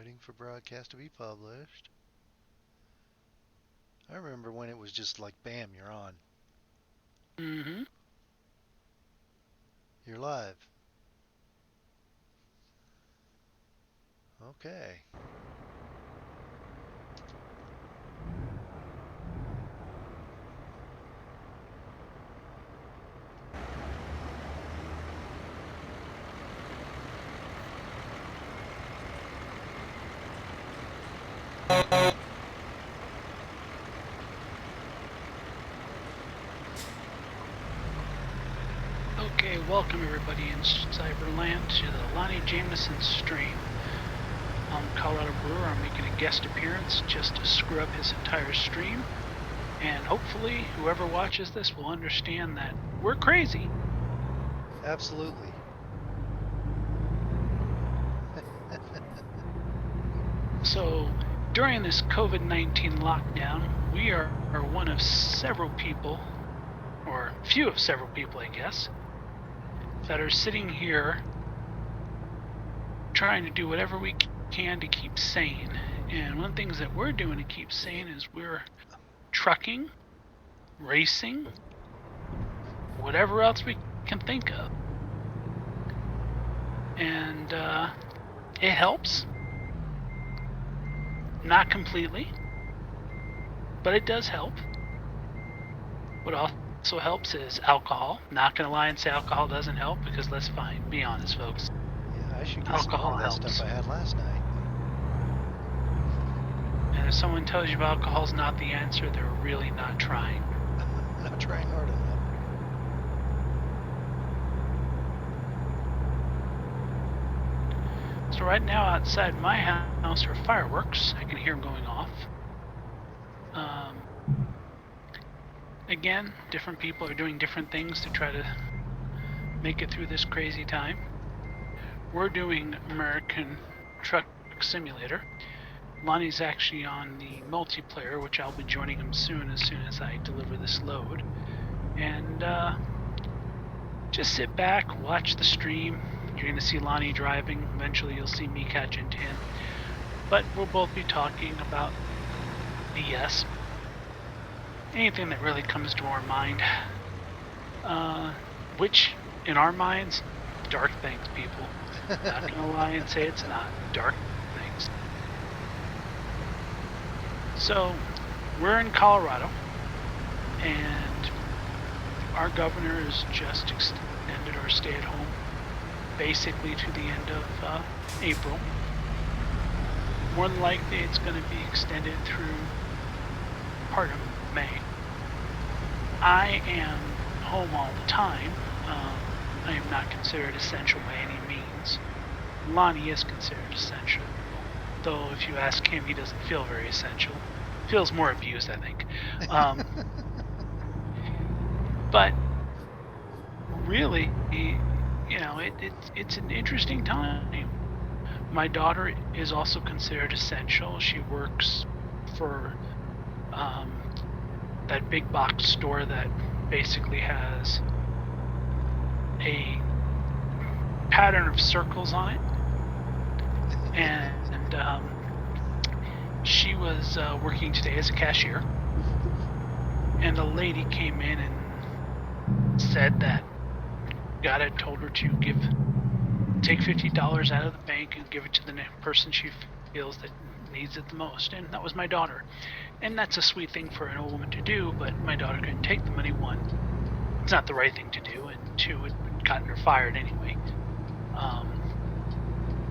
waiting for broadcast to be published. I remember when it was just like, bam, you're on. Mm-hmm. You're live. Okay. Okay, welcome everybody in Cyberland to the Lonnie Jameson stream. I'm Colorado Brewer. I'm making a guest appearance just to screw up his entire stream. And hopefully whoever watches this will understand that we're crazy. Absolutely. So during this COVID-19 lockdown, we are one of several people, or few of several people I guess, that are sitting here trying to do whatever we can to keep sane. And one of the things that we're doing to keep sane is we're trucking, racing, whatever else we can think of. And it helps. Not completely, but it does help. What also helps is alcohol. Not gonna lie and say alcohol doesn't help, because let's be honest, folks. Yeah, I should get Alcohol some more of that helps. stuff I had last night. And if someone tells you alcohol's not the answer, they're really not trying. Not trying hard enough. So right now outside my house are fireworks. I can hear them going off. Again, different people are doing different things to try to make it through this crazy time. We're doing American Truck Simulator. Lonnie's actually on the multiplayer, which I'll be joining him soon as I deliver this load. And just sit back, watch the stream. You're going to see Lonnie driving. Eventually you'll see me catch into him. But we'll both be talking about BS. Anything that really comes to our mind. Which, in our minds, dark things, people. Not going to lie and say it's not. Dark things. So, we're in Colorado. And our governor has just extended our stay at home basically to the end of April. More than likely it's going to be extended through part of May. I am home all the time. I am not considered essential by any means. Lonnie is considered essential, though if you ask him, he doesn't feel very essential. Feels more abused, I think. But really, you know, it's an interesting time. My daughter is also considered essential. She works for that big box store that basically has a pattern of circles on it. And she was working today as a cashier. And a lady came in and said that God had told her to take $50 out of the bank and give it to the person she feels that needs it the most, and that was my daughter. And that's a sweet thing for an old woman to do, but my daughter couldn't take the money. One, it's not the right thing to do, and two, it would have gotten her fired anyway.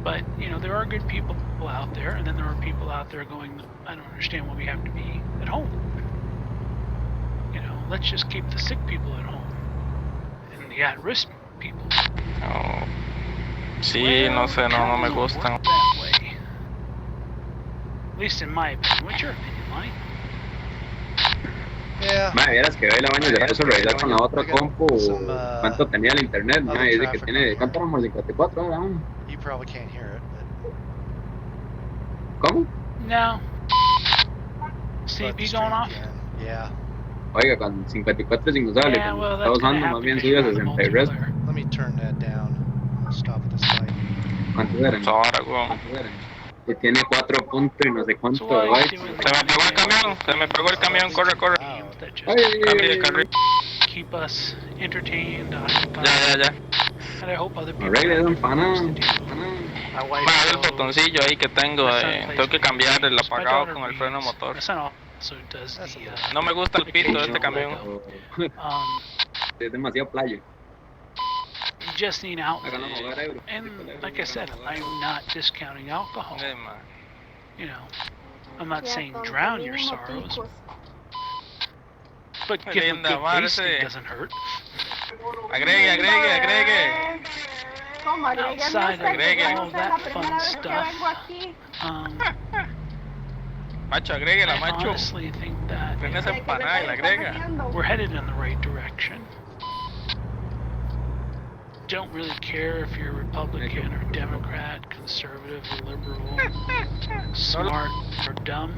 But you know, there are good people out there, and then there are people out there going, I don't understand why we have to be at home. You know, let's just keep the sick people at home and the at-risk people. Oh. Sí, no sé, no me gustan. At least in my opinion. What's your opinion, Lonnie? Yeah. Madre, vieras que hoy la baño se puso a revisar con la otra compu cuánto tenía el internet, madre, dice que tiene, ¿cuánto éramos? 54, ¿verdad? You probably can't hear it, but... ¿Cómo? No. CB going off? Yeah. Oiga, con 54 sin usable, yeah, well, está usando más bien suyo 63. Let me turn that down. I'll stop at this light. ¿Cuántos eran? Ahora, güey. ¿Cuántos eran? que tiene 4 puntos y no sé So cuánto while de he's bytes. doing Se me pegó el camión, se me pegó el camión, corre, corre. games that just Carril. keep us entertained, Ya. and I hope other people Arregle, have don different things pana. to do. My wife Bueno, el sews, botoncillo ahí que tengo, my son plays tengo que video cambiar el games, my apagado daughter con el freno reads. motor. My son also does That's a the little- No me gusta el pito de este occasional camión. Lego. Es demasiado playo. You just need outlet. Háganlo mover, Ebro. And like I said, I'm not discounting alcohol. Man. You know, I'm not saying drown your sorrows, but give a Linda, good Marce. pasting doesn't hurt. Agregue. ¿Cómo agregué? Outside of Agregue. all that fun stuff, Macho, agréguela, I macho. honestly think that Ven esa empanada y la agrega. we're headed in the right direction. Don't really care if you're Republican or Democrat, conservative or liberal, smart or dumb.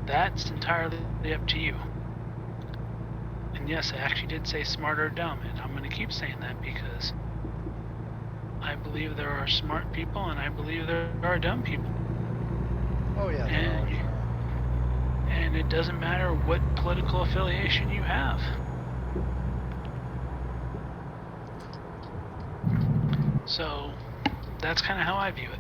That's entirely up to you. And yes, I actually did say smart or dumb, and I'm going to keep saying that because I believe there are smart people and I believe there are dumb people. Oh yeah. And, and it doesn't matter what political affiliation you have. So that's kind of how I view it.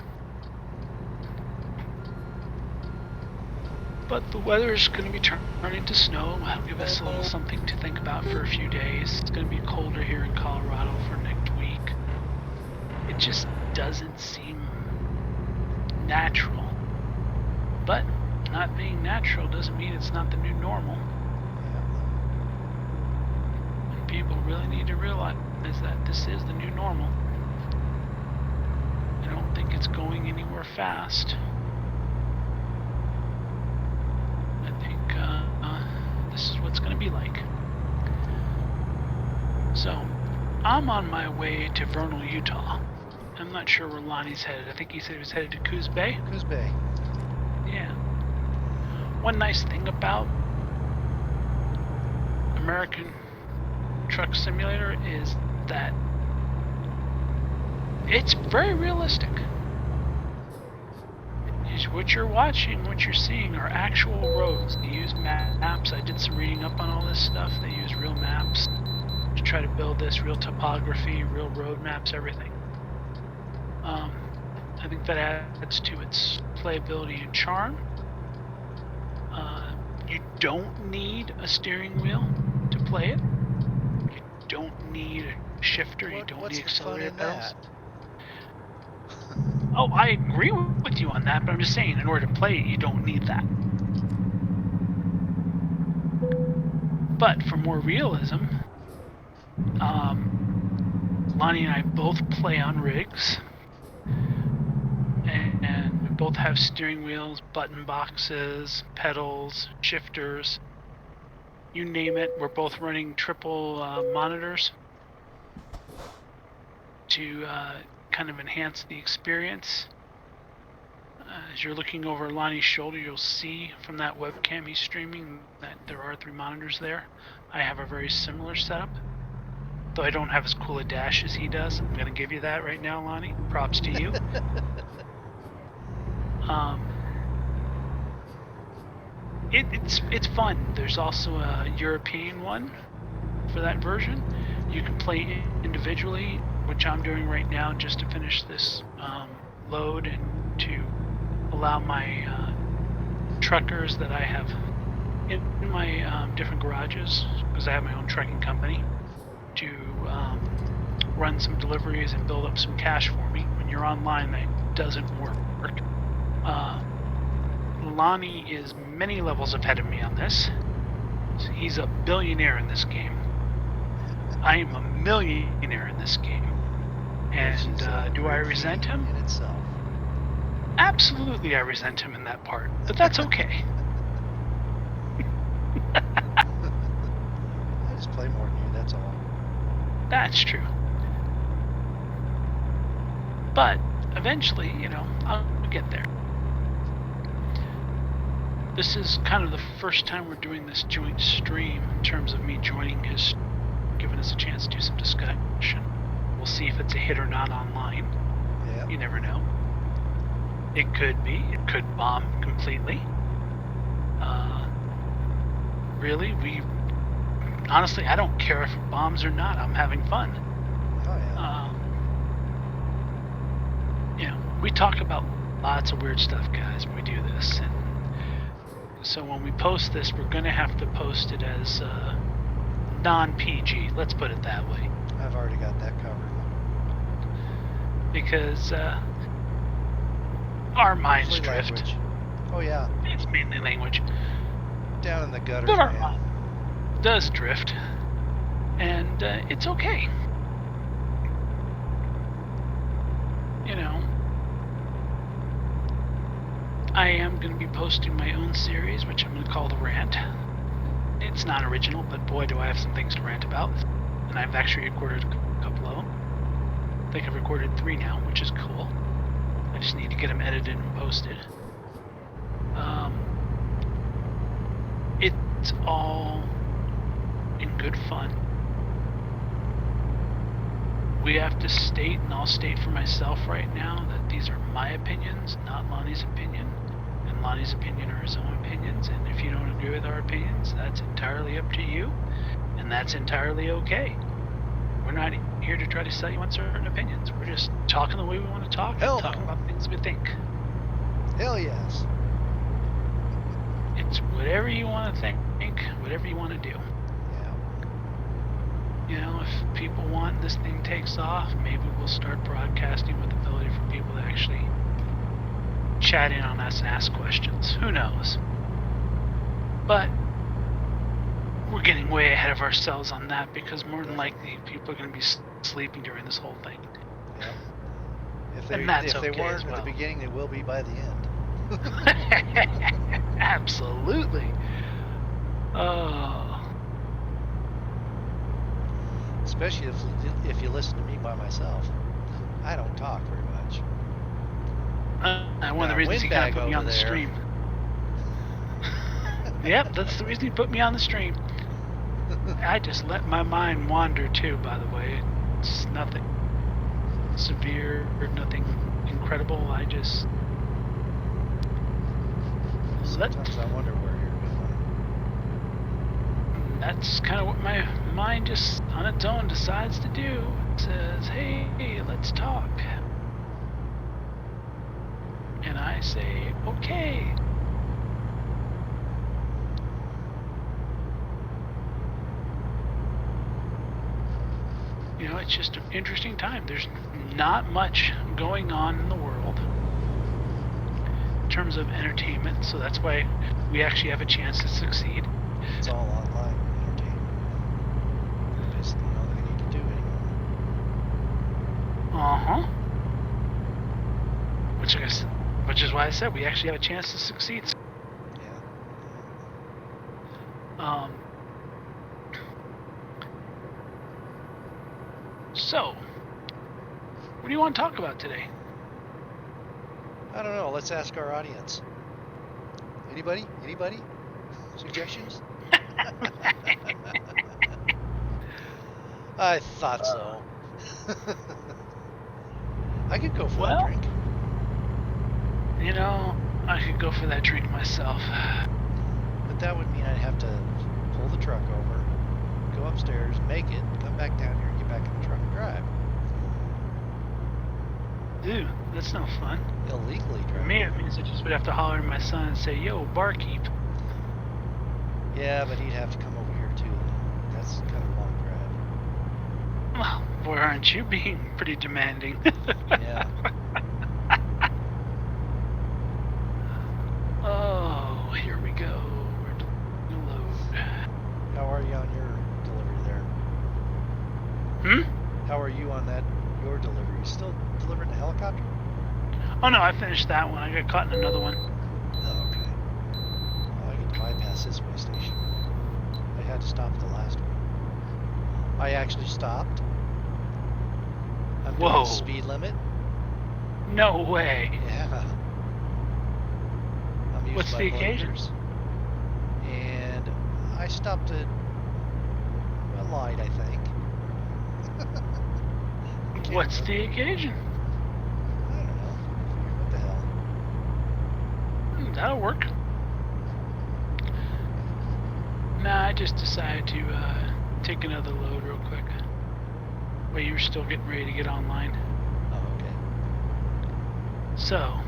But the weather's going to be turning to snow. That'll give us a little something to think about for a few days. It's going to be colder here in Colorado for next week. It just doesn't seem natural. But not being natural doesn't mean it's not the new normal. And people really need to realize that this is the new normal. I don't think it's going anywhere fast. I think this is what's going to be like. So, I'm on my way to Vernal, Utah. I'm not sure where Lonnie's headed. I think he said he was headed to Coos Bay. Coos Bay. Yeah. One nice thing about American Truck Simulator is that it's very realistic. What you're watching, what you're seeing are actual roads. They use maps. I did some reading up on all this stuff. They use real maps to try to build this, real topography, real road maps, everything. I think that adds to its playability and charm. You don't need a steering wheel to play it. You don't need a shifter. You don't What's need the fun accelerator in pedals. that? Oh, I agree with you on that, but I'm just saying, in order to play it, you don't need that. But for more realism, Lonnie and I both play on rigs, and we both have steering wheels, button boxes, pedals, shifters, you name it. We're both running triple monitors to kind of enhance the experience. As you're looking over Lonnie's shoulder, you'll see from that webcam he's streaming that there are 3 monitors there. I have a very similar setup, though I don't have as cool a dash as he does. I'm going to give you that right now, Lonnie. Props to you. It's fun. There's also a European one for that version. You can play individually, which I'm doing right now just to finish this load and to allow my truckers that I have in my different garages, because I have my own trucking company, to run some deliveries and build up some cash for me. When you're online, that doesn't work. Lonnie is many levels ahead of me on this. He's a billionaire in this game. I am a millionaire in this game. And do I resent him? In itself. Absolutely, I resent him in that part, but that's okay. I just play more than you, that's all. That's true. But eventually, you know, I'll get there. This is kind of the first time we're doing this joint stream in terms of me joining his, giving us a chance to do some discussion. We'll see if it's a hit or not online. Yeah. You never know. It could be. It could bomb completely. Really, honestly, I don't care if it bombs or not. I'm having fun. Oh yeah. We talk about lots of weird stuff, guys, when we do this. And so when we post this, we're going to have to post it as non-PG. Let's put it that way. I've already got that covered. Because our minds Mostly drift. language. Oh yeah. It's mainly language. Down in the gutters, But our man. mind does drift. And it's okay. I am going to be posting my own series, which I'm going to call The Rant. It's not original, but boy, do I have some things to rant about. And I've actually recorded a couple of them. I think I've recorded 3 now, which is cool. I just need to get them edited and posted. It's all in good fun. We have to state, and I'll state for myself right now, that these are my opinions, not Lonnie's opinion. And Lonnie's opinion are his own opinions. And if you don't agree with our opinions, that's entirely up to you. And that's entirely okay. We're not here to try to sell you on certain opinions. We're just talking the way we want to talk Hell and talking no. about things we think. Hell yes. It's whatever you want to think, whatever you want to do. Yeah. If people want this thing takes off, maybe we'll start broadcasting with the ability for people to actually chat in on us and ask questions. Who knows? But we're getting way ahead of ourselves on that because more than likely people are going to be sleeping during this whole thing. Yeah. If And that's they okay weren't as at well. the beginning, they will be by the end. Absolutely. Especially if you listen to me by myself. I don't talk very much. One of the reasons he kind of put me on the stream. Yep, that's the reason he put me on the stream. I just let my mind wander too, by the way. It's nothing severe or nothing incredible. I just Sometimes I wonder where you're going. That's kind of what my mind just on its own decides to do. It says, hey, let's talk. And I say, okay. It's just an interesting time. There's not much going on in the world in terms of entertainment, so that's why we actually have a chance to succeed. It's all online entertainment. Basically all they need to do anymore. Which is why I said we actually have a chance to succeed. Yeah. So, what do you want to talk about today? I don't know. Let's ask our audience. Anybody? Suggestions? I thought so. I could go for that drink. I could go for that drink myself. But that would mean I'd have to pull the truck over, go upstairs, make it, come back down here, and get back in the truck and drive. Dude, that's no fun. Illegally For drive. me, it means I just would have to holler at my son and say, yo, barkeep. Yeah, but he'd have to come over here too. That's kind of a long drive. Well, boy, aren't you being pretty demanding? Yeah. Oh, here we go. We're doing a load. How are you on your delivery there? How are you on your delivery? You still delivering the helicopter? Oh no, I finished that one. I got caught in another one. Oh, okay. Well, I get to bypass this way station. I had to stop at the last one. I actually stopped. I'm doing Whoa. the speed limit. No way. Yeah. I'm used What's by the occasion? blinkers. And I stopped at a light, I think. What's the occasion? I don't know. What the hell? That'll work. Nah, I just decided to take another load real quick. While you're still getting ready to get online. Oh, okay. So,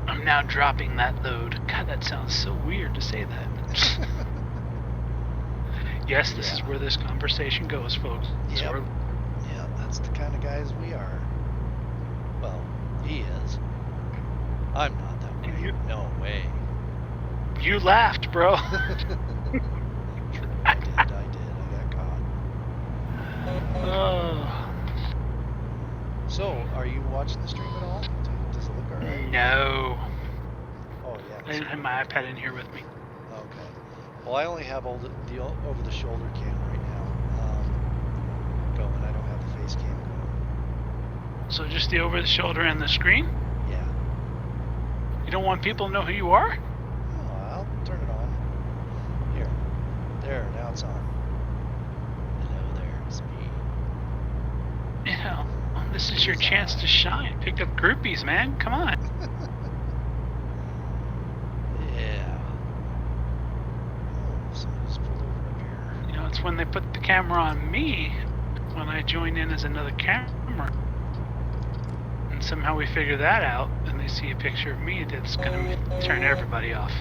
I'm now dropping that load. God, that sounds so weird to say that. Yes, this is Yeah. where this conversation goes, folks. So Yep. Yeah, that's the kind of guys we are. Well, he is. I'm not that way. You- No way. you laughed, bro. I did. I got caught. Oh, So, are you watching the stream at all? Does it look alright? no. Oh, yeah. I didn't have my iPad in here with me. Okay. Well, I only have the over-the-shoulder cam right now going. I don't have the face cam going. So just the over-the-shoulder and the screen? Yeah. You don't want people to know who you are? Oh, I'll turn it on. Here. There, now it's on. Hello there, it's me. You know, this is your chance to shine. Pick up groupies, man. Come on. Yeah. Oh, somebody's pulled over up here. You know, it's when they put the camera on me when I join in as another camera. And somehow we figure that out, and they see a picture of me that's gonna turn everybody off.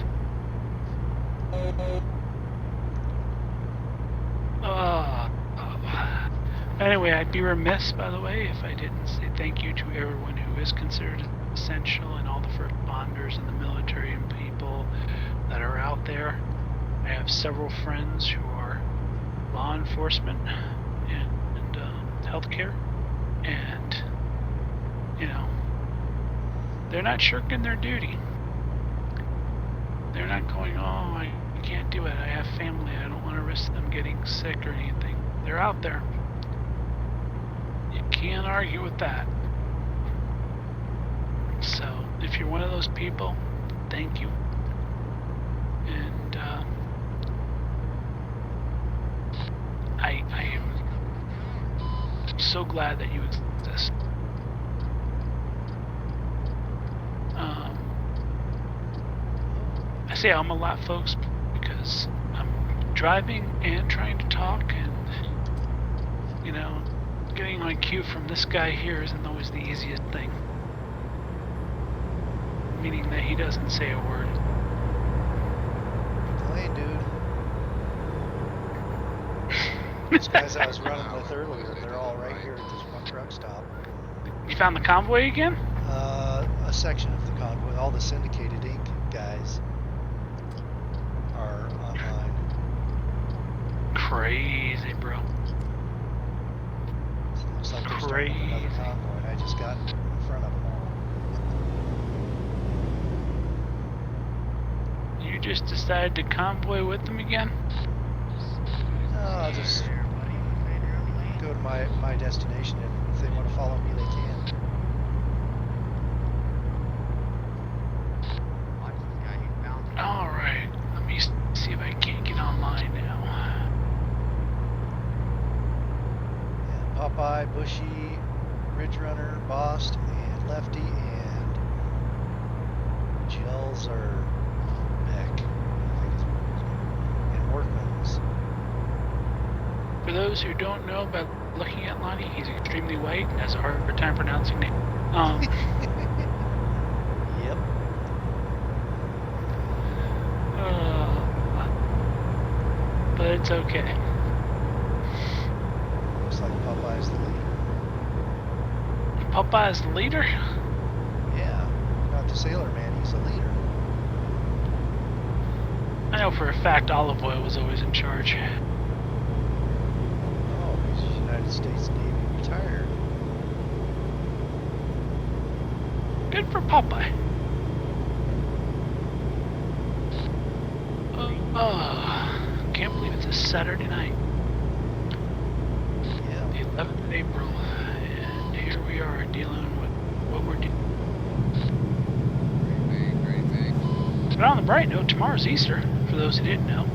Anyway, I'd be remiss, by the way, if I didn't say thank you to everyone who is considered essential and all the first responders and the military and people that are out there. I have several friends who are law enforcement and healthcare, and you know, they're not shirking their duty. They're not going, oh, I can't do it. I have family. I don't want to risk them getting sick or anything. They're out there. You can't argue with that. So, if you're one of those people, thank you. And I am so glad that you exist. I say I'm a lot, folks, because I'm driving and trying to talk, and you know, getting on cue from this guy here isn't always the easiest thing. Meaning that he doesn't say a word. Lane, dude. These guys I was running with earlier, they're all right here at this one truck stop. You found the convoy again? A section of the convoy, all the syndicated ink guys are online. Crazy, bro. So it looks like they're starting another Crazy. convoy, and I just got in front of them all. You just decided to convoy with them again? No, I'll just go to my destination, and if they want to follow me, they can. Alright, let me see if I can't get online now. Yeah, Popeye, Bushy, Ridge Runner, Bost, and Lefty, and Gels or Beck, I think is what his name is. And Workman's. For those who don't know, by looking at Lonnie, he's extremely white and has a hard time pronouncing names. Yep. But it's okay. Looks like Popeye's the leader. Popeye's the leader? Yeah. Not the sailor man, he's the leader. I know for a fact Olive Oil was always in charge. Oh, he's United States Navy retired. Good for Popeye. Can't believe it's a Saturday night. Yeah. The 11th of April. And here we are dealing with what we're doing. But on the bright note, tomorrow's Easter, for those who didn't know.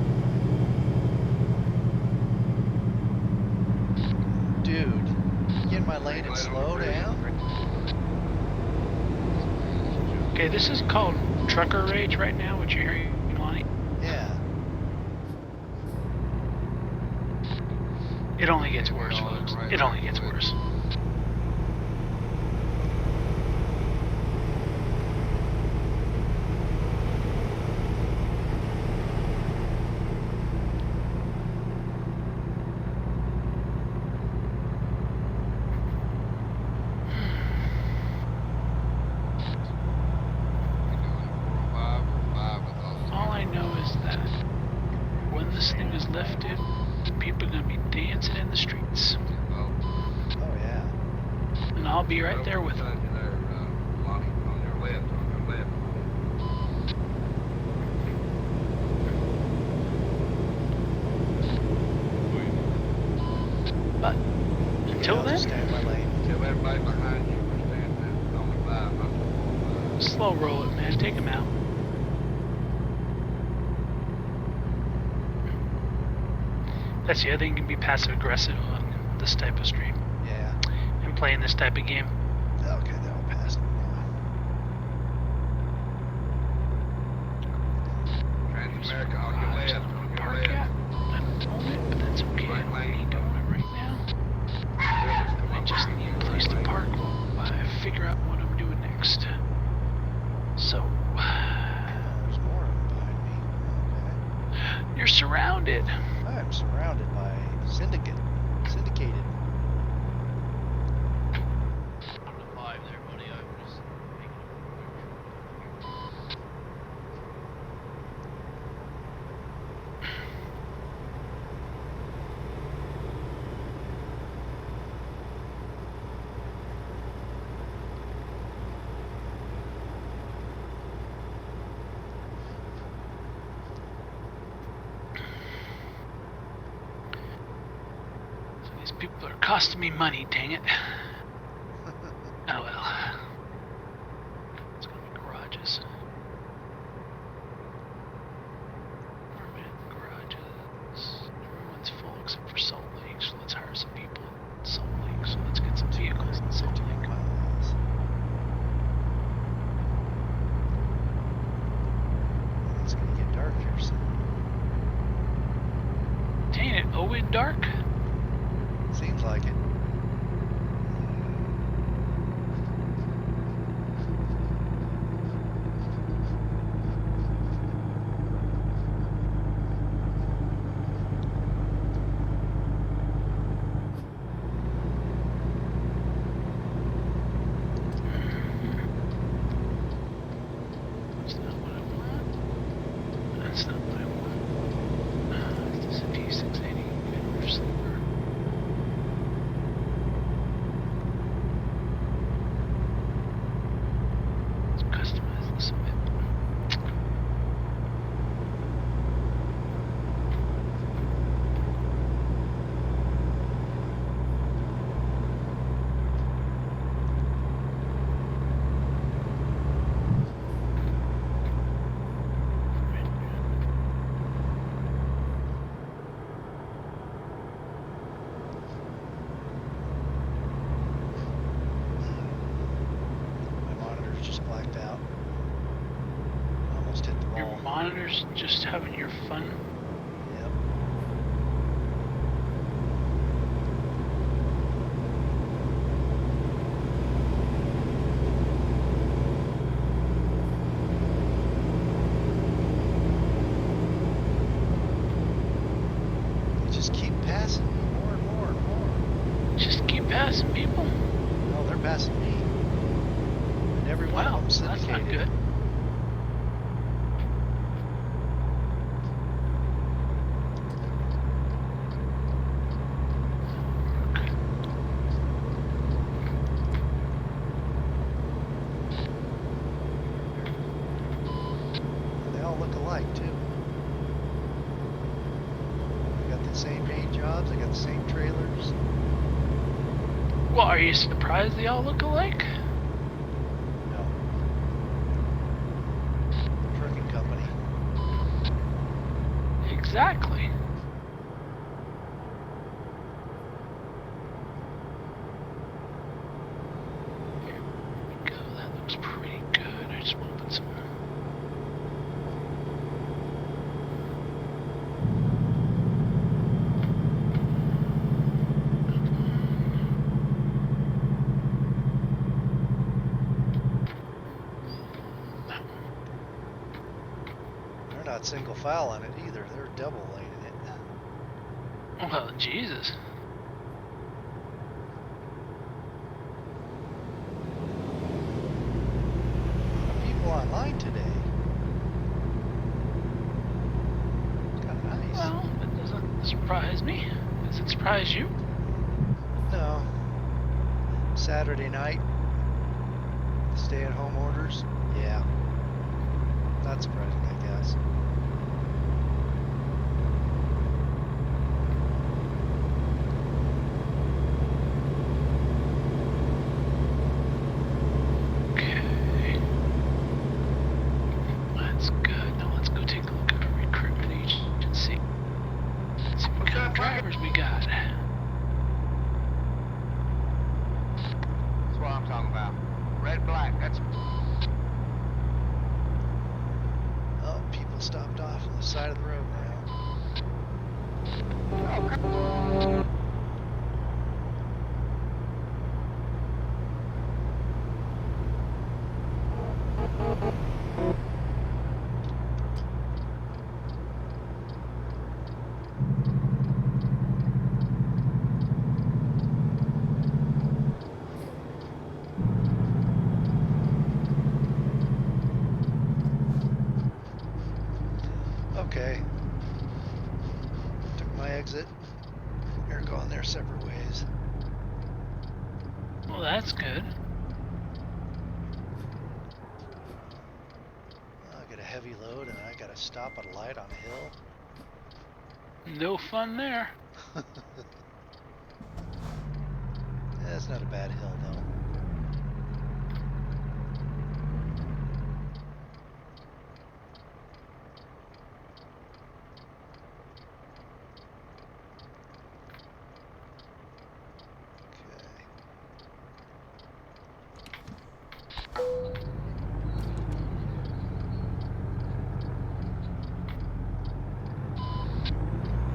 Dude, get in my lane and slow down. Okay, this is called trucker rage right now, what you're hearing, Lonnie. Yeah. It only gets worse, folks. It only gets worse. All I know is that when this thing is lifted, people are going to be dancing in the streets. Oh yeah. And I'll be right there with them. But until I'll just then, stay in my lane. slow roll it, man. Take them out. That's the other thing, you can be passive aggressive on this type of stream Yeah. and playing this type of game. Okay, that'll pass me now. Transamerica on your left, on your Park left. at. I don't own it, but that's okay. I don't need to own it right now. I just need a place to park while I figure out what I'm doing next. So, There's more of them behind me. Okay. you're surrounded. I'm surrounded by syndicated. I'm not live there, buddy. I'm just making So these people are costing me money, dang it. Oh well. It's gonna be garages. Permanent garages. Everyone's full except for Salt Lake, so let's hire some people in Salt Lake. So let's get some vehicles in Salt Lake. Miles. It's gonna get dark here soon. Ain't it Owen dark? Seems like it. That's not what I want. That's not what I want. This is a T680 Fender Sleeper. Let's customize this a bit. My monitor's just blacked out. Almost hit the Your wall. monitor's just having your fun. Yep. They just keep passing me more and more and more. Just keep passing people. No, they're passing me. And every one Wow, of them's that's syndicated. not good. They all look alike too. They got the same paint jobs. They got the same trailers. Well, are you surprised they all look alike? No. Trucking company. Exactly. Here we go. That looks pretty good. I just want not single file on it either. They're double laning it. Well, Jesus. People online today. Kind of nice. Well, that doesn't surprise me. Does it surprise you? No. Saturday night. Stay-at-home orders. Yeah. Not surprising, I guess. Okay. That's good. Now let's go take a look at our recruitment agency. See what kind of drivers we got. That's what I'm talking about. Red, black, that's... Oh, people stopped off on the side of the road now. Okay. Took my exit. We're going their separate ways. Well, that's good. I got a heavy load and I gotta stop at a light on a hill. No fun there. That's not a bad hill though.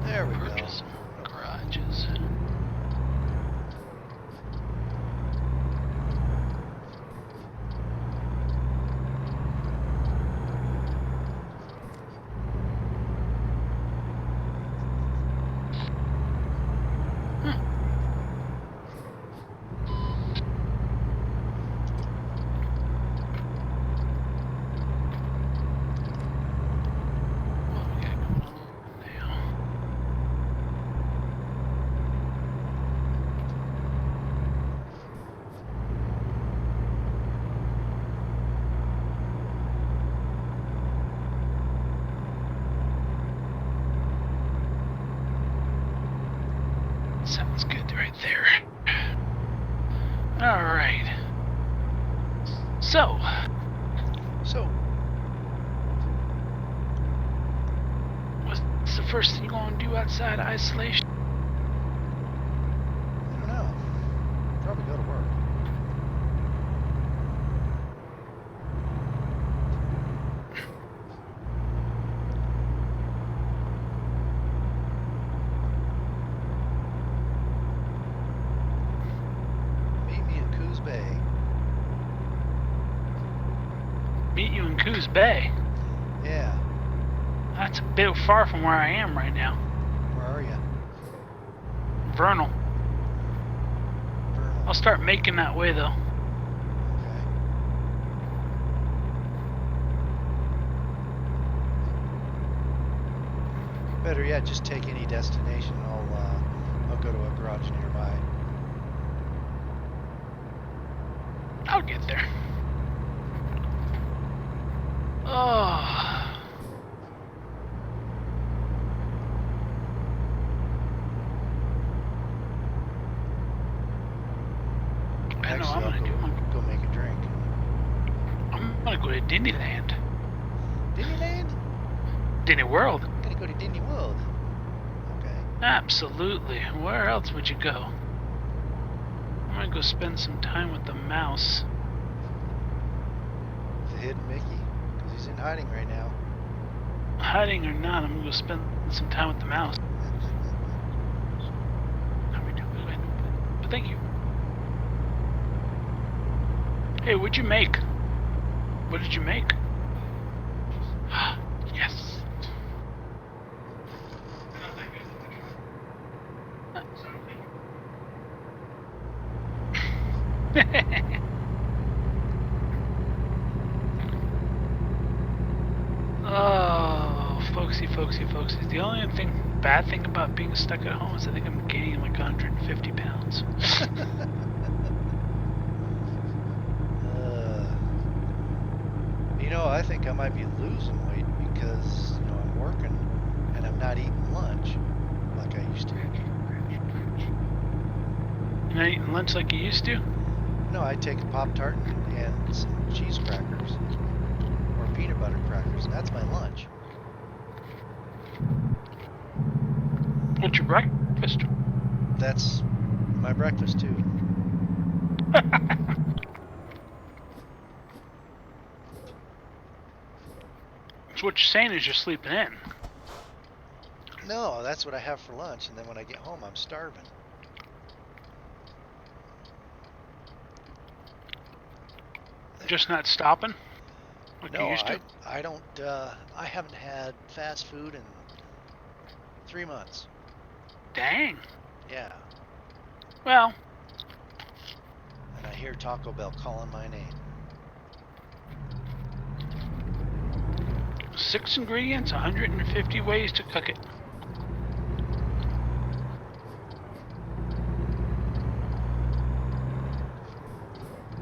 There we go. Purchase garages. What we got going on now? Sounds good right there. Alright. So, So, what's the first thing you gonna do outside isolation? I don't know. Probably go to work. Meet me in Coos Bay. Meet you in Coos Bay. Yeah. That's a bit far from where I am right now. Where are you? Vernal. Vernal. I'll start making that way though. Okay. Better yet, just take any destination. I'll go to a garage nearby. I'll get there. Oh. I know I'm Actually, gonna do. I'll go make a drink. I'm gonna go to Disneyland. Disneyland? Disney World. Gonna go to Disney World. Okay. Absolutely. Where else would you go? I'm gonna go spend some time with the mouse. The hidden Mickey, because he's in hiding right now. Hiding or not, I'm gonna go spend some time with the mouse. But thank you. Hey, what'd you make? What did you make? Yes. Oh, folksy. The only bad thing about being stuck at home is I think I'm gaining like 150 pounds. You know, I think I might be losing weight because, you know, I'm working and I'm not eating lunch like I used to. You're not eating lunch like you used to? No, I take a Pop-Tart and some cheese crackers or peanut butter crackers, and that's my lunch. What's your breakfast? That's my breakfast too. So what you're saying is you're sleeping in. No, that's what I have for lunch, and then when I get home, I'm starving. Just not stopping? Like you No, used to? I don't, I haven't had fast food in 3 months. Dang. Yeah, Well, and I hear Taco Bell calling my name. 6 ingredients, 150 ways to cook it.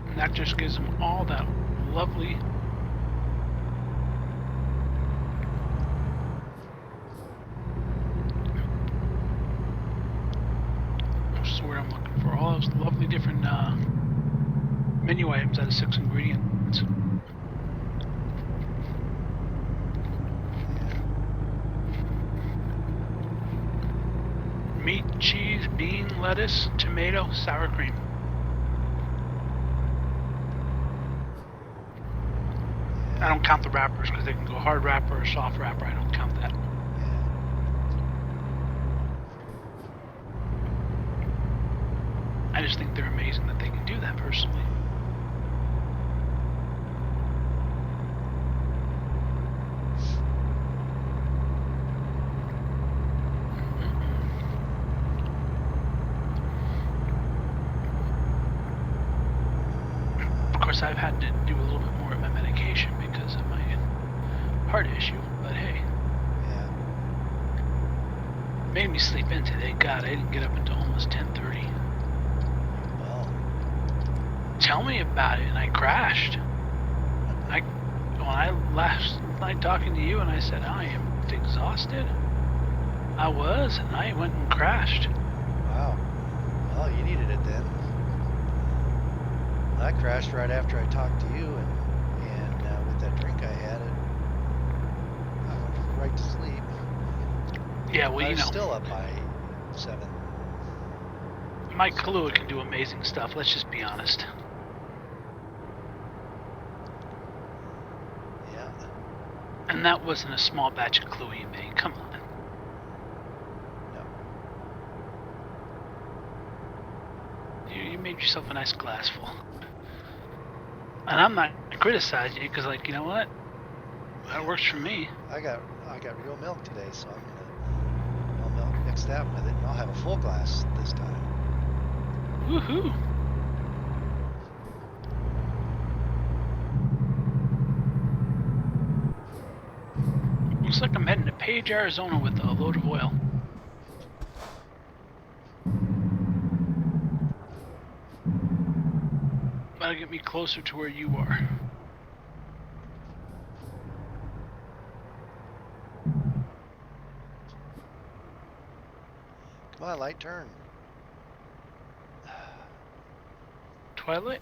And that just gives them all that lovely what's the word I'm looking for? All those lovely different menu items out of 6 ingredients. Meat, cheese, bean, lettuce, tomato, sour cream. I don't count the wrappers because they can go hard wrapper or soft wrapper. I don't count that. I just think they're amazing that they can do that personally. Of course, I've had to do a little bit more of my medication because of my heart issue, but hey. Yeah. Made me sleep in today. God, I didn't get up until almost 10:30. Well, Tell me about it, and I crashed. When I last night talking to you and I said I am exhausted, I was, and I went and crashed. wow. Well, you needed it then. I crashed right after I talked to you, and with that drink I had, I went right to sleep. Yeah, well, I you was know, still up by 7. Mike Kahlua can do amazing stuff. Let's just be honest. Yeah. And that wasn't a small batch of Kahlua you made. Come on. No. You made yourself a nice glass full. And I'm not criticizing you because, like, you know what? That works for me. I got real milk today, so I'll mix that with it, and I'll have a full glass this time. Woohoo! Looks like I'm heading to Page, Arizona with a load of oil. That'll get me closer to where you are. Come on, light turn. Twilight?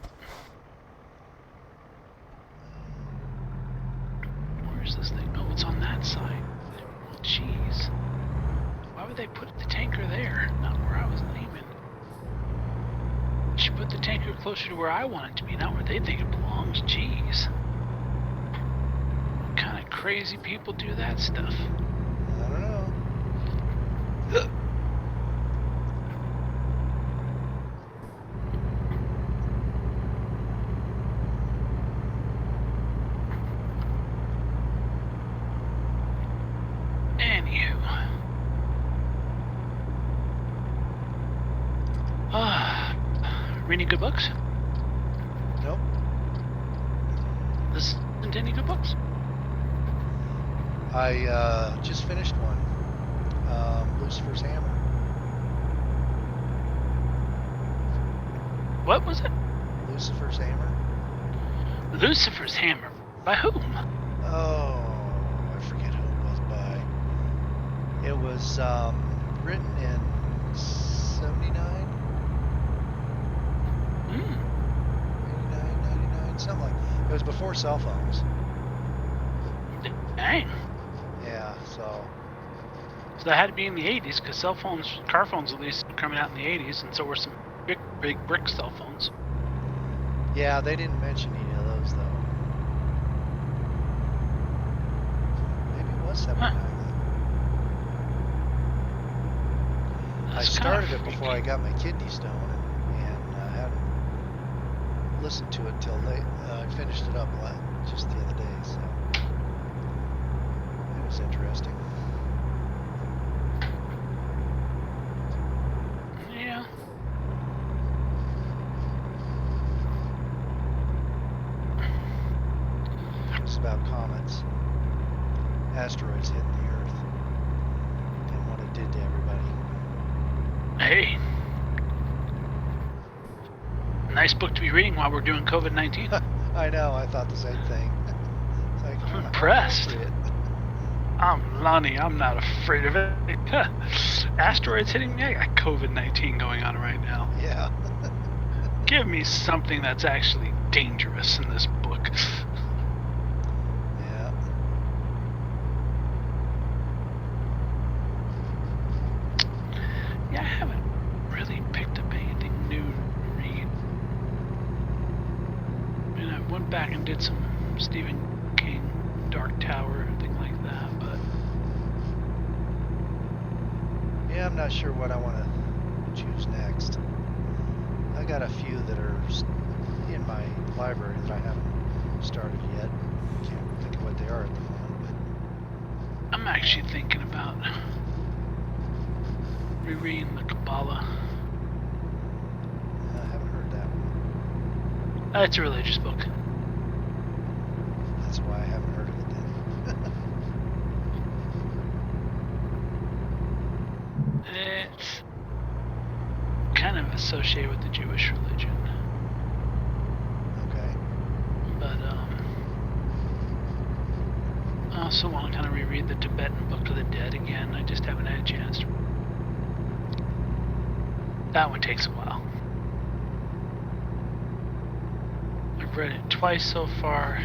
Where's this thing? Oh, it's on that side. Well, jeez. Why would they put the tanker there? Not where I was aiming. She put the tanker closer to where I want it to be, not where they think it belongs. Jeez. What kind of crazy people do that stuff? I don't know. Anywho. Reading good books? into any good books? I just finished one. Lucifer's Hammer. What was it? Lucifer's Hammer. Lucifer's Hammer. By whom? Oh, I forget who it was by. It was written in 79, Hmm. 89, 99, something like. It was before cell phones. Dang. Yeah, so So that had to be in the 80s, because cell phones, car phones at least, were coming out in the 80s, and so were some big brick cell phones. yeah, they didn't mention any of those though. Maybe it was 79. I That's started kinda it before I freaky. got my kidney stone and hadn't listened to it till late. I finished it up just the other day, so it was interesting. Yeah. It was about comets, asteroids hitting the Earth, and what it did to everybody. Hey. Nice book to be reading while we're doing COVID-19. I know, I thought the same thing. It's like, I'm how impressed. appropriate. I'm Lonnie. I'm not afraid of it. Asteroids hitting me? I got COVID-19 going on right now. Yeah. Give me something that's actually dangerous in this book. Yeah. Yeah, I haven't really picked up anything new to read. I mean, I went back and did some Stephen King, Dark Tower, thing like that, but Yeah, I'm not sure what I want to choose next. I got a few that are in my library that I haven't started yet. Can't think of what they are at the moment, I'm actually thinking about rereading the Kabbalah. but I haven't heard that one. It's a religious book. That's why I haven't heard of it then. It's kind of associated with the Jewish religion, Okay. but I also want to kind of reread the Tibetan Book of the Dead again. I just haven't had a chance to. That one takes a while. I've read it twice so far,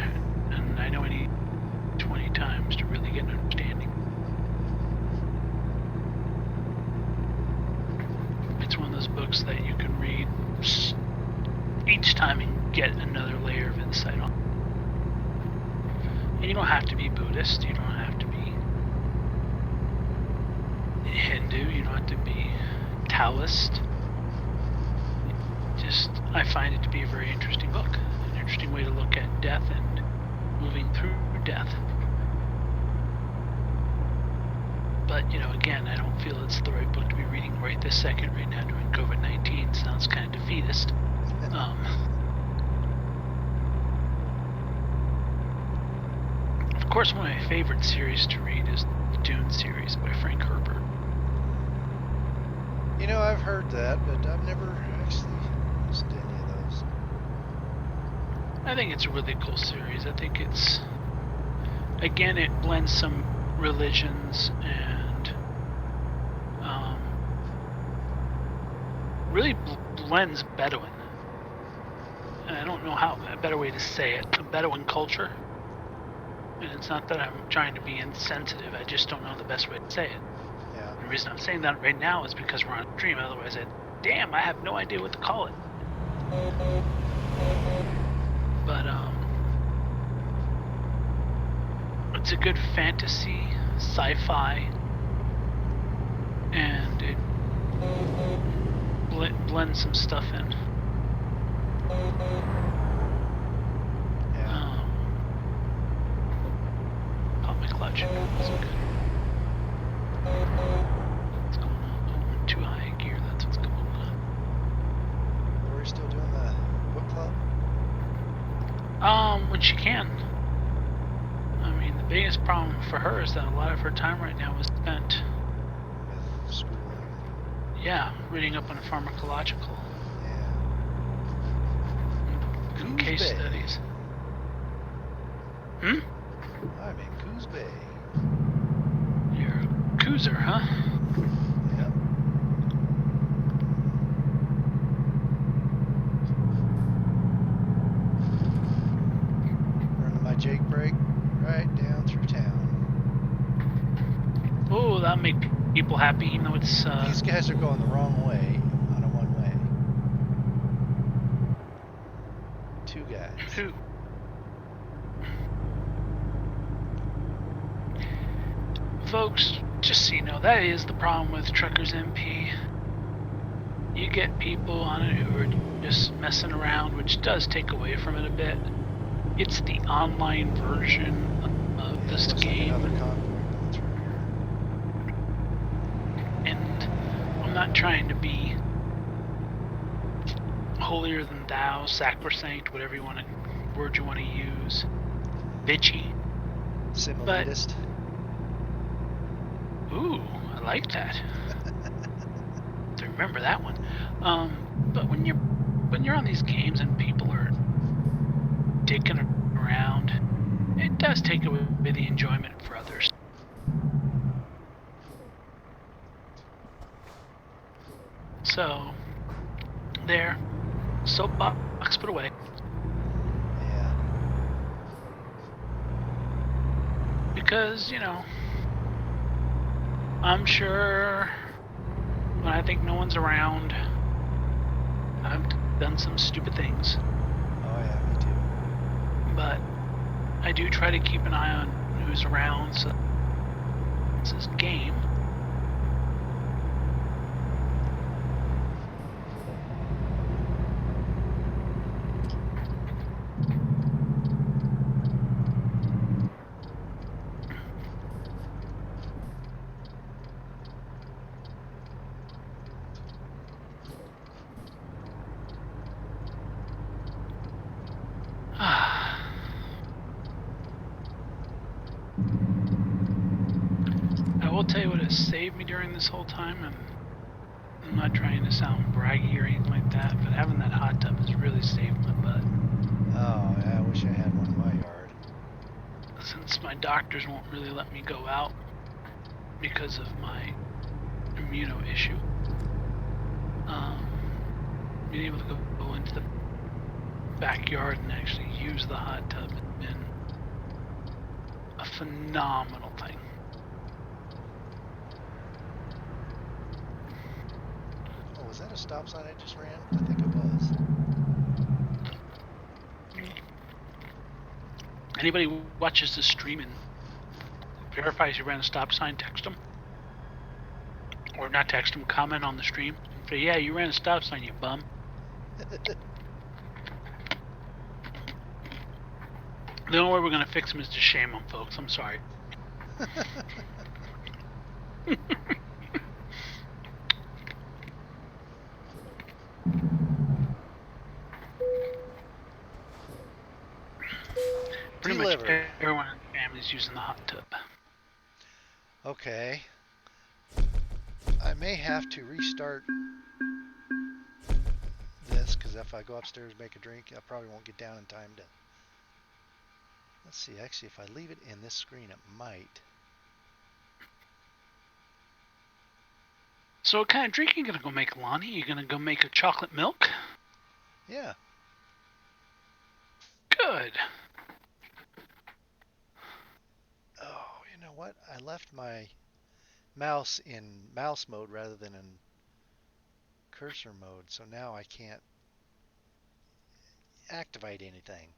and I know I need 20 times to really get an understanding. It's one of those books that you can read each time and get another layer of insight on. And you don't have to be Buddhist, you don't have to be Hindu, you don't have to be Taoist. Just, I find it to be a very interesting book, an interesting way to look at death and moving through death. But, you know, again, I don't feel it's the right book to be reading right this second, right now during COVID-19. Sounds kind of defeatist. Of course, one of my favorite series to read is the Dune series by Frank Herbert. You know, I've heard that, but I've never actually listened to any of those. I think it's a really cool series. I think it's, again, it blends some religions and really blends Bedouin. And I don't know how a better way to say it. The Bedouin culture. And it's not that I'm trying to be insensitive. I just don't know the best way to say it. Yeah. The reason I'm saying that right now is because we're on a stream. Otherwise, damn, I have no idea what to call it. But it's a good fantasy, sci-fi, and it blends some stuff in. Yeah. Pop my clutch. That's good. What's going on? Oh, too high in gear. That's what's going on. Are we still doing the book club? When she can. biggest problem for her is that a lot of her time right now is spent, with schooling. yeah, reading up on pharmacological Yeah. and Coos case Bay. studies. I'm in Coos Bay. You're a cruiser, huh? Yep. Running my Jake brake right down through town. Oh, that'll make people happy, even though it's These guys are going the wrong way on a one-way. 2 guys. Who? Folks, just so you know, that is the problem with Truckers MP. You get people on it who are just messing around, which does take away from it a bit. It's the online version of Yeah, this looks like game, another convoy going through here. and I'm not trying to be holier than thou, sacrosanct, whatever word you want to use, bitchy. Similitist. Ooh, I like that. To remember that one. But when you're on these games and people are dicking around, it does take away the enjoyment for others. So, there, soapbox put away. Yeah. Because, I'm sure when I think no one's around, I've done some stupid things. Oh yeah, me too. But I do try to keep an eye on who's around, so it's this game. I will tell you what has saved me during this whole time, and I'm not trying to sound braggy or anything like that, but having that hot tub has really saved my butt. Oh, yeah, I wish I had one in my yard. Since my doctors won't really let me go out because of my immuno issue, being able to go into the backyard and actually use the hot tub has been a phenomenal thing. Oh, was that a stop sign I just ran? I think it was. Anybody who watches the stream and verifies you ran a stop sign, text them. Or not text them, comment on the stream. Say, yeah, you ran a stop sign, you bum. The only way we're going to fix them is to shame them, folks. I'm sorry. Pretty much Delivered. everyone in the family is using the hot tub. Okay. I may have to restart this, because if I go upstairs and make a drink, I probably won't get down in time to... Let's see, actually, if I leave it in this screen, it might. So what kind of drink are you going to go make, Lonnie? You going to go make a chocolate milk? Yeah. Good. Oh, you know what? I left my mouse in mouse mode rather than in cursor mode, so now I can't activate anything.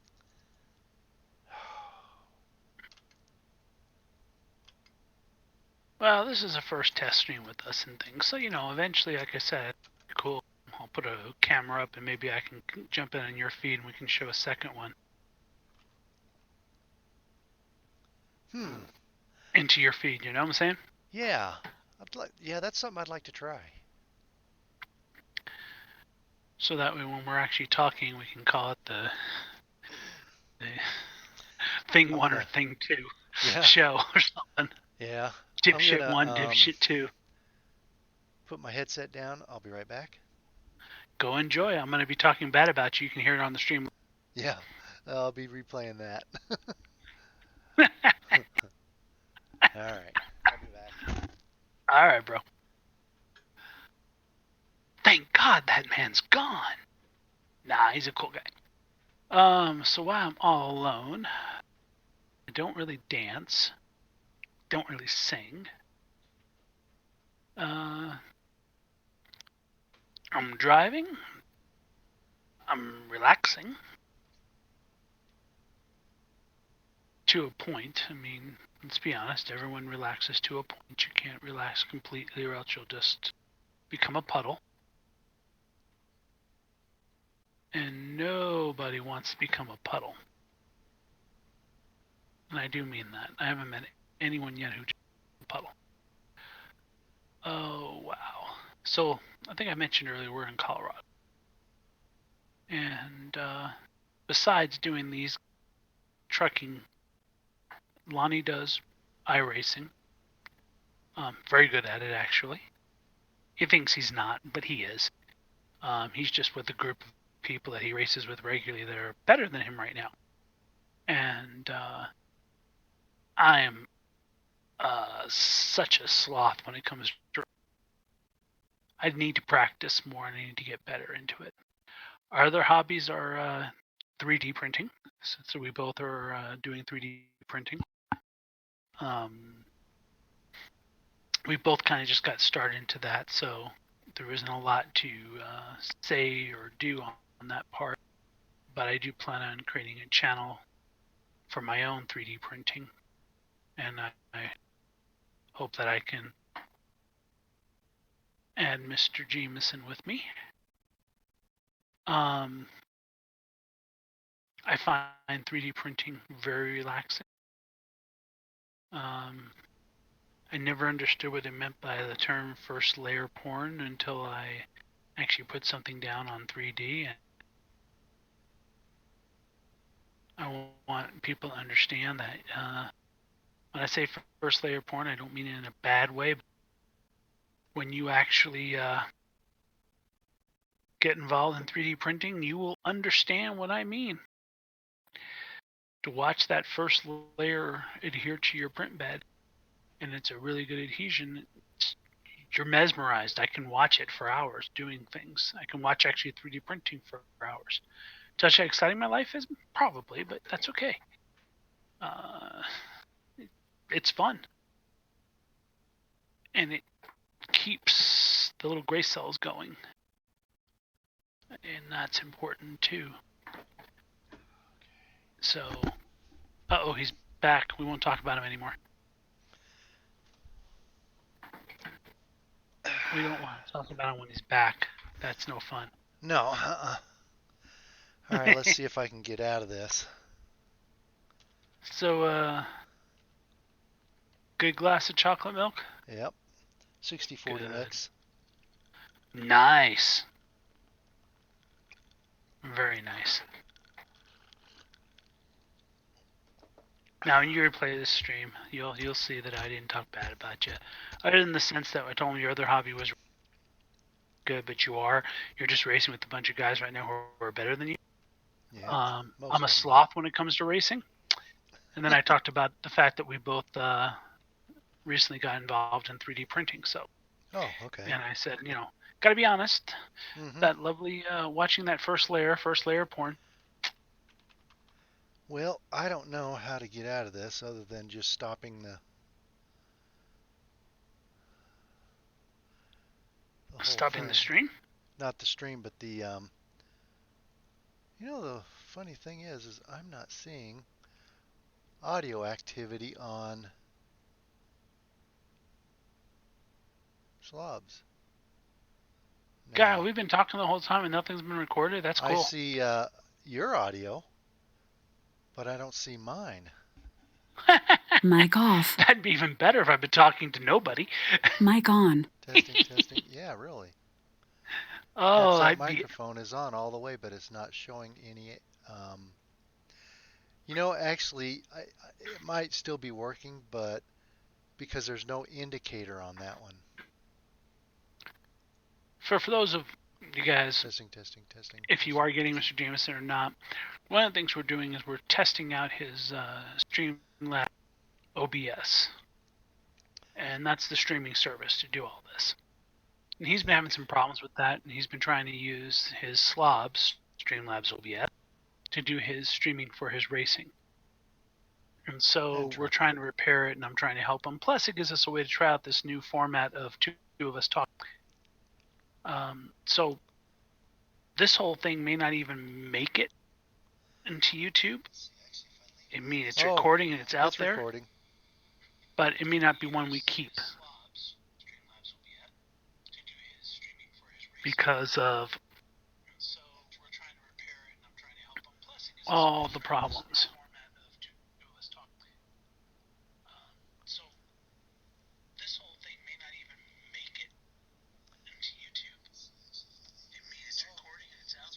Well, this is a first test stream with us and things, so eventually, like I said, cool. I'll put a camera up and maybe I can jump in on your feed and we can show a second one. Into your feed, you know what I'm saying? Yeah. Yeah, that's something I'd like to try. So that way when we're actually talking, we can call it the thing one or thing two. Yeah. show or something. Yeah. Dipshit gonna, 1, dipshit 2. Put my headset down. I'll be right back. Go enjoy. I'm going to be talking bad about you. You can hear it on the stream. Yeah. I'll be replaying that. All right. I'll be back. All right, bro. Thank God that man's gone. Nah, he's a cool guy. So while I'm all alone, I don't really dance, don't really sing. I'm driving. I'm relaxing. To a point. I mean, let's be honest, everyone relaxes to a point. You can't relax completely or else you'll just become a puddle. And nobody wants to become a puddle. And I do mean that. I haven't met anyone yet who just a puddle. Oh, wow. So, I think I mentioned earlier we're in Colorado. And besides doing these trucking, Lonnie does iRacing. Very good at it, actually. He thinks he's not, but he is. He's just with a group of people that he races with regularly that are better than him right now. And I am such a sloth when it comes to. I need to practice more and I need to get better into it. Our other hobbies are 3D printing. So we both are doing 3D printing. We both kind of just got started into that, so there isn't a lot to say or do on that part. But I do plan on creating a channel for my own 3D printing, and I hope that I can add Mr. Jameson with me. I find 3D printing very relaxing. I never understood what they meant by the term first layer porn until I actually put something down on 3D. I want people to understand that when I say first layer porn, I don't mean it in a bad way. But when you actually get involved in 3D printing, you will understand what I mean. To watch that first layer adhere to your print bed, and it's a really good adhesion, you're mesmerized. I can watch it for hours doing things. I can watch actually 3D printing for hours. Does that exciting my life is? Probably, but that's okay. It's fun. And it keeps the little gray cells going. And that's important too. So, he's back. We won't talk about him anymore. We don't want to talk about him when he's back. That's no fun. No, All right, let's see if I can get out of this. So, good glass of chocolate milk? Yep. 60-40 mix. Nice. Very nice. Now, when you replay this stream, you'll see that I didn't talk bad about you, other than the sense that I told him your other hobby was good, but you're just racing with a bunch of guys right now who are better than you. Yeah, I'm a sloth when it comes to racing, and then I talked about the fact that we both recently got involved in 3D printing. So. Oh, okay. And I said, gotta be honest, that lovely watching that first layer porn. Well, I don't know how to get out of this other than just stopping the Stopping the stream? Not the stream, but the the funny thing is I'm not seeing audio activity on Slobs. No. God, we've been talking the whole time and nothing's been recorded. That's cool. I see your audio, but I don't see mine. Mic off. That'd be even better if I've been talking to nobody. Mic on. Testing. Yeah, really. Oh, that microphone is on all the way, but it's not showing any You know, actually, it might still be working, but because there's no indicator on that one. For those of you guys, Testing, testing, testing. if you are getting Mr. Jameson or not, one of the things we're doing is we're testing out his Streamlabs OBS. And that's the streaming service to do all this. And he's been having some problems with that, and he's been trying to use his Slobs, Streamlabs OBS, to do his streaming for his racing. And so we're trying to repair it, and I'm trying to help him. Plus, it gives us a way to try out this new format of two of us talking. So this whole thing may not even make it into YouTube. I mean, it's recording and it's out there, recording. but it may not be one we keep because of all the problems.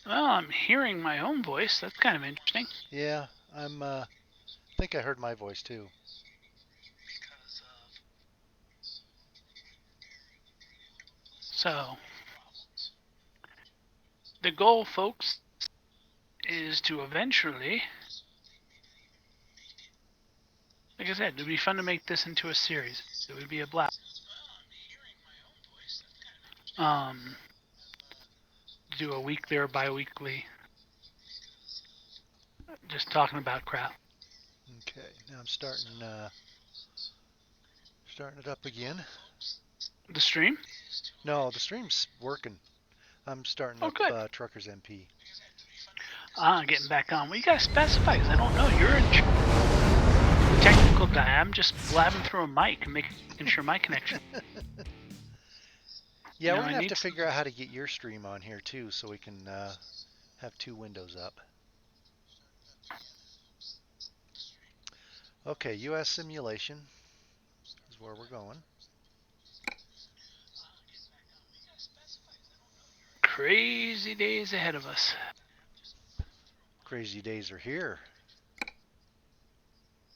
Well, I'm hearing my own voice. That's kind of interesting. Yeah, I think I heard my voice too. So, the goal, folks, is to eventually, like I said, it would be fun to make this into a series. It would be a blast. Do a weekly or bi-weekly, just talking about crap. Okay, now I'm starting it up again. The stream? No, the stream's working. I'm starting up Truckers MP. Getting back on. Well, you gotta specify, because I don't know. You're a technical guy. I'm just blabbing through a mic and making sure my connection. Yeah, we're going to have to figure out how to get your stream on here, too, so we can have two windows up. Okay, U.S. simulation is where we're going. Crazy days ahead of us. Crazy days are here.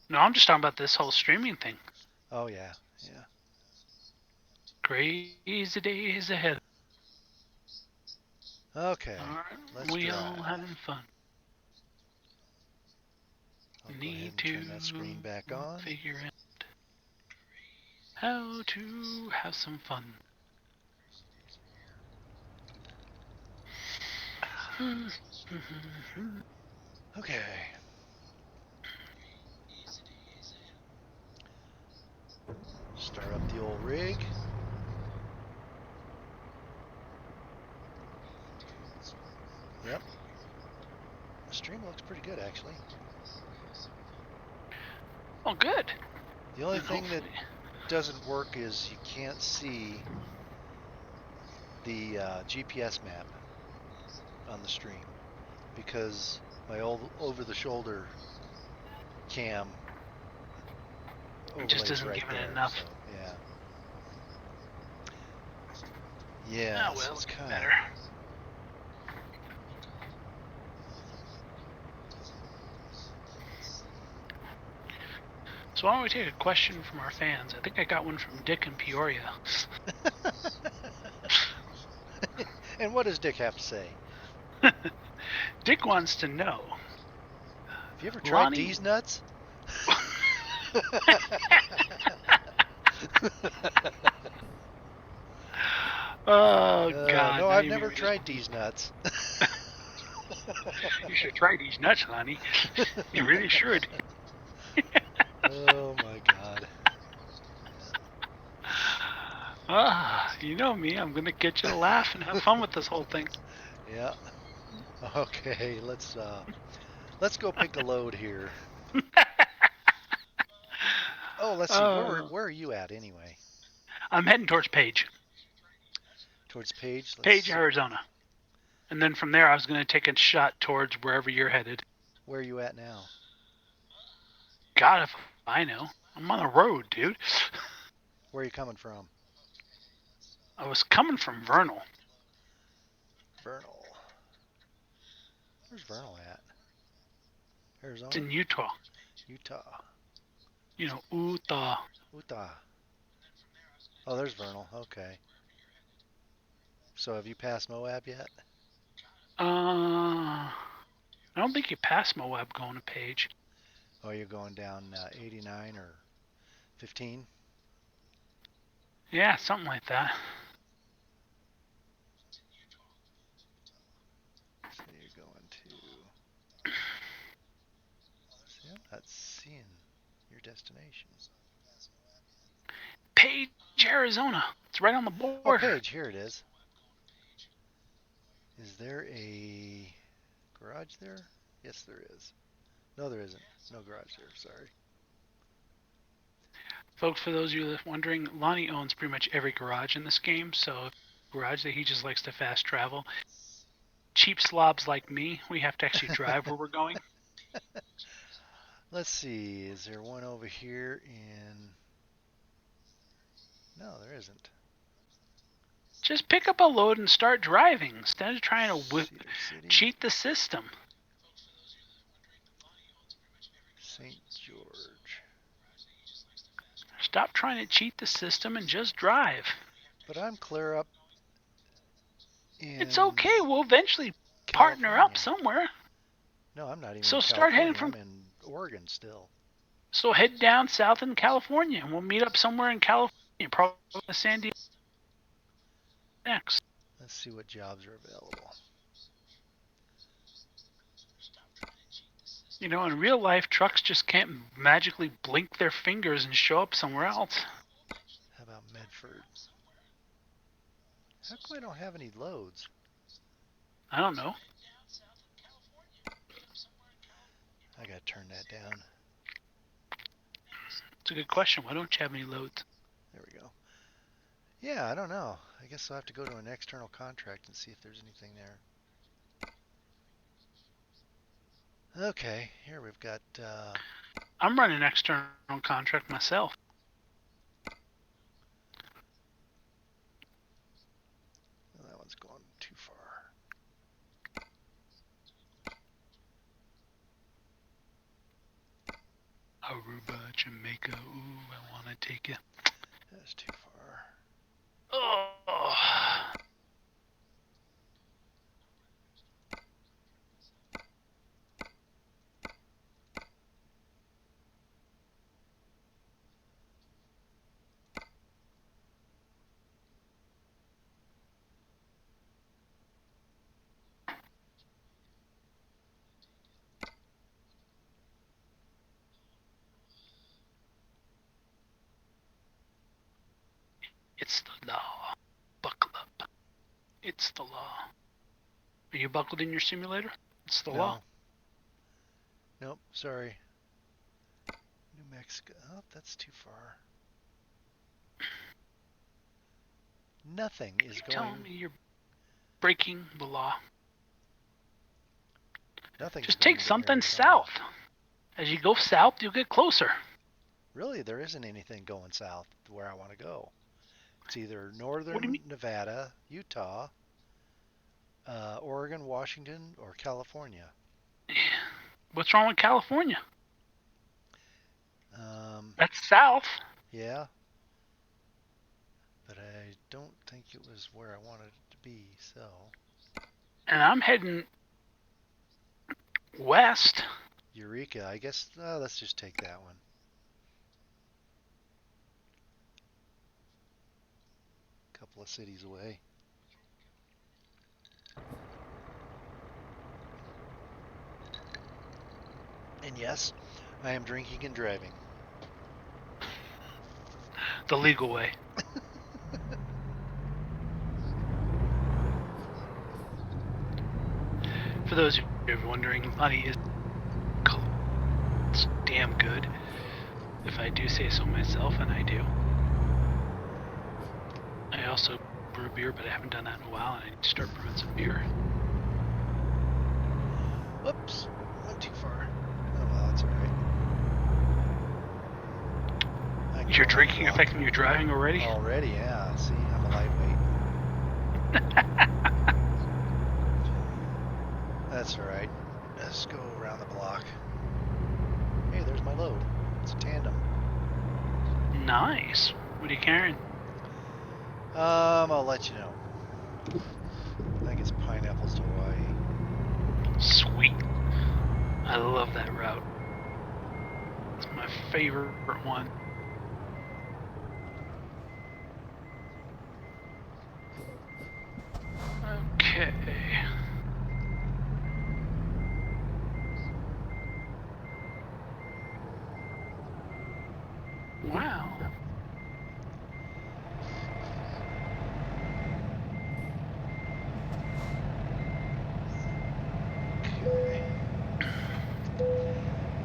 No, I'm just talking about this whole streaming thing. Oh, yeah, yeah. Crazy days ahead. Okay, let's we all having fun. Need to turn that screen back on. Figure out how to have some fun. Okay. Start up the old rig. Yep. The stream looks pretty good, actually. Oh, good. The only thing that doesn't work is you can't see the GPS map on the stream because my old over-the-shoulder cam just isn't right giving there, it enough. So, yeah. Yeah. Oh, well, it's kind better. So why don't we take a question from our fans? I think I got one from Dick in Peoria. And what does Dick have to say? Dick wants to know. Have you ever tried these nuts? Oh, God. No, I've never tried these nuts. You should try these nuts, Lonnie. You really should. Oh, my God. You know me. I'm going to get you to laugh and have fun with this whole thing. Yeah. Okay, let's go pick a load here. Oh, let's see. Where are you at anyway? I'm heading towards Page. Towards Page? Page, Arizona. And then from there, I was going to take a shot towards wherever you're headed. Where are you at now? God, if I know. I'm on the road, dude. Where are you coming from? I was coming from Vernal. Vernal. Where's Vernal at? Arizona? It's in Utah. Utah. You know, Utah. Utah. Oh, there's Vernal. Okay. So have you passed Moab yet? I don't think you passed Moab going to Page. Oh, you're going down 89 or 15? Yeah, something like that. So you're going to... See, I'm not seeing your destination. Page, Arizona. It's right on the border. Oh, Page, here it is. Is there a garage there? Yes, there is. No, there isn't. No garage there, sorry. Folks, for those of you that are wondering, Lonnie owns pretty much every garage in this game, so garage that he just likes to fast travel. Cheap slobs like me, we have to actually drive where we're going. Let's see, is there one over here in... No, there isn't. Just pick up a load and start driving instead of trying to Cedar City, cheat the system. St. George. Stop trying to cheat the system and just drive. But I'm clear up in... It's okay. We'll eventually partner up California. somewhere. No, I'm not even So in start heading California. from- I'm in Oregon still. So head down south in California, and we'll meet up somewhere in California, probably San Diego next. Let's see what jobs are available. You know, in real life, trucks just can't magically blink their fingers and show up somewhere else. How about Medford? How come I don't have any loads? I don't know. I gotta turn that down. It's a good question. Why don't you have any loads? There we go. Yeah, I don't know. I guess I'll have to go to an external contract and see if there's anything there. Okay, here we've got... I'm running an external contract myself. oh, that one's going too far. Aruba, Jamaica. Ooh, I want to take it. That's too far. Oh. It's the law. Buckle up. It's the law. Are you buckled in your simulator? It's the law. Nope, sorry. New Mexico. Oh, that's too far. Nothing is You're telling going... me you're breaking the law. Nothing's Just going take to something Arizona. south. As you go south, you'll get closer. Really, there isn't anything going south to where I want to go. It's either What do you northern mean? Nevada, Utah, Oregon, Washington, or California. What's wrong with California? Um, That's south. yeah, but I don't think it was where I wanted it to be, so... And I'm heading west. Eureka, I guess, let's just take that one. Couple of cities away. And yes, I am drinking and driving. The legal way. For those of you who are wondering, Lonnie is it's damn good. If I do say so myself, and I do. I also brew beer, but I haven't done that in a while, and I need to start brewing some beer. Whoops, went too far. Oh well, that's alright. Is your drinking affecting your driving already? Already, yeah. See, I'm a lightweight. That's alright. Let's go around the block. There's my load. It's a tandem. Nice. What are you carrying? I'll let you know. I think it's pineapples to Hawaii. Sweet. I love that route. It's my favorite one. Okay. Wow. Okay.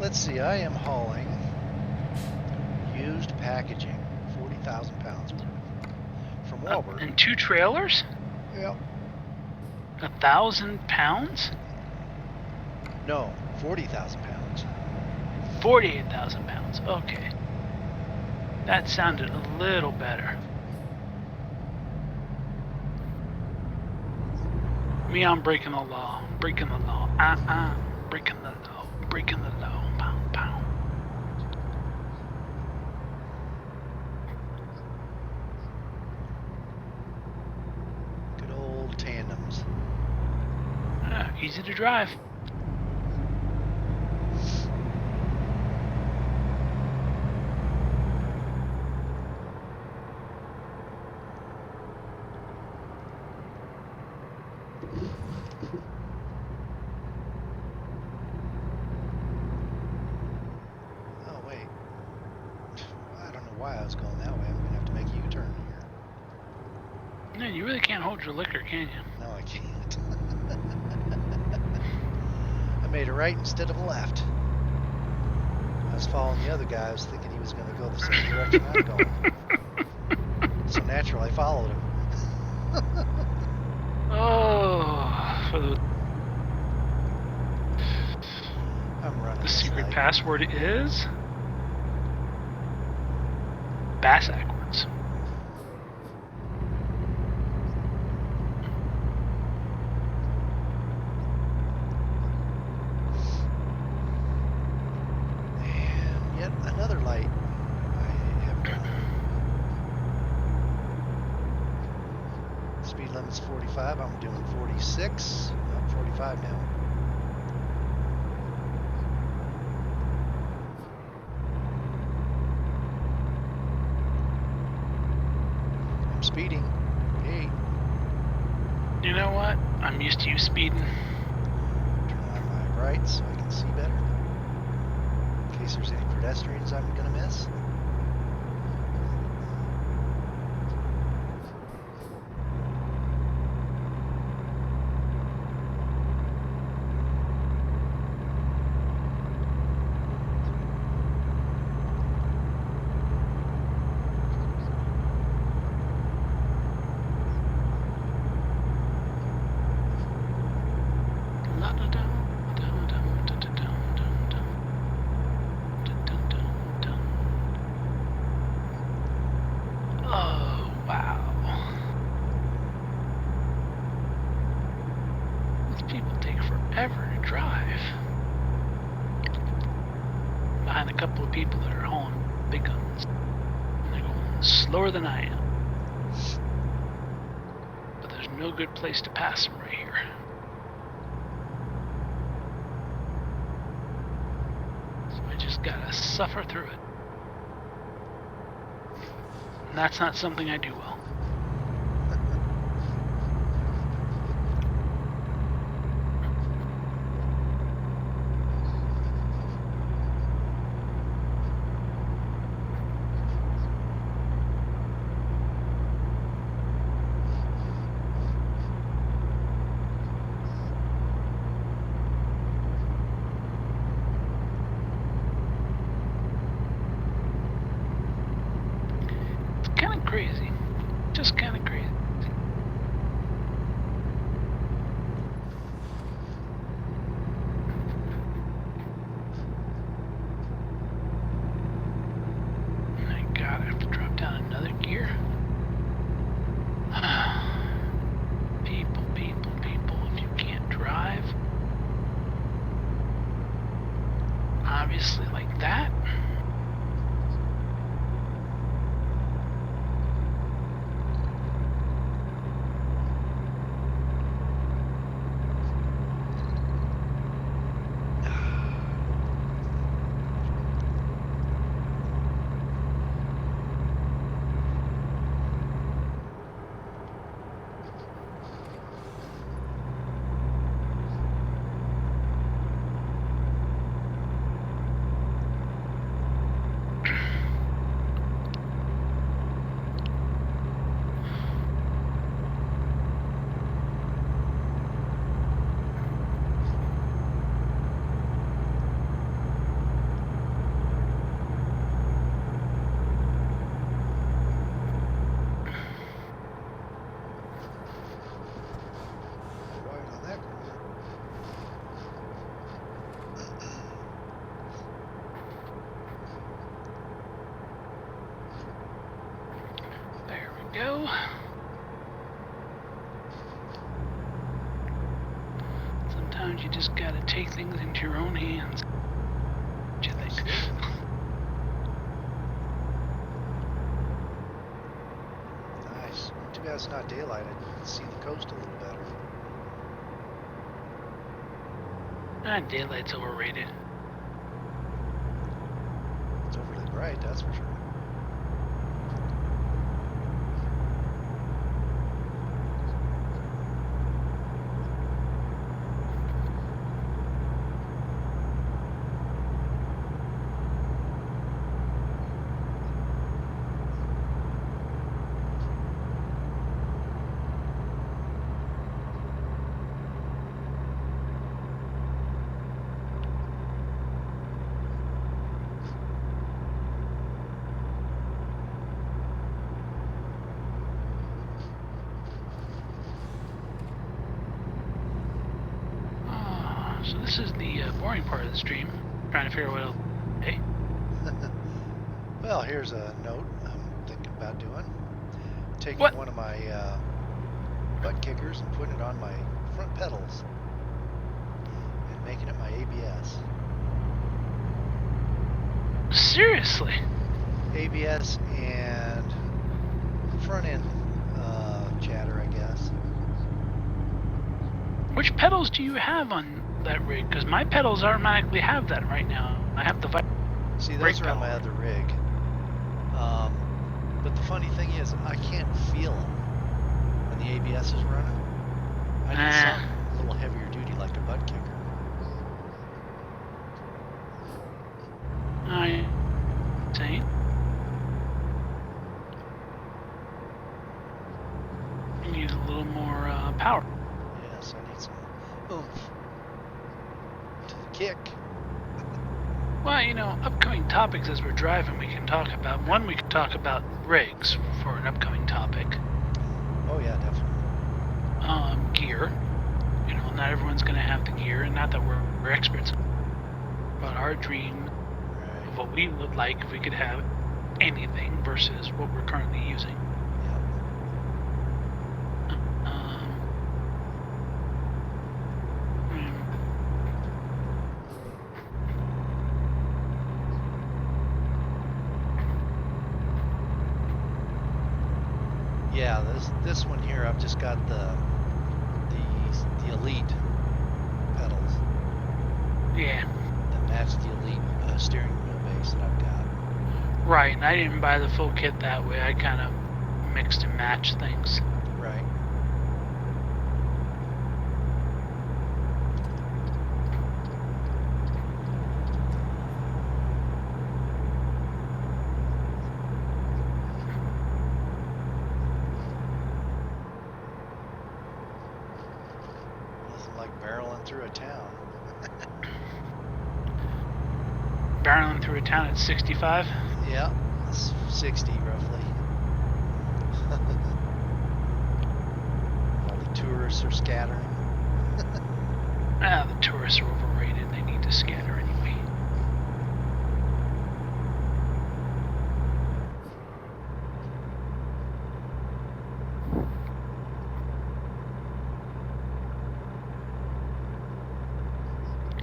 Let's see, I am hauling used packaging, 40,000 pounds worth from Walmart. And 2 trailers? Yep. 1,000 pounds? No, 40,000 pounds. 48,000 pounds. Okay. That sounded a little better. Me, I'm breaking the law. Breaking the law. Breaking the law. Breaking the law. Pound, pound. Good old tandems. Easy to drive. Oh, wait. I don't know why I was going that way. I'm going to have to make a U-turn here. No, you really can't hold your liquor, can you? No, I can't. I made a right instead of a left. I was following the other guy. I was thinking he was going to go the same direction I'm going. So natural, I followed him. Oh, for I'm running the this secret light. password is backwards. And yet another light I have run. Speed limit's 45. I'm doing 46. I'm 45 now. I'm speeding. Hey, You know what? I'm used to you speeding. turn on my brights so I can see better. In case there's any pedestrians I'm gonna miss. Oh, wow. These people take forever to drive. Behind a couple of people that are hauling big guns. And they're going slower than I am. But there's no good place to pass them right here. So I just gotta suffer through it. And that's not something I do well. Kind of crazy. Just kind of crazy. My God, I have to drop down another gear. People, people, people, if you can't drive, obviously like that, go. Sometimes you just gotta take things into your own hands. What do you think? Nice. Too bad it's not daylight. I can see the coast a little better. Daylight's overrated. It's overly bright, that's for sure. So this is the boring part of the stream. Trying to figure out what else. Hey, Well, here's a note I'm thinking about doing. Taking What? one of my butt kickers and putting it on my front pedals and making it my ABS. seriously? ABS and front end chatter, I guess. Which pedals do you have on that rig? Because my pedals automatically have that right now. I have the See, brake those are on my pedal. other rig. But the funny thing is, I can't feel them when the ABS is running. I need something a little heavier duty, like a butt kicker. I see. You need a little more power. Yes, I need some oomph to the kick. Well, you know, upcoming topics as we're driving we can talk about. One, we can talk about rigs for an upcoming topic. Oh yeah, definitely. Gear. You know, not everyone's going to have the gear, and not that we're experts. But our dream Right. of what we would like if we could have anything versus what we're currently using. Yep. Hmm. Yeah, this one here, I've just got the Elite pedals Yeah, that match the Elite steering wheel base that I've got. right. And I didn't buy the full kit that way. I kind of mixed and matched things. Right. Nothing like barreling through a town. Barreling through a town at 65. Yeah, it's 60 roughly. All the tourists are scattering. The tourists are overrated. They need to scatter anyway.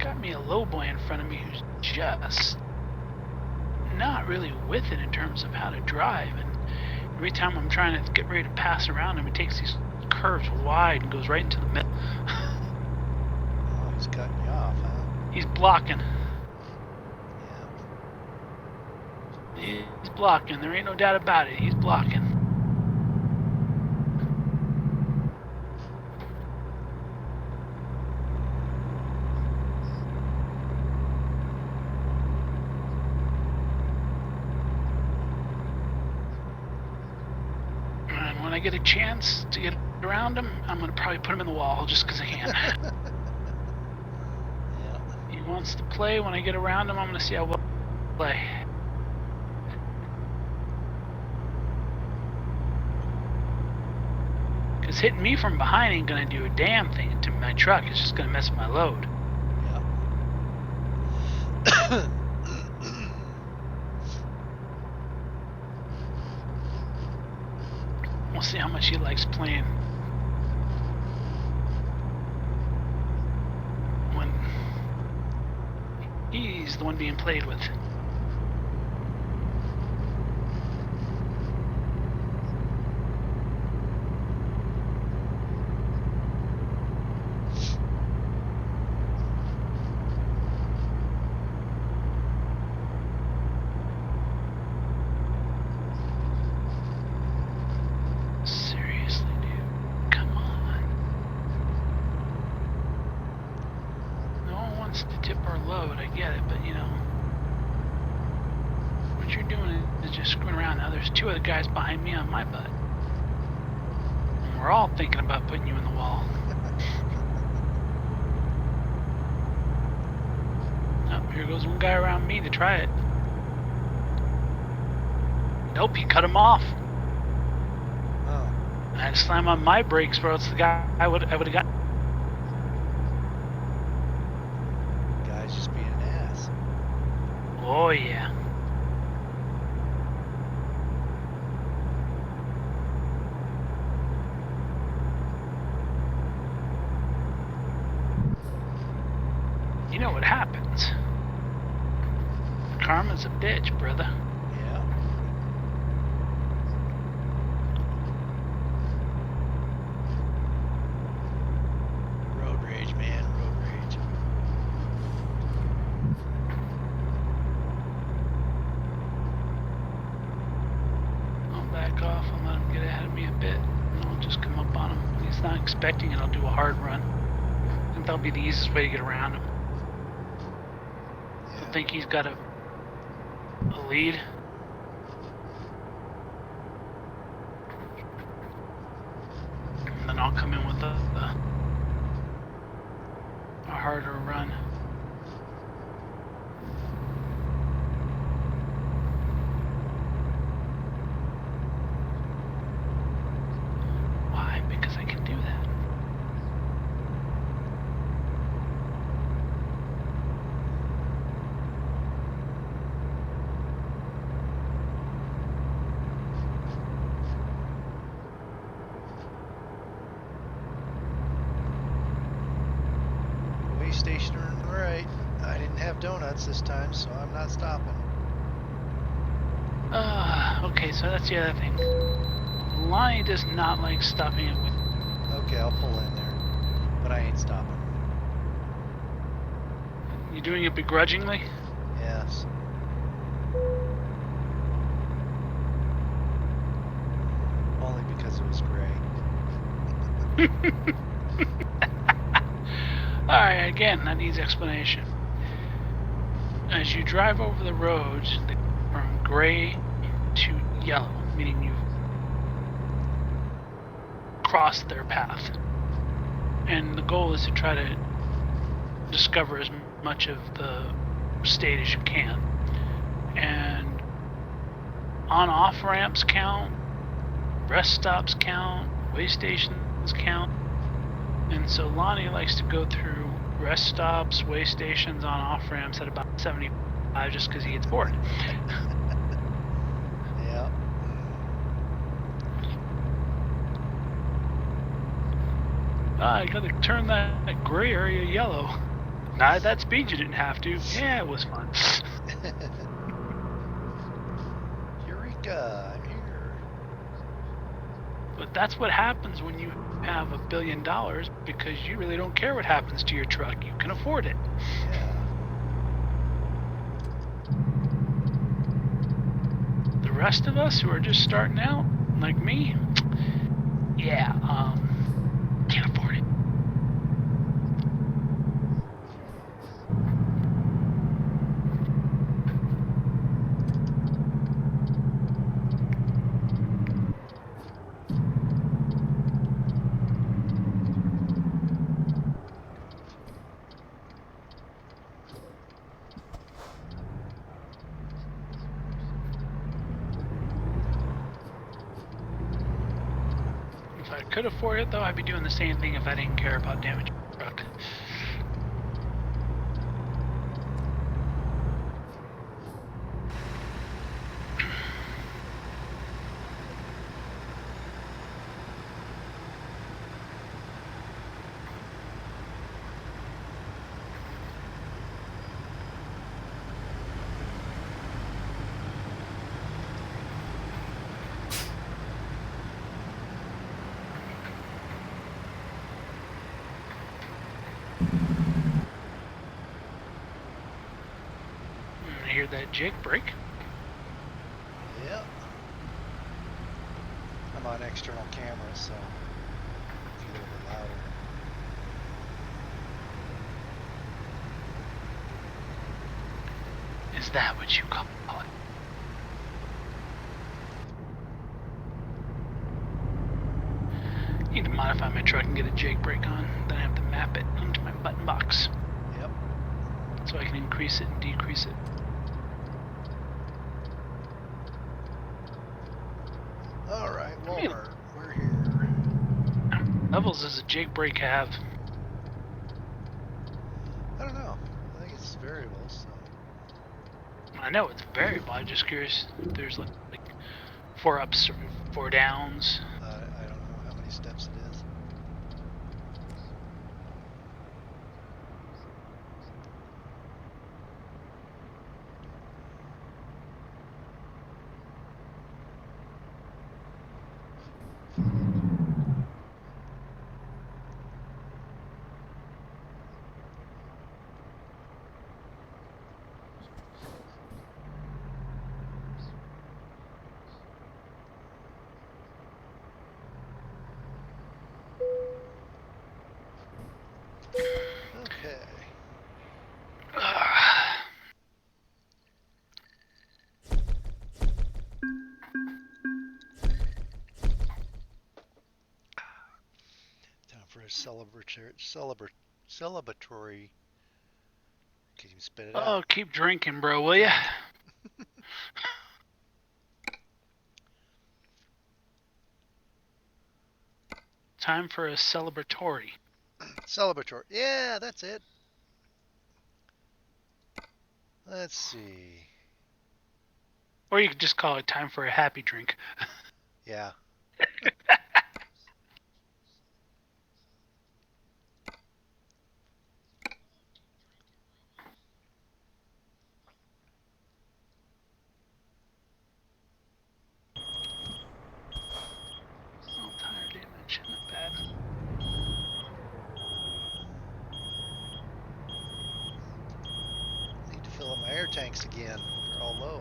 Got me a low boy in front of me who's just not really with it in terms of how to drive, and every time I'm trying to get ready to pass around him, he takes these curves wide and goes right into the middle. Oh, he's cutting you off, huh? He's blocking. Yeah. He's blocking. There ain't no doubt about it. He's blocking. And when I get a chance to get around him, I'm going to probably put him in the wall just because I can. Yeah. He wants to play. When I get around him, I'm going to see how well he play. Because hitting me from behind ain't going to do a damn thing to my truck. It's just going to mess with my load. Yeah. We'll see how much he likes playing. When he's the one being played with. Seriously, dude. Come on. No one wants to tip our load, I get it, but you know. What you're doing is just screwing around. Now there's two other guys behind me on my butt. And we're all thinking about putting you in the wall. Oh, here goes one guy around me to try it. Nope, he cut him off. Oh. I had to slam on my brakes, or else the guy I would have got. Guy's just being an ass. Oh yeah. You know what happens. Karma's a bitch, brother. Yeah. Road rage, man. Road rage. I'll back off and let him get ahead of me a bit, and I'll just come up on him. He's not expecting it. I'll do a hard run. I think that'll be the easiest way to get around him. I think he's got a lead. And then I'll come in with a harder run. Why? Because I can do that. Way stationer on the right. I didn't have donuts this time, so I'm not stopping. Okay, so that's the other thing. Lonnie does not like stopping it with. Okay, I'll pull in there. But I ain't stopping. You doing it begrudgingly? Yes. Only because it was gray. Alright, again, that needs explanation. As you drive over the roads, they go from gray to yellow, meaning you've crossed their path. And the goal is to try to discover as much of the state as you can. And on-off ramps count, rest stops count, way stations count. And so Lonnie likes to go through rest stops, way stations, on-off ramps at about 75 just because he gets bored. Yeah. I gotta turn that gray area yellow. Not at that speed you didn't have to. Yeah, it was fun. Eureka, I'm here. But that's what happens when you have $1 billion, because you really don't care what happens to your truck. You can afford it. Yeah. The rest of us who are just starting out, like me, yeah, can't afford it. If I could afford it, though, I'd be doing the same thing if I didn't care about damaging the truck. hear that jake brake. Yep. I'm on external camera, so it's a little bit louder. Is that what you call it? Need to modify my truck and get a jake brake on. Then I have to map it onto my button box Yep. so I can increase it and decrease it. All right, Walmart, we're here. How many levels does a jake brake have? I don't know. I think it's variable, so. I know it's variable. I'm just curious if there's like 4 ups or 4 downs. I don't know how many steps it is. Okay. Time for a celebratory. Can you spit it Oh, out? keep drinking, bro, will ya? Time for a celebratory. Celebratory. Yeah, that's it. Let's see. Or you could just call it time for a happy drink. Yeah. Oh, tire damage. Not bad. Need to fill up my air tanks again. They're all low.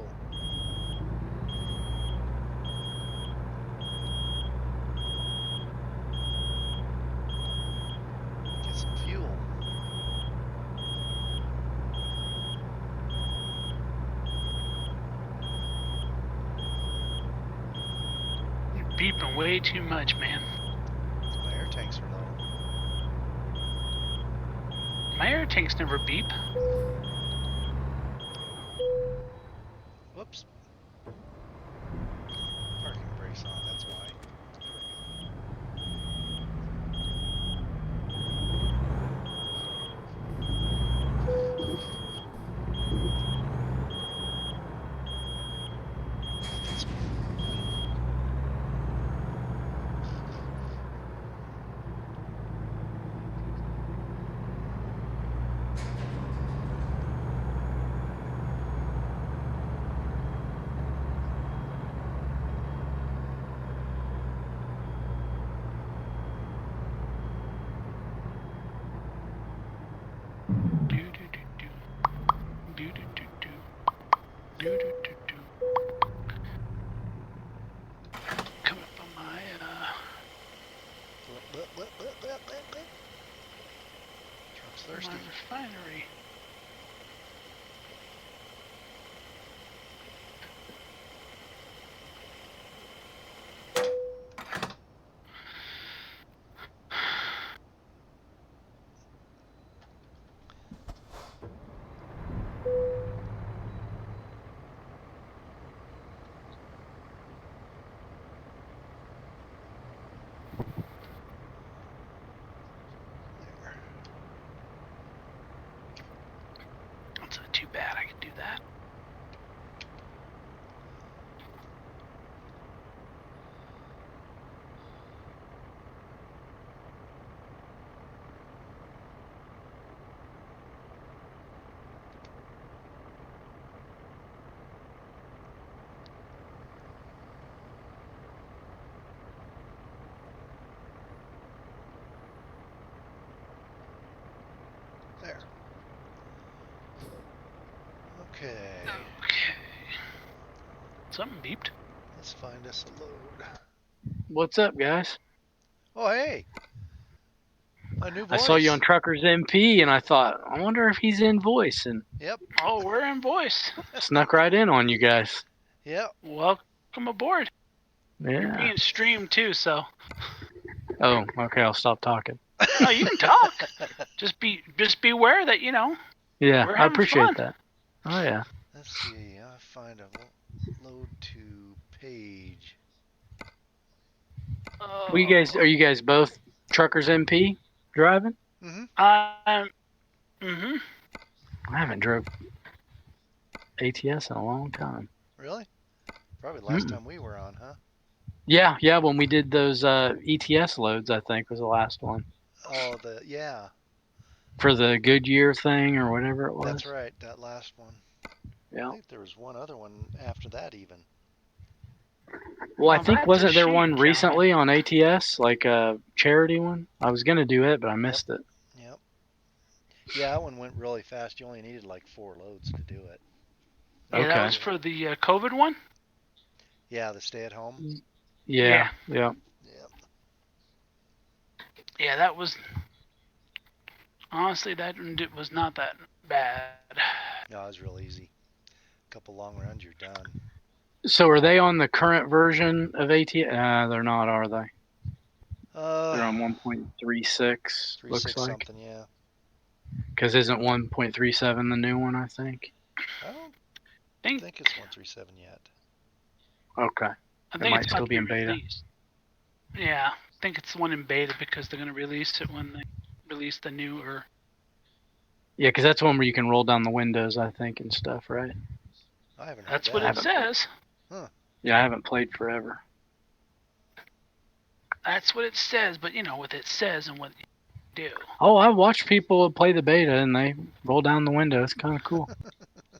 Get some fuel. You're beeping way too much, man. My air tanks are low. My air tanks never beep. Whoops. Parking brakes on, that's why. There we go. Do do do do. Do do do do. Do do do do. Come up on my Truck's my thirsty. refinery. There. That's not too bad. I can do that. There. Okay. Something beeped. Let's find us a load. What's up, guys? Oh, hey. A new I voice. saw you on Truckers MP, and I thought, I wonder if he's in voice, and Yep. Oh, we're in voice. snuck right in on you guys. Yep. Welcome aboard. You're Yeah. being streamed too, so. Oh, okay. I'll stop talking. No, you can talk. Just beware that Yeah, we're I having appreciate fun. that. Oh yeah. Let's see. I'll find a load to page. Oh. Well, are you guys both Truckers MP driving? Mm-hmm. Mm-hmm. I haven't drove ATS in a long time. Really? Probably last time we were on, huh? Yeah. When we did those ETS loads, I think was the last one Oh, yeah. for the Goodyear thing or whatever it was. That's right. That last one. Yeah. I think there was one other one after that even. Well, I Well, think that's wasn't a there shame, one recently on ATS, like a charity one? I was gonna do it, but I missed it. Yep. Yeah, that one went really fast. You only needed like 4 loads to do it. Yeah, Okay. that was for the COVID one. Yeah, the stay at home. Yeah. Yep. Yeah, that was. Honestly, that was not that bad. No, it was real easy. A couple long runs, you're done. So are they on the current version of ATS? They're not, are they? They're on 1.36. Looks 3.6 like. something, yeah. Because isn't 1.37 the new one? I think. I don't think it's 1.37 yet. Okay. I It think might it's still about to be in beta. released. Yeah, I think it's the one in beta because they're going to release it when they release the newer. Yeah, because that's one where you can roll down the windows, I think, and stuff, right? I haven't heard That's that. what it says. Yeah, I haven't played forever. That's what it says, but what it says and what you do. Oh, I watched people play the beta and they roll down the window. It's kind of cool.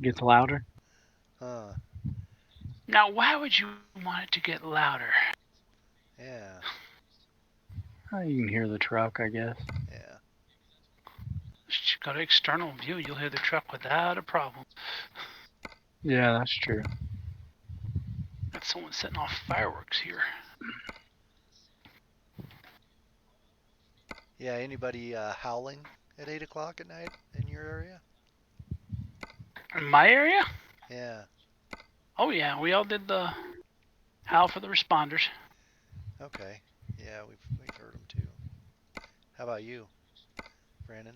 Gets louder. Huh. Now, why would you want it to get louder? Yeah. Oh, you can hear the truck, I guess. Yeah. Just go to external view, you'll hear the truck without a problem. Yeah, that's true. That's someone setting off fireworks here. Yeah, anybody howling at 8 o'clock at night in your area? In my area? Yeah. Oh yeah, we all did the howl for the responders. Okay. Yeah, we've heard them too. How about you, Brandon?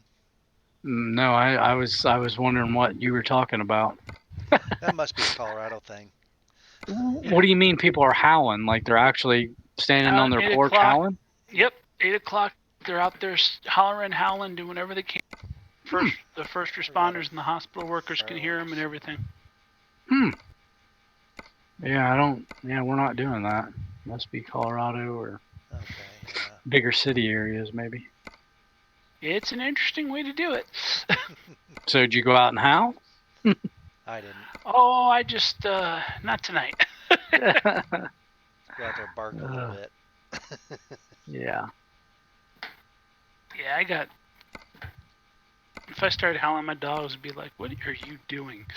No, I was wondering what you were talking about. That must be a Colorado thing. What do you mean people are howling? Like they're actually standing on their 8 porch o'clock. howling? Yep, 8 o'clock. They're out there hollering, howling, doing whatever they can. The first responders and the hospital workers can hear them and everything. Yeah, we're not doing that. Must be Colorado or Okay, yeah. bigger city areas, maybe. It's an interesting way to do it. So did you go out and howl? I didn't. Oh, I just, not tonight. Go out there, bark a little bit. Yeah. Yeah, if I started howling, my dogs would be like, "What are you doing?"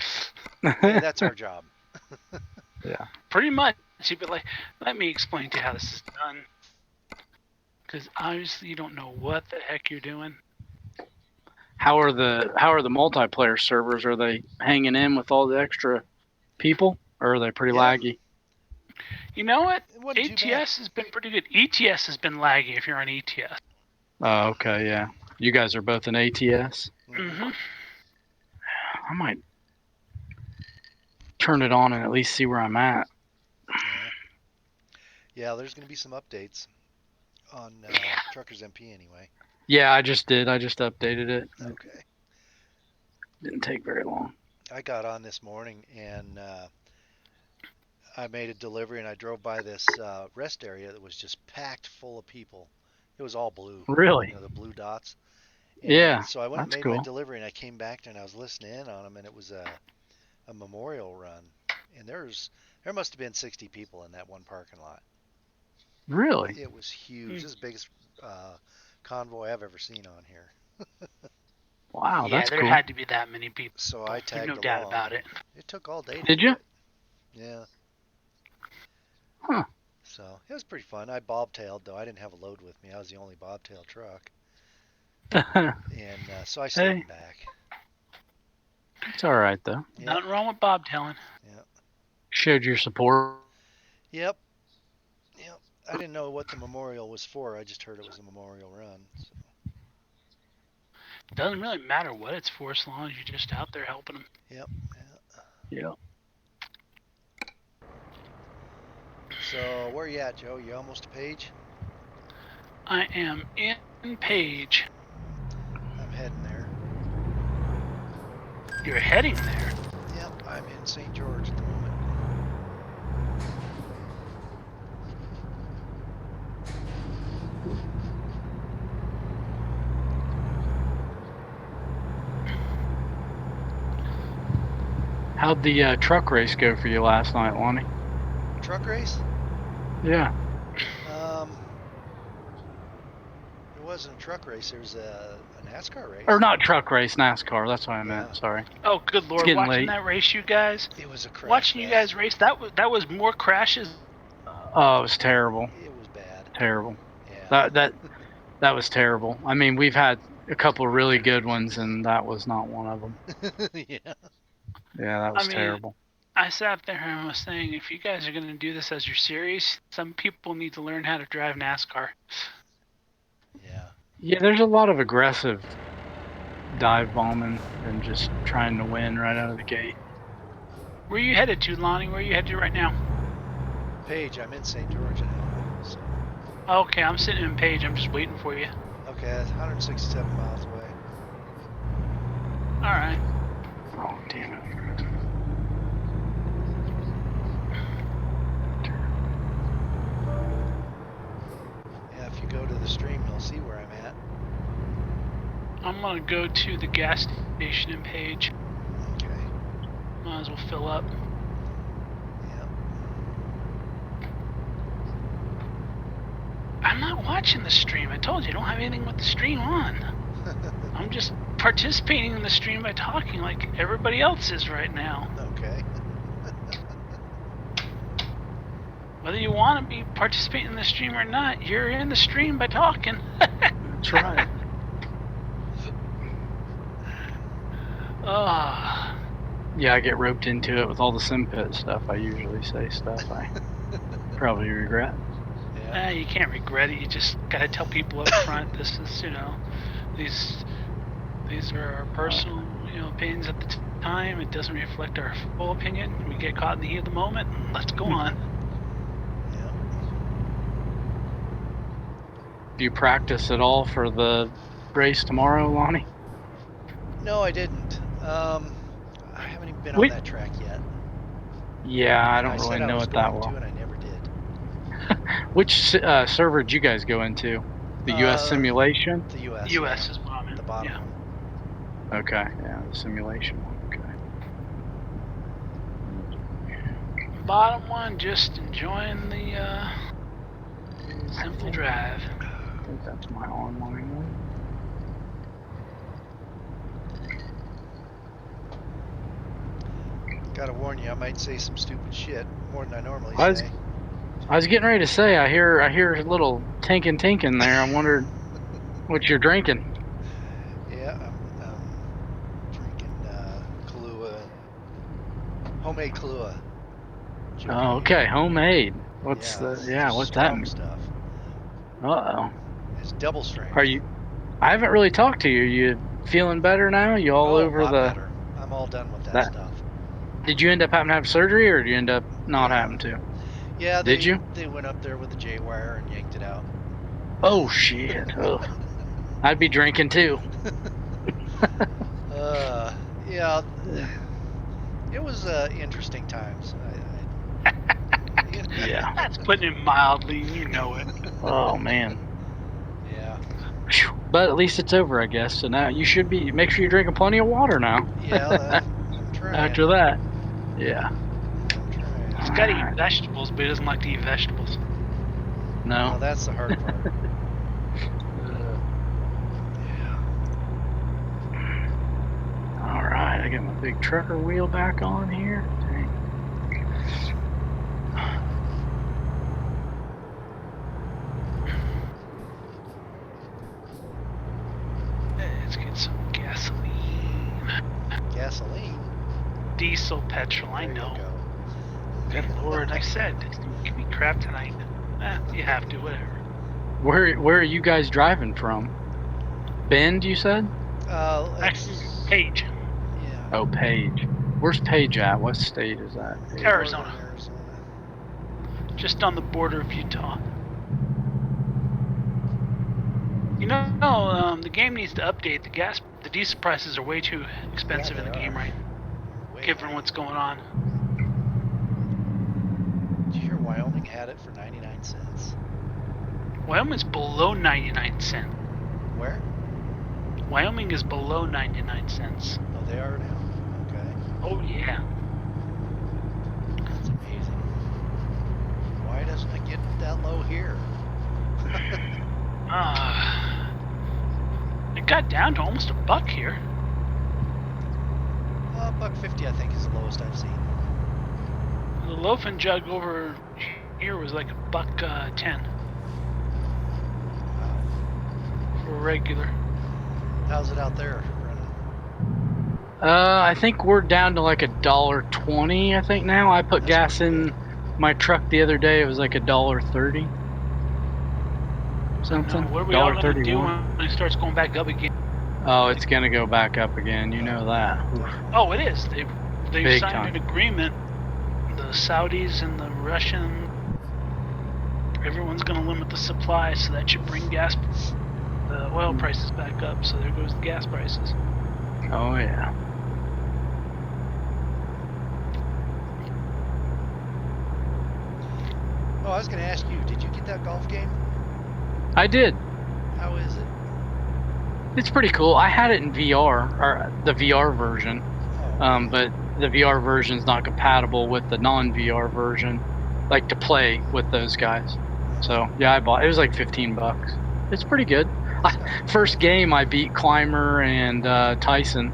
Hey, that's our job. Yeah. Pretty much. She'd be like, "Let me explain to you how this is done." Because obviously you don't know what the heck you're doing. How are the multiplayer servers? Are they hanging in with all the extra people, or are they pretty laggy? You know what? It wasn't too bad. ATS has been pretty good. ETS has been laggy if you're on ETS. Oh, okay, yeah. You guys are both in ATS. Mm-hmm. I might turn it on and at least see where I'm at. Yeah, there's going to be some updates on Truckers MP anyway. Yeah, I just did. I just updated it. Okay. Didn't take very long. I got on this morning and I made a delivery and I drove by this rest area that was just packed full of people. It was all blue. Really? You know, the blue dots. And Yeah. So I went and that's made cool. my delivery and I came back there and I was listening in on them and it was a memorial run. And there must have been 60 people in that one parking lot. Really? It was huge. This is the biggest convoy I've ever seen on here. Wow, Yeah, that's there cool. had to be that many people. So I tagged no along. doubt about it. It took all day to Did do you? it. Yeah. Huh. So it was pretty fun. I bobtailed though. I didn't have a load with me. I was the only bobtail truck, and so I slid Hey. him back. It's all right though. Yep. Nothing wrong with bobtailing. Yep. Showed your support. Yep. Yep. I didn't know what the memorial was for. I just heard it was a memorial run. So. Doesn't really matter what it's for as long as you're just out there helping them. Yep. Yeah. So where you at, Joe? You almost a page? I am in Page. I'm heading there. You're heading there. Yep. I'm in St. George at the moment. How'd the truck race go for you last night, Lonnie? Truck race? Yeah. It wasn't a truck race. There was a NASCAR race. Or not truck race, NASCAR. That's what I meant. Sorry. Oh, good lord! getting Watching late. that race, you guys. It was a crash. Watching you guys race, that was more crashes. Oh, it was terrible. It was bad. Terrible. Yeah. That was terrible. I mean, we've had a couple really good ones, and that was not one of them. Yeah. Yeah, that was I mean, terrible. I sat there and was saying, if you guys are going to do this as your series, some people need to learn how to drive NASCAR. Yeah. Yeah, there's a lot of aggressive dive bombing and just trying to win right out of the gate. Where are you headed to, Lonnie? Where are you headed to right now? Page, I'm in St. George now. So. Okay, I'm sitting in Page. I'm just waiting for you. Okay, that's 167 miles away. All right. Oh, damn it. Yeah, if you go to the stream, you'll see where I'm at. I'm going to go to the gas station in Page. Okay. Might as well fill up. Yeah. I'm not watching the stream. I told you, I don't have anything with the stream on. I'm just participating in the stream by talking like everybody else is right now. Okay. Whether you want to be participating in the stream or not, you're in the stream by talking. That's right. Oh, Yeah, I get roped into it with all the SimPit stuff. I usually say stuff I probably regret. Yeah. you can't regret it. You just gotta tell people up front. This is, these are our personal, opinions at the time. It doesn't reflect our full opinion. We get caught in the heat of the moment. Let's go on. Yeah. Do you practice at all for the race tomorrow, Lonnie? No, I didn't. I haven't even been on Wait. that track yet. Yeah, I don't said really I know was it that going well. to, and I never did. Which server did you guys go into? The US simulation? The U.S. U.S. yeah. is what I'm in. The bottom Yeah. one. Okay, yeah, the simulation one. Okay. Bottom one, just enjoying the simple drive. I think that's my online one. Gotta warn you, I might say some stupid shit more than I normally I was- say. I was getting ready to say, I hear a little tinkin there. I wondered what you're drinking. Yeah, I'm drinking Kahlua, homemade Kahlua. Oh, okay, homemade. What's it's what's that strong mean? stuff. Uh-oh. It's double strength. I haven't really talked to you. You feeling better now? You all over a lot the... better. I'm all done with that stuff. Did you end up having to have surgery, or did you end up not having to? Yeah, Did you? They went up there with the J-wire and yanked it out. Oh, shit. Ugh. I'd be drinking, too. Yeah, it was interesting times. Yeah. That's putting it mildly. You know it. Oh, man. Yeah. Phew. But at least it's over, I guess. So now you should make sure you're drinking plenty of water now. Yeah, I'm trying. After that. Yeah. I'm trying. He's got to eat vegetables, but he doesn't like to eat vegetables. No. Well, that's the hard part. Yeah. All right, I got my big trucker wheel back on here. Dang. diesel petrol, I There you know. go. Good lord, I said, give me crap tonight. You have to, whatever. Where are you guys driving from? Bend, you said? Actually, It's, Page, yeah. Oh, Page. Where's Page at? What state is that? Page? Arizona. Northern Arizona. Just on the border of Utah. You know, the game needs to update. The diesel prices are way too expensive Yeah, in the they game, are. right? Way Given high. what's going on. Did you hear Wyoming had it for 99 cents? Wyoming's below 99 cents. Where? Wyoming is below 99 cents. Oh, they are now? Okay. Oh, yeah. That's amazing. Why doesn't it get that low here? It got down to almost $1 here. $1.50 I think is the lowest I've seen. The loaf and jug over here was like $1.10 Wow. for regular. How's it out there, Brennan? I think we're down to like $1.20. I think now. I put That's gas pretty in good. my truck the other day. It was like $1.30. Something. What are we all gonna do $1.31. when it starts going back up again? Oh, it's gonna go back up again. You know that. Oof. Definitely. Oh, it is. They've Big signed time. an agreement. The Saudis and the Russian. Everyone's gonna limit the supply, so that should bring the oil prices back up. So there goes the gas prices. Oh yeah. Oh, I was going to ask you, did you get that golf game? I did. How is it? It's pretty cool. I had it in VR, or the VR version, Oh, but the VR version's not compatible with the non-VR version, like to play with those guys. So yeah, I bought. It was like $15. It's pretty good. First game, I beat Climber and Tyson.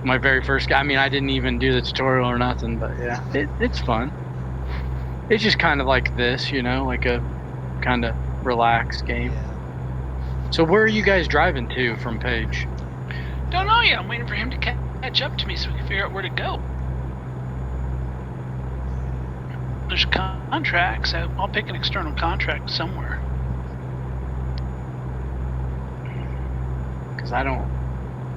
My very first game. I mean, I didn't even do the tutorial or nothing, but yeah, it's fun. It's just kind of like this, you know, like a kind of relaxed game. yeah. So where are you guys driving to from Page? Don't know yet. I'm waiting for him to catch up to me so we can figure out where to go. There's contracts. I'll pick an external contract somewhere. Because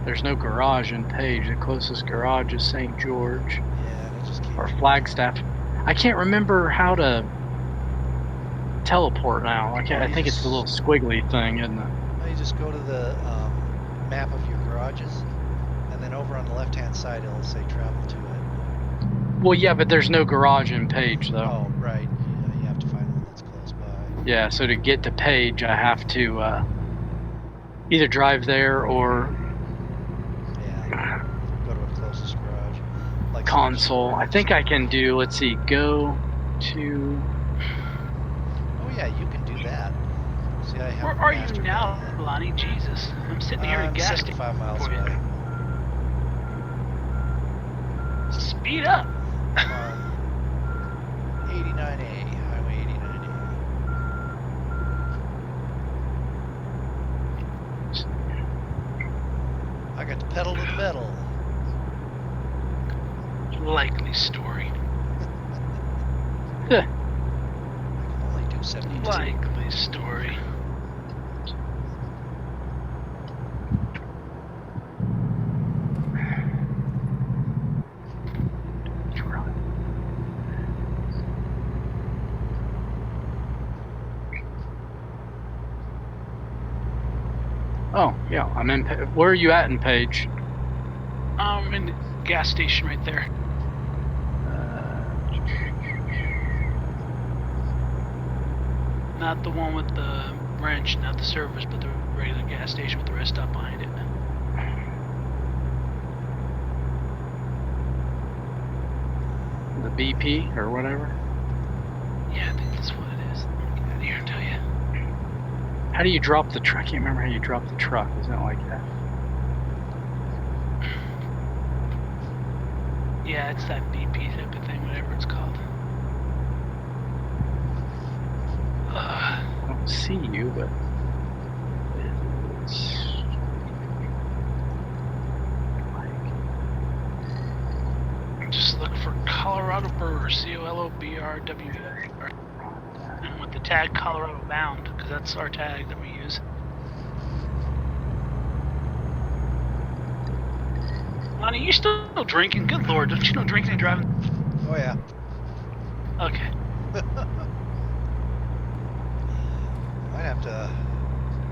there's no garage in Page. The closest garage is St. George Yeah, they just keep or Flagstaff. I can't remember how to teleport now. I think it's the little squiggly thing, isn't it? You just go to the map of your garages, and then over on the left-hand side it'll say travel to it. Well, yeah, but there's no garage in Page, though. Oh, right. You have to find one that's close by. Yeah, so to get to Page, I have to either drive there or Yeah. Go to a closest garage. Like console. I think I can do, let's see, go to... Oh yeah, you can do that. See, I have Where are you mastered now, that. Lonnie? Jesus. I'm sitting here at a I'm gas 75 miles for you. away. Speed up. On 89A, Highway 89A. I got the pedal to the metal. Likely story. I can only do 72. Likely story. Oh, yeah, I'm in... Where are you at in Page? In the gas station right there. Not the one with the wrench, not the service, but the regular gas station with the rest stop behind it. The BP or whatever? Yeah, I think that's what it is. Let me get out of here and tell you. How do you drop the truck? I can't remember how you drop the truck. Isn't it like that? Yeah, it's that BP type of thing, whatever it's called. I don't see you, but... It's... Colobrw, COLOBRWR. And with the tag Colorado bound, because that's our tag that we use. Lonnie, you still drinking? Good lord, don't you know drinking and driving? Oh yeah. Okay. Might have to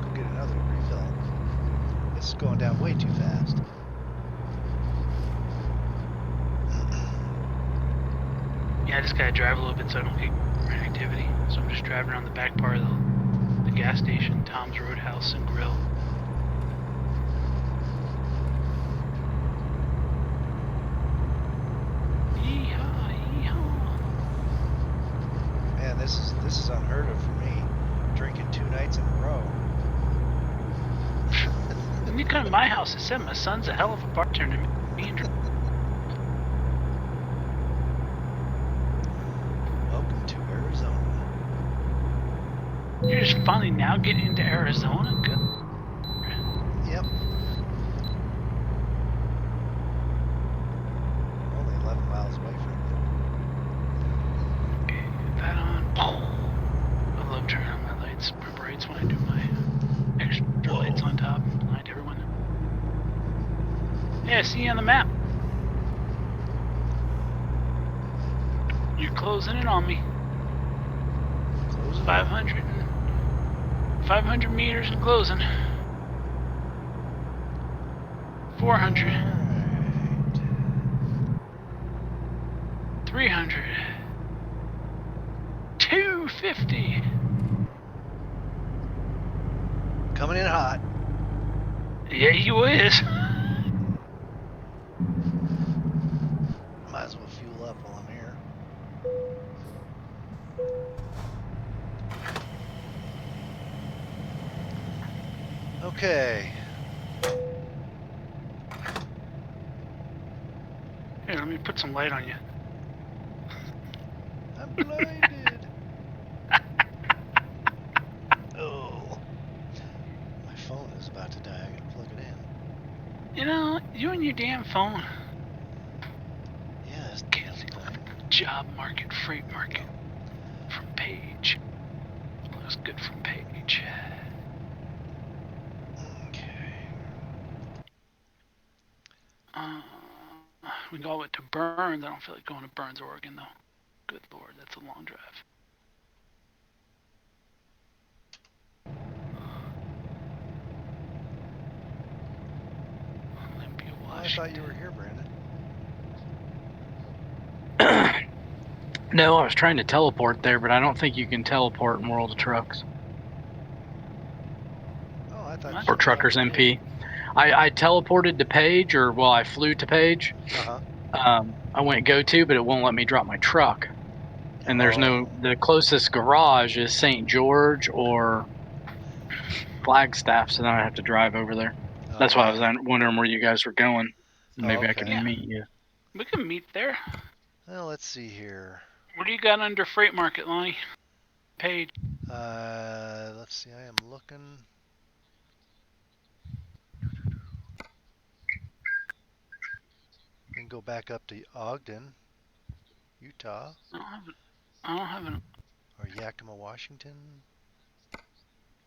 go get another refill. This is going down way too fast. Yeah, I just gotta drive a little bit so I don't get activity. So I'm just driving around the back part of the gas station, Tom's Roadhouse and Grill. Yeehaw, yeehaw. Man, this is unheard of for me. Drinking 2 nights in a row. When you come to my house, I said my son's a hell of a bartender. Me and Welcome to Arizona. you're just finally now getting into Arizona? Good. Yep. Only 11 miles away from Okay, get that on. I love turning on my lights, my brights when I do my extra lights on top. Blind everyone. Yeah, I see you on the map. You're closing in on me. you. Closing in. 500 meters and closing. 400. Alright. 300. 250. Coming in hot. Yeah, you is. Might as well fuel up while I'm here. Okay. Here, let me put some light on you. I'm blinded. Oh. My phone is about to die. I gotta plug it in. You know, you and your damn phone. Yeah, this Can't damn see thing. job market, freight market. From Page. Looks good from Page. Okay. We go all the way to Burns. I don't feel like going to Burns, Oregon, though. Good lord, that's a long drive. Olympia, I Washington. thought you were here, Brandon. No, I was trying to teleport there, but I don't think you can teleport in World of Trucks Oh, I thought What? you or Truckers were MP. I teleported to Page, or well, I flew to Page. Uh-huh. I went go to, but it won't let me drop my truck. And there's no, the closest garage is St. George or Flagstaff, so then I have to drive over there. That's why I was wondering where you guys were going. Maybe I could okay. meet you. We can meet there. Well, let's see here. What do you got under freight market, Lonnie? Page. Let's see. I am looking. Then go back up to Ogden, Utah, I don't have an. or Yakima, Washington.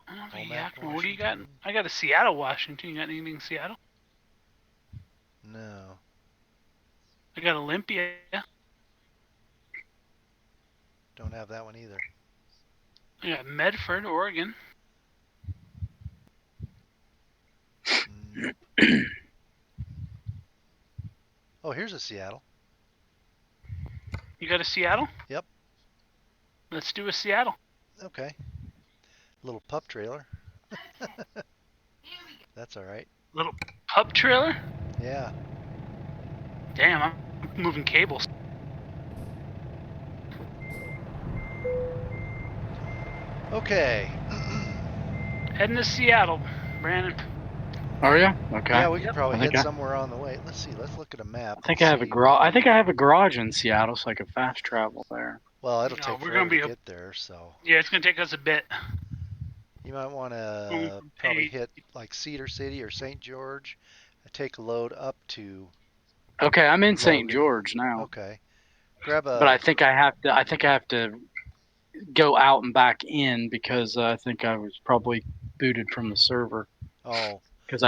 I don't have a Omak, Yakima. What do you got? Washington. I got a Seattle, Washington. You got anything in Seattle? No. I got Olympia. Don't have that one either. I got Medford, Oregon. Nope. Oh, here's a Seattle. You got a Seattle? Yep. Let's do a Seattle. Okay. Little pup trailer. That's all right. Little pup trailer? Yeah. Damn, I'm moving cables. Okay. Heading to Seattle, Brandon. Are you? Okay. Yeah, we could probably I think hit I- somewhere on the way. Let's see. Let's look at a map. I think and I have a see. garage. I think I have a garage in Seattle, so I could fast travel there. Well, it'll No, take we're forever gonna be to a- get there, so Yeah, it's gonna take us a bit. you might want Going to from probably Page- hit like Cedar City or St. George, and take a load up to. Okay, I'm in St. Logan. George now. Okay. Grab a. But I think I have to. I think I have to go out and back in because I think I was probably booted from the server Oh, because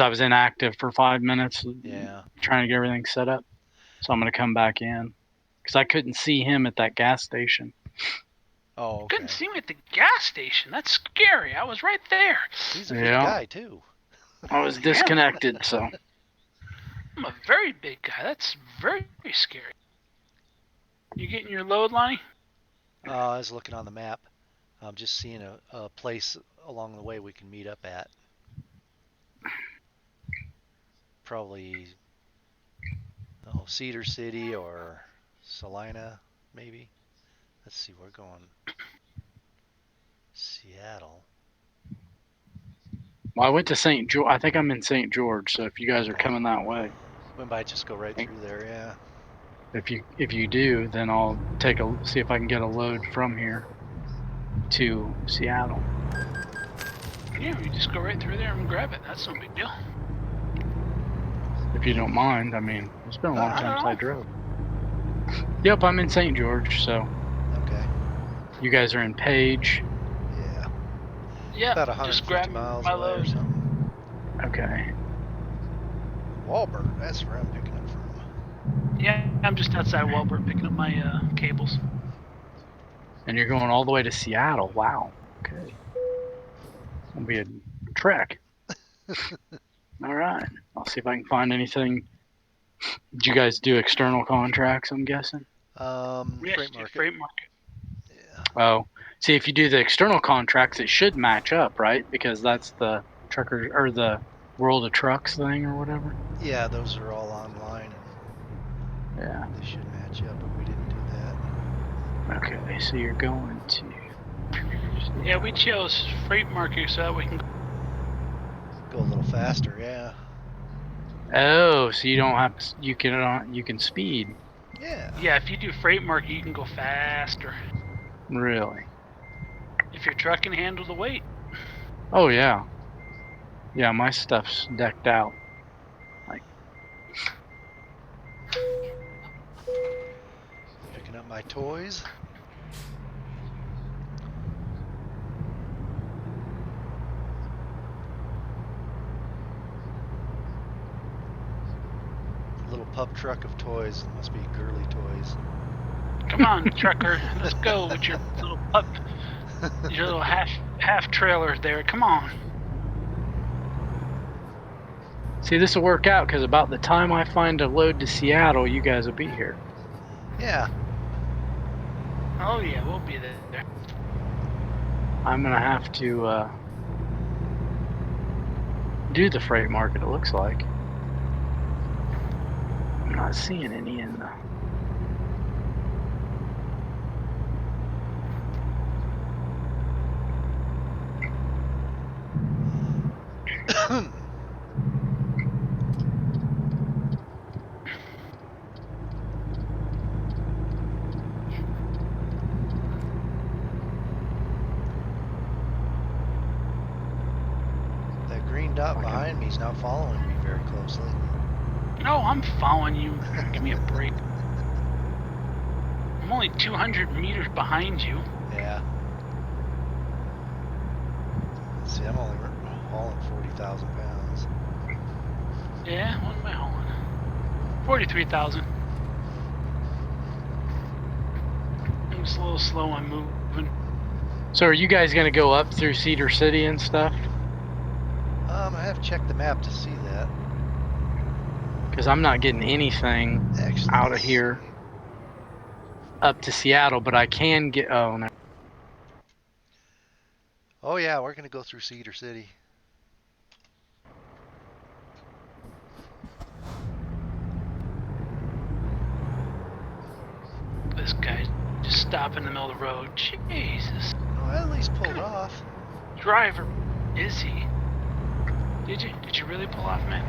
I was inactive for 5 minutes yeah. trying to get everything set up. So I'm gonna come back in because I couldn't see him at that gas station. Oh, okay. Couldn't see me at the gas station. That's scary. I was right there. He's a big Yeah. guy too. I was disconnected, so I'm a very big guy. That's very, very scary. You getting your load, Lonnie? I was looking on the map. I'm just seeing a place along the way we can meet up at. Probably, Cedar City or Salina, maybe. Let's see, we're going Seattle. well, I went to St. George. I think I'm in St. George. So if you guys are Okay. coming that way, We might just go right through there, yeah. if you do, then I'll see if I can get a load from here to Seattle. Yeah, we just go right through there and grab it. That's no big deal. If you don't mind. I mean, it's been a long time since I No. drove. Yep, I'm in St. George. So Okay. you guys are in Page. Yeah. Yeah, About just 150 grab miles my away or load. something. Okay. Walbert, that's where I'm picking up from. Yeah, I'm just outside Walbert picking up my cables. And you're going all the way to Seattle. Wow. Okay. It'll be a trek. All right. I'll see if I can find anything. Did you guys do external contracts, I'm guessing? We Freight actually do market. freight market. Yeah. Oh. See, if you do the external contracts, it should match up, right? Because that's the trucker or the World of Trucks thing or whatever. Yeah, those are all online and Yeah. they should match up, but we didn't do that. Okay, so you're going to. Yeah, we chose freight market so that we can. Go a little faster, yeah. Oh, so you don't have you can speed. Yeah. Yeah, if you do freight market, you can go faster. Really? If your truck can handle the weight. Oh yeah. Yeah, my stuff's decked out. Like Picking up my toys. Little pup truck of toys. It must be girly toys. Come on, trucker, let's go with your little pup, your little half trailer there. Come on. see, this will work out because about the time I find a load to Seattle, you guys will be here. Yeah. Oh yeah, we'll be there. I'm gonna have to do the freight market. It looks like I'm not seeing any in the. That green dot behind me is not following me very closely. No, I'm following you. Give me a break. I'm only 200 meters behind you. Yeah. See, I'm only hauling 40,000 pounds. Yeah, what am I hauling? 43,000. I'm just a little slow on moving. So are you guys gonna go up through Cedar City and stuff? I have checked the map to see that. Because I'm not getting anything Actually, out of let's here see. up to Seattle, but I can get. Oh no. Oh yeah, we're gonna go through Cedar City. This guy just stopped in the middle of the road. Jesus. Oh, I at least pulled off. Driver, is he? Did you? Did you really pull off, man?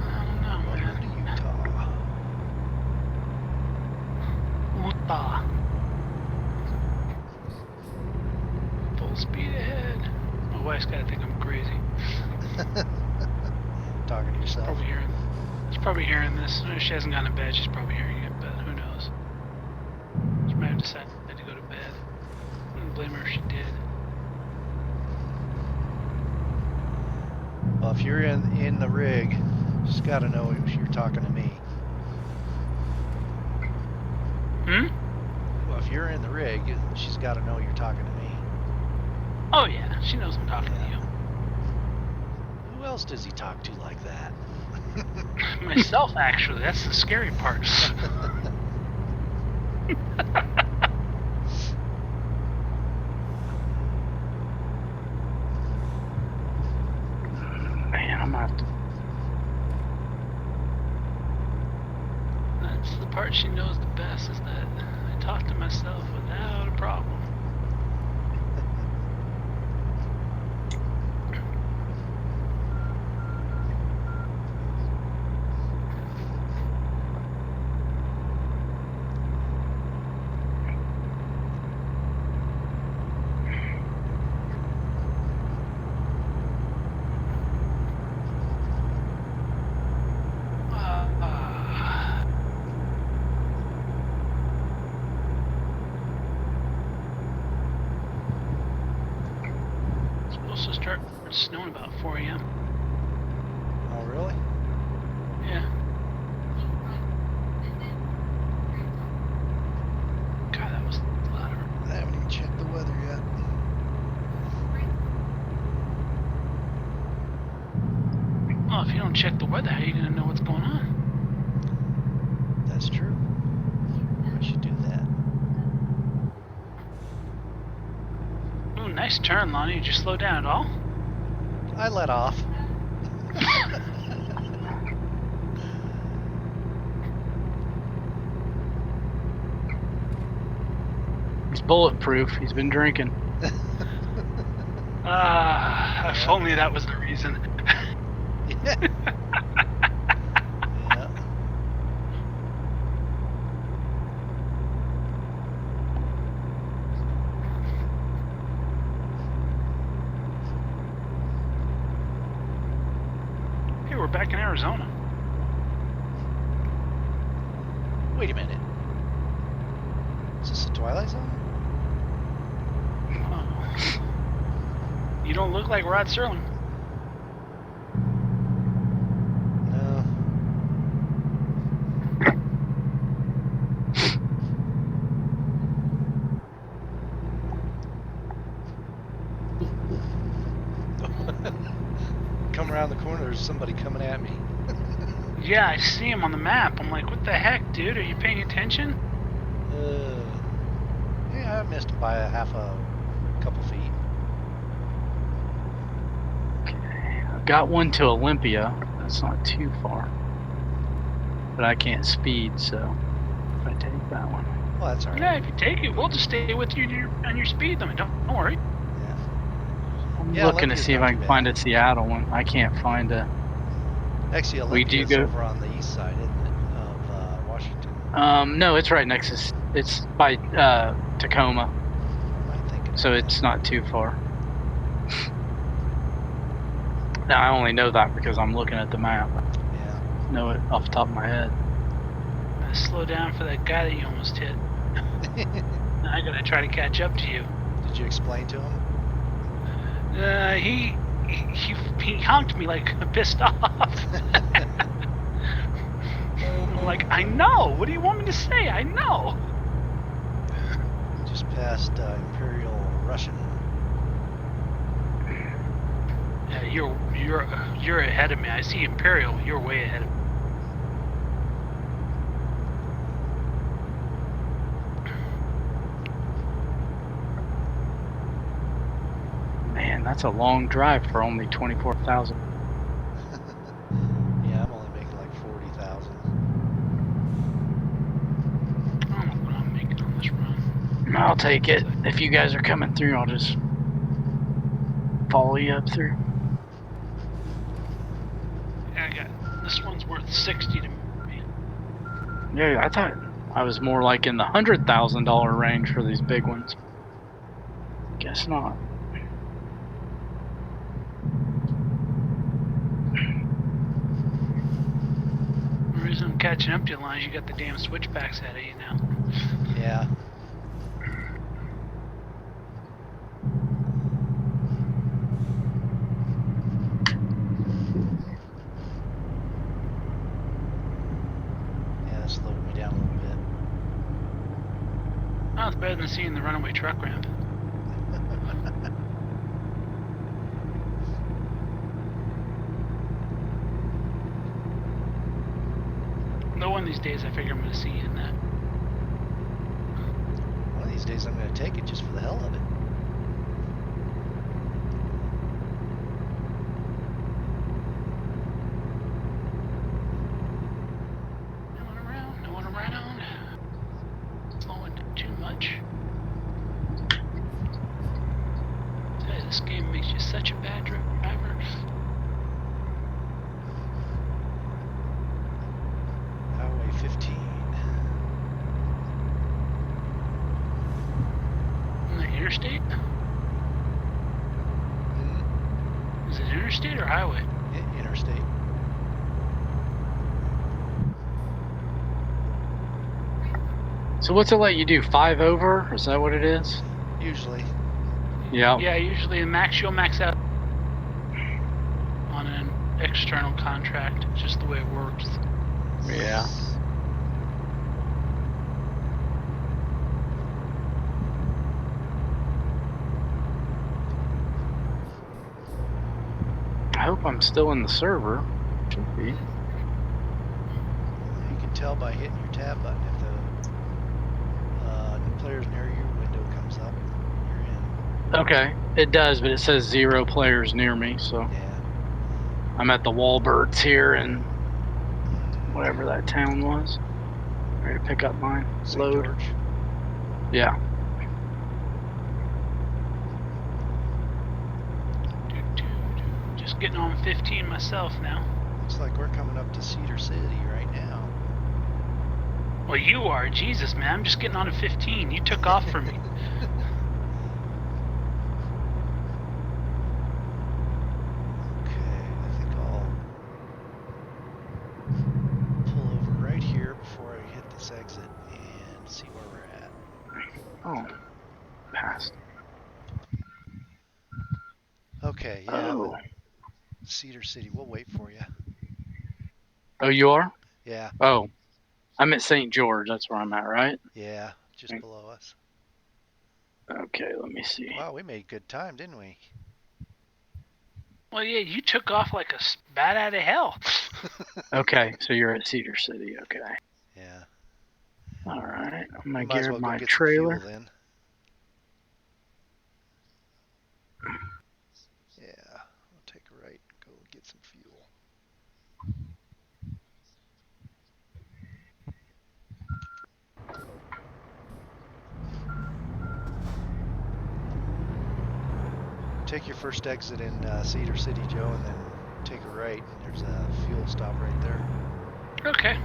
I don't know, Welcome to man. Utah. Utah. wife's gotta think I'm crazy. Talking to yourself. She's probably hearing this. She hasn't gone to bed. She's probably hearing it, but who knows? She might have decided to go to bed. I wouldn't blame her if she did. Well, if you're in the rig, just gotta know you're talking to me. Well, if you're in the rig, she's gotta know you're talking to me. Oh yeah, she knows I'm talking to you. Who else does he talk to like that? Myself, actually. That's the scary part. Man, I'm gonna have to. That's the part she knows the best, is that I talk to myself without a problem. Supposed to start snowing about 4 a.m. Oh, really? Yeah. God, that was louder. I haven't even checked the weather yet. Well, if you don't check the weather, how are you going to know what's going on? That's true. I should do that. Ooh, nice turn, Lonnie. Did you slow down at all? I let off. He's bulletproof. He's been drinking. If only that was the reason. Yeah. Yeah. Hey, we're back in Arizona. Wait a minute. Is this the Twilight Zone? Oh. You don't look like Rod Serling. No. Come around the corner, there's somebody coming at me. Yeah, I see him on the map. I'm like, what the heck, dude? Are you paying attention? Yeah, I missed him by a couple feet. I've got one to Olympia. That's not too far. But I can't speed, so if I take that one. Well, that's alright. Yeah, if you take it, we'll just stay with you on your speed limit. Don't worry. Yeah. I'm Yeah, looking to Olympia's see if not I too can bad. find a Seattle one. I can't find a. Actually, We do Olympia's go- over on the east side, isn't it, of Washington? No, it's right next to. It's by Tacoma, I think. so it's not too far. Now I only know that because I'm looking at the map. Yeah. Know it off the top of my head. I'm gonna slow down for that guy that you almost hit. I gotta try to catch up to you. Did you explain to him? He honked me like pissed off. I'm like, I know. What do you want me to say? I know. Just past Imperial Russian. Yeah, you're ahead of me. I see Imperial. You're way ahead of me. Man, that's a long drive for only 24,000. Yeah, I'm only making like 40,000. I don't know what I'm making on this run. I'll take it. If you guys are coming through, I'll just follow you up through. Yeah, I got this one's worth 60 to me. Yeah, I thought I was more like in the $100,000 range for these big ones. Guess not. catching up to you, Lines. You got the damn switchbacks ahead of you now. Yeah. Yeah, that slowed me down a little bit. Oh, it's better than seeing the runaway truck ramp. No one of these days I figure I'm going to see you in that. One of these days I'm going to take it just for the hell of it. No one around, no one around. Slowing too much. Tell you, this game makes you such a bad driver. Highway 15. In the interstate? Is it interstate or highway? Interstate. So what's it let you do? 5 over? Is that what it is? Usually. Yeah. Yeah, usually you'll max out on an external contract. It's just the way it works. Yeah. I hope I'm still in the server. Should be. You can tell by hitting your tab button if the new players near you window comes up. You're in. Okay, it does, but it says 0 players near me, so Yeah. I'm at the Wallbirds here in whatever that town was. Ready to pick up mine. St. Load. George. Yeah. Just getting on 15 myself now. Looks like we're coming up to Cedar City right now. Well, you are. Jesus, man. I'm just getting on to 15. You took off from me. Okay, I think I'll pull over right here before I hit this exit and see where we're at. Oh, passed. Okay, yeah, I'm Oh. at Cedar City. We'll wait for you. Oh, you are? Yeah, Oh, I'm at St. George. That's where I'm at, right? yeah, just below us. Okay, let me see. Wow, we made good time, didn't we? Well, yeah, you took off like a bat out of hell. Okay, so you're at Cedar City. Okay. Yeah. All right. I'm We gonna might as gear well go my get trailer. some fuel then. Yeah, we'll take a right, go get some fuel. Take your first exit in Cedar City, Joe, and then take a right, and there's a fuel stop right there. Okay.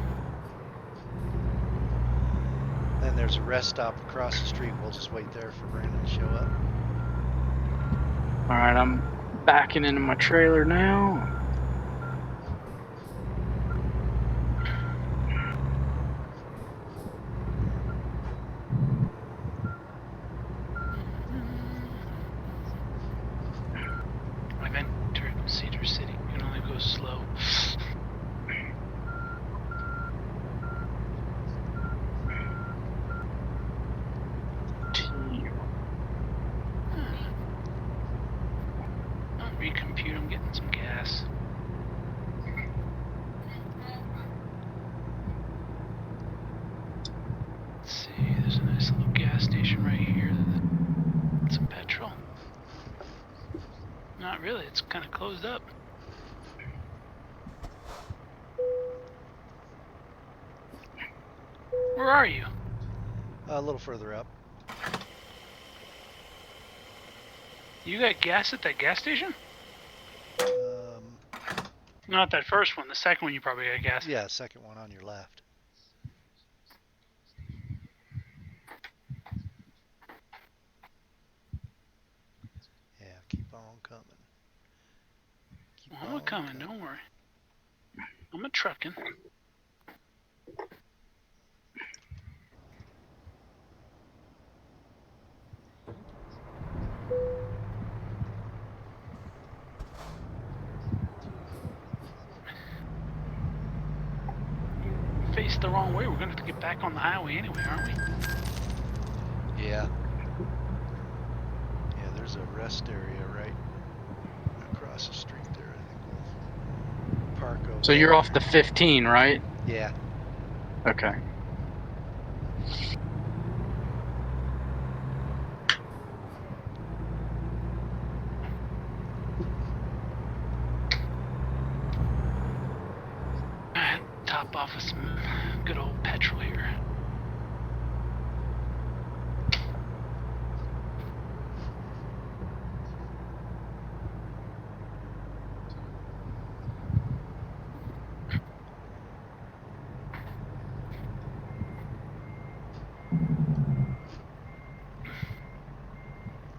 Then there's a rest stop across the street. We'll just wait there for Brandon to show up. All right, I'm backing into my trailer now. I've entered Cedar City. You can only go slow. I'll recompute. I'm getting some gas. Let's see. There's a nice little gas station right here. Some petrol. Not really. It's kind of closed up. Where are you? A little further up. You got gas at that gas station? Um, Not that first one. The second one you probably got gas. yeah, second one on your left. Yeah, keep on coming. Keep Well, I'm a coming. Don't worry. I'm a trucking. faced the wrong way. We're gonna have to get back on the highway anyway, aren't we? Yeah. Yeah, there's a rest area right across the street there. I think we'll park over So you're there. off the 15, right? Yeah. Okay. Top off with some good old petrol here.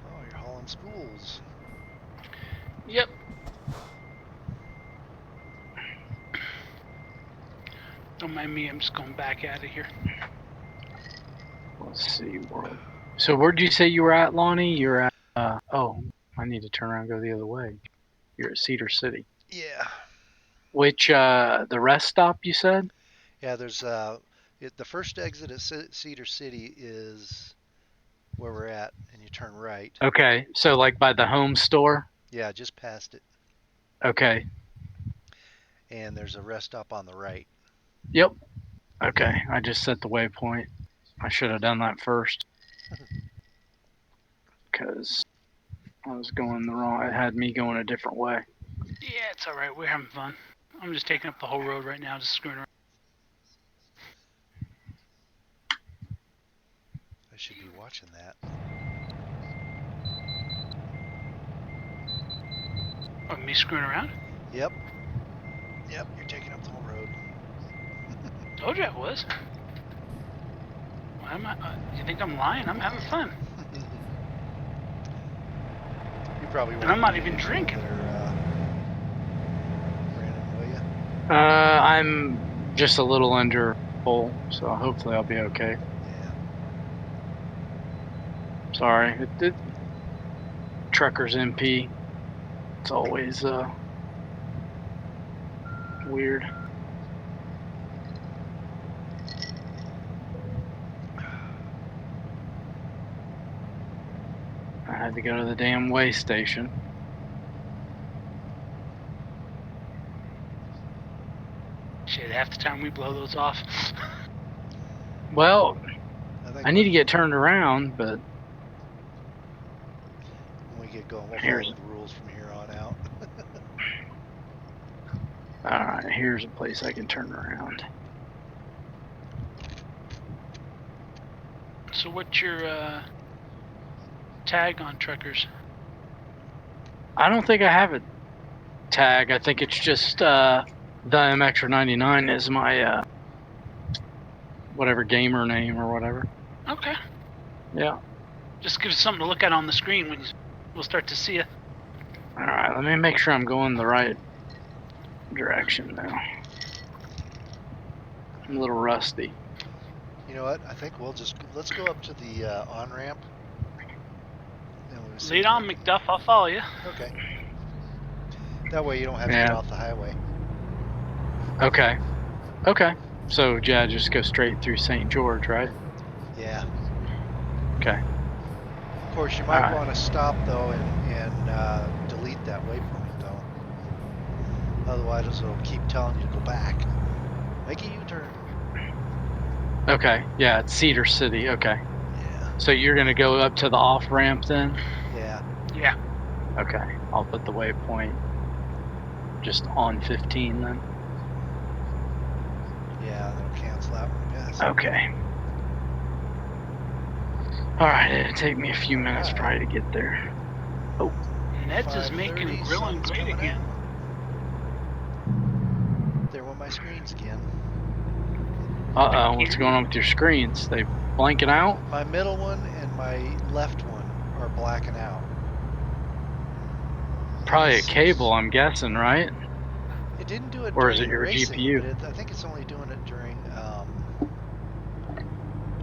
Oh, you're hauling spools. Yep. Don't mind me, I'm just going back out of here. Let's see. So where'd you say you were at, Lonnie? You're at, oh, I need to turn around and go the other way. You're at Cedar City. Yeah. Which, the rest stop you said? Yeah, there's the first exit at Cedar City is where we're at, and you turn right. Okay, so like by the home store? Yeah, just past it. Okay. And there's a rest stop on the right. Yep. Okay, I just set the waypoint. I should have done that first. Because I was going the wrong, it had me going a different way. Yeah, it's alright, we're having fun. I'm just taking up the whole road right now, just screwing around. I should be watching that. Oh, me screwing around? Yep. Yep, you're taking up the whole road. Told you I was. Why am I? You think I'm lying? I'm having fun. You probably won't. And I'm not be even any drinking. There, Brandon, will you? I'm just a little under full, so hopefully I'll be okay. Yeah. Sorry. Truckers MP. It's always weird. I had to go to the damn way station. Shit, half the time we blow those off. Well, think I need to get turned around, but when we get going, we'll Here's- follow the rules from here on out. alright, here's a place I can turn around. So what's your tag on truckers? I don't think I have a tag. I think it's just the MX99 is my whatever gamer name or whatever. Okay. Yeah. Just give us something to look at on the screen when we'll start to see you. Alright, let me make sure I'm going the right direction now. I'm a little rusty. You know what? I think let's go up to the on-ramp. And we'll see. Lead on, McDuff. I'll follow you. Okay. That way you don't have to get Yeah. off the highway. Okay. Okay. So, yeah, just go straight through St. George, right? Yeah. Okay. Of course, you might Alright. want to stop though and delete that waypoint though. Otherwise, it'll keep telling you to go back. Make a U-turn. Okay. Yeah, it's Cedar City. Okay. Yeah. So you're going to go up to the off-ramp then? Yeah. Yeah. Okay. I'll put the waypoint just on 15 then. Yeah, that'll cancel out when we pass. Okay. Alright, it'll take me a few minutes probably to get there. Ned's is making 5:30, grilling sun's great coming again. out. There went my screens again. Uh-oh, what's going on with your screens? They blanking out? My middle one and my left one are blacking out. Probably a cable, I'm guessing, right? It didn't do it Or is during it your racing, GPU? but I think it's only doing it during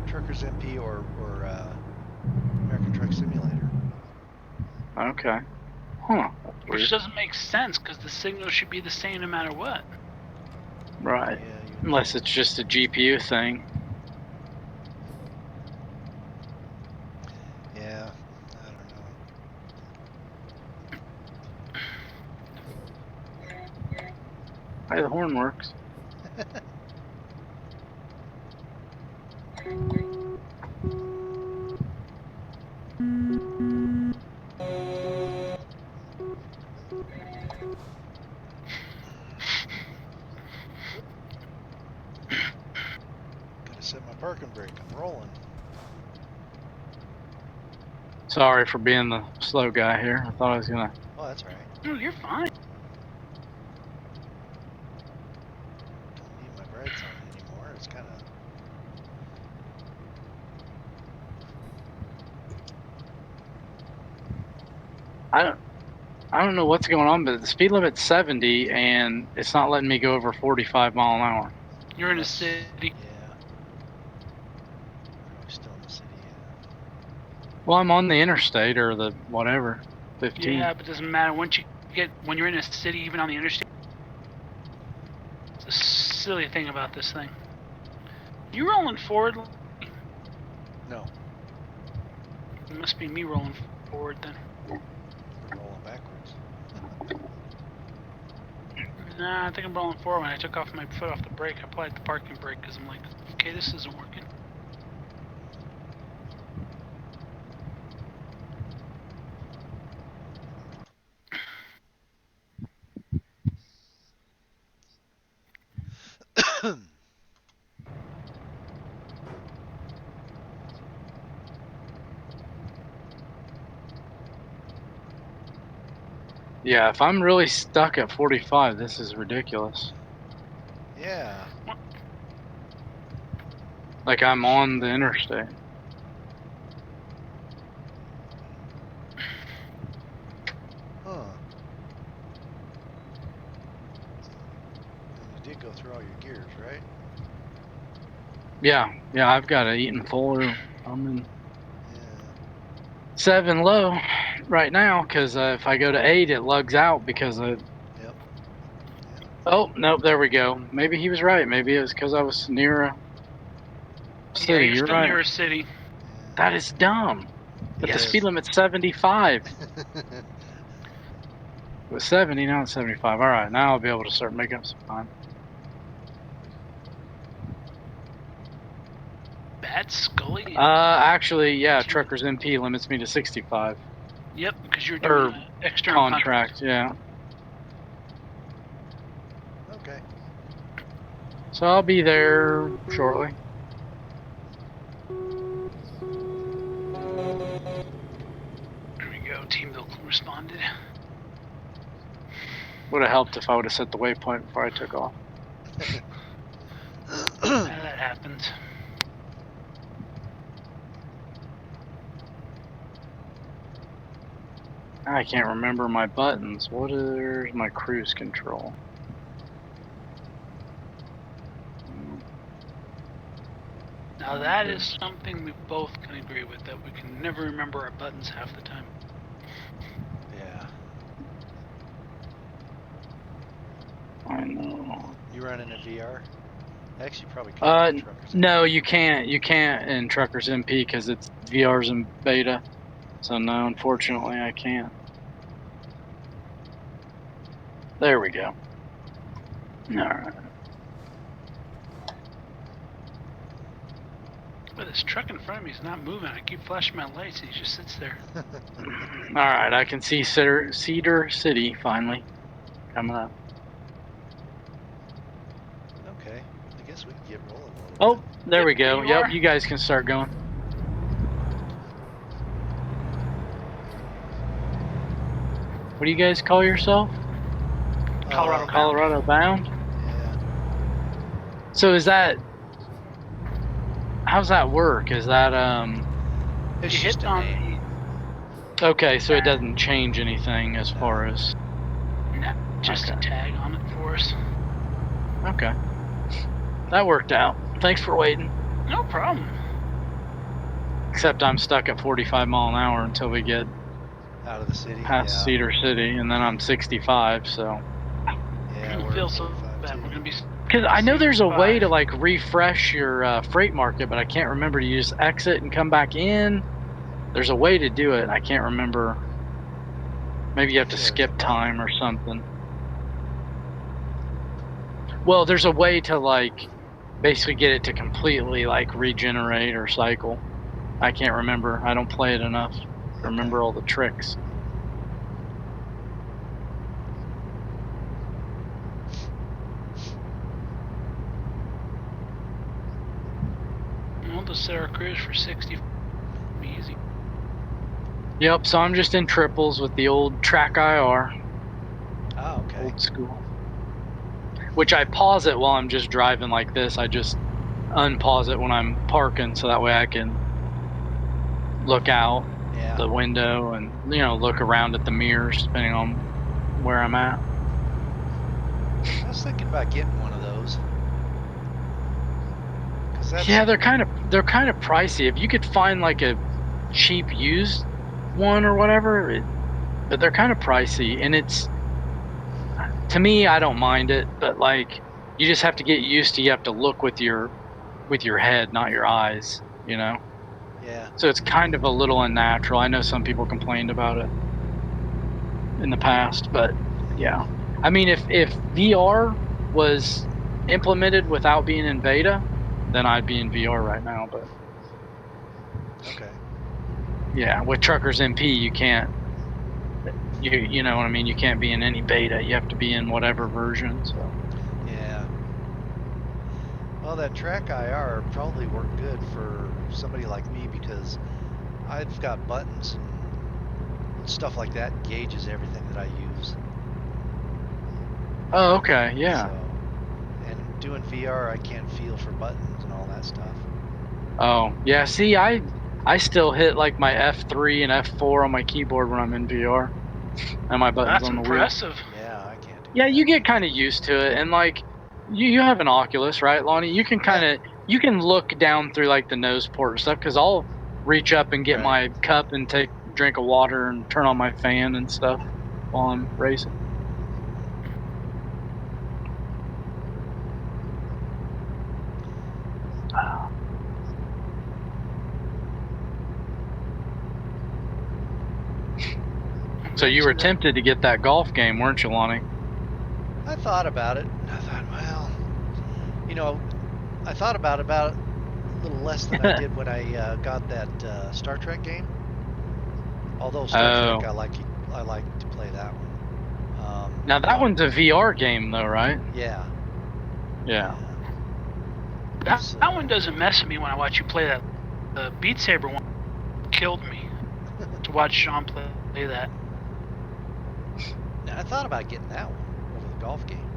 Truckers MP or American Truck Simulator. Okay. Huh. That's Which weird. doesn't make sense because the signal should be the same no matter what. Right. Yeah, you Unless it's just a GPU thing. Yeah, I don't know. Hey, the horn works. Gotta set my parking brake. I'm rolling. Sorry for being the slow guy here. I thought I was gonna. Oh, that's all right. No, you're fine. Don't need my brights on anymore. It's kind of. I don't know what's going on, but the speed limit's 70 and it's not letting me go over 45 mile an hour. You're in a Unless- city. Yeah. I'm still in the city. Yeah. Well, I'm on the interstate or the whatever, 15. Yeah, but it doesn't matter. Once you get when you're in a city, even on the interstate. It's a silly thing about this thing. You rolling forward? No, It must be me rolling forward then. we're rolling backwards. Nah, I think I'm rolling forward. When I took off my foot off the brake, I applied the parking brake because I'm like, okay, this isn't working. Yeah, if I'm really stuck at 45, this is ridiculous. Yeah. Like I'm on the interstate. Huh. And you did go through all your gears, right? Yeah, I've got it eaten full. Or I'm in Yeah. 7 low right now because if I go to 8, it lugs out because of. Yep. Oh, nope, there we go. Maybe he was right. Maybe it was because I was near a Yeah, city. you're You're still right. near a city. That is dumb. But Yes. the speed limit's 75. Yeah. It was 70, now it's 75. All right, now I'll be able to start making up some time. Bad Scully. Actually, yeah, Truckers MP limits me to 65. Yep, because you're Or doing an external Contract, yeah. Okay. So I'll be there shortly. There we go. Team Bill responded. Would have helped if I would have set the waypoint before I took off. That happens. I can't remember my buttons. What is my cruise control? Now that is something we both can agree with, that we can never remember our buttons half the time. Yeah. I know. You running a VR? Actually, you probably could. Uh, in Truckers. No, you can't. You can't in Truckers MP because it's VR's in beta. So no, unfortunately, I can't. There we go. All right. But this truck in front of me is not moving. I keep flashing my lights and he just sits there. All right, I can see Cedar City finally coming up. Okay. I guess we can get rolling a little Oh, bit. there we Yep, go. you Yep, are. you guys can start going. What do you guys call yourself? Colorado. Colorado Bound? Yeah. So is that... How's that work? Is that, It's You just hit a on name. Okay, so it doesn't change anything as far as... nah, just a Okay. tag on it for us. Okay. That worked out. Thanks for waiting. No problem. Except I'm stuck at 45 mile an hour until we get Out of the city. past Yeah. Cedar City, and then I'm 65, so... Yeah. I don't we're feel so 45 bad. too. We're gonna be Because I know there's a way to like refresh your freight market, but I can't remember to use exit and come back in. There's a way to do it. I can't remember. Maybe you have to skip time or something. Well, there's a way to like basically get it to completely like regenerate or cycle. I can't remember. I don't play it enough to remember all the tricks. Well, the Sarah Cruise for 60. Easy. Yep, so I'm just in triples with the old track IR. Oh, okay. Old school. Which I pause it while I'm just driving like this. I just unpause it when I'm parking so that way I can look out the window and, you know, look around at the mirrors depending on where I'm at. I was thinking about getting one of those. 'Cause that's, Yeah, they're kind of pricey. If you could find like a cheap used one or whatever, but they're kind of pricey, and it's, to me, I don't mind it, but like you just have to get used to, you have to look with your head, not your eyes, you know. Yeah. So it's kind of a little unnatural. I know some people complained about it in the past, but yeah. I mean, if VR was implemented without being in beta, then I'd be in VR right now, but Okay. yeah, with Truckers MP, you can't. You know what I mean? You can't be in any beta. You have to be in whatever version. So. Yeah. Well, that track IR probably work good for somebody like me because I've got buttons and stuff like that, gauges everything that I use. Oh, okay, yeah. So, and doing VR, I can't feel for buttons and all that stuff. Oh, yeah. See, I still hit like my F3 and F4 on my keyboard when I'm in VR, and my buttons That's on the impressive. Yeah, I can't do Yeah, that. you get kind of used to it, and like you have an Oculus, right, Lonnie? You can you can look down through like the nose port and stuff. Because I'll reach up and get my cup and take a drink of water and turn on my fan and stuff while I'm racing. So you were tempted to get that golf game, weren't you, Lonnie? I thought about it. I thought, well, you know, I thought about it a little less than I did when I got that Star Trek game. Although Star Trek, I like to play that one. Now that one's a VR game, though, right? Yeah. Yeah. That one doesn't mess with me when I watch you play that. The Beat Saber one killed me to watch Sean play that. Now, I thought about getting that one over the golf game.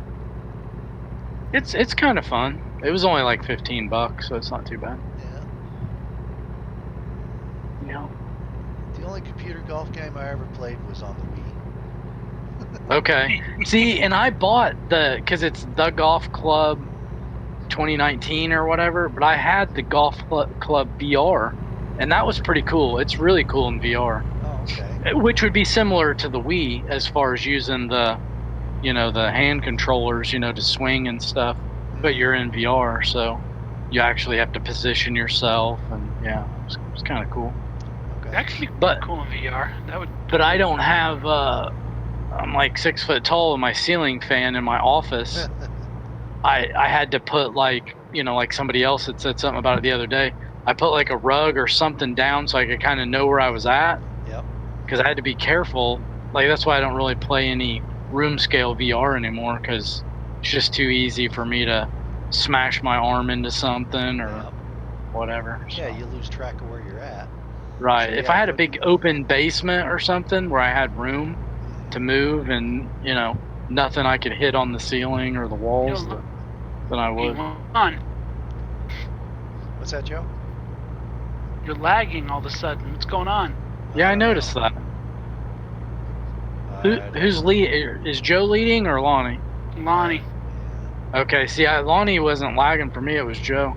It's kind of fun. It was only like $15, so it's not too bad. Yeah. Yeah. The only computer golf game I ever played was on the Wii. Okay. See, and I bought because it's the Golf Club 2019 or whatever, but I had the Golf Club VR, and that was pretty cool. It's really cool in VR. Oh, okay. Which would be similar to the Wii as far as using the hand controllers, to swing and stuff, but you're in VR, so you actually have to position yourself, and yeah, it's kind of cool. Okay. That could be cool in VR. That would. But I don't have. I'm like 6 foot tall, and my ceiling fan in my office. I had to put like somebody else had said something about it the other day. I put like a rug or something down so I could kind of know where I was at. Yep. Because I had to be careful. Like that's why I don't really play any room scale VR anymore, because it's just too easy for me to smash my arm into something or whatever. Yeah, so. you lose track of where you're at. Right. So, if yeah, I had a big open basement or something where I had room to move and nothing I could hit on the ceiling or the walls, then I would. On. What's that, Joe? You're lagging all of a sudden. What's going on? Yeah, I noticed that. Who's lead? Is Joe leading or Lonnie? Lonnie. Okay, see, Lonnie wasn't lagging for me. It was Joe.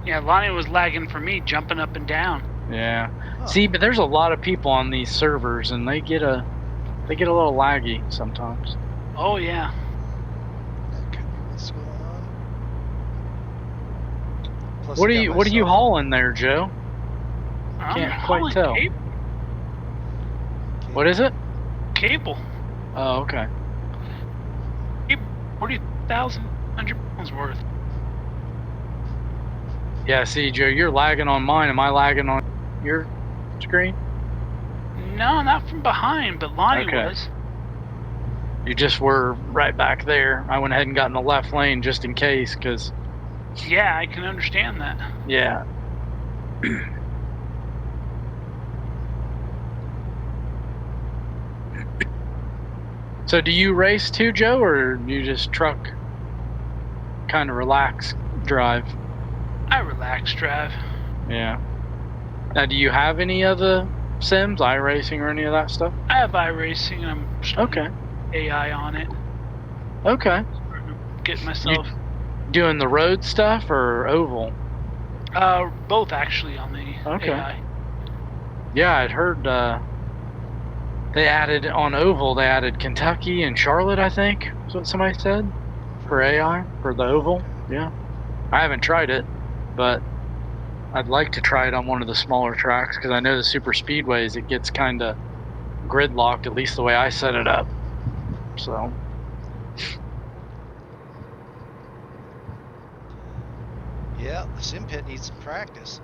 Yeah, Lonnie was lagging for me, jumping up and down. Yeah. Oh. See, but there's a lot of people on these servers, and they get a little laggy sometimes. Oh yeah. Okay, what's going on? Plus What I are got you my What are you cell phone. hauling there, Joe? I'm Can't quite hauling tell. What is it? Cable. Oh, okay. 40,000 pounds worth. Yeah, see, Joe, you're lagging on mine. Am I lagging on your screen? No, not from behind, but Lonnie Okay. was. You just were right back there. I went ahead and got in the left lane just in case, because, Yeah, I can understand that. yeah. So do you race too, Joe, or do you just truck kind of relax drive? I relax drive. Yeah. Now, do you have any of the sims, iRacing or any of that stuff? I have iRacing and I'm Okay. AI on it. Okay. Get myself Doing the road stuff or oval? both actually on the Okay. AI. Yeah, I'd heard they added on oval, they added Kentucky and Charlotte, I think, is what somebody said, for AI, for the oval. Yeah. I haven't tried it, but I'd like to try it on one of the smaller tracks, because I know the super speedways, it gets kind of gridlocked, at least the way I set it up. So, Yeah, the sim pit needs some practice.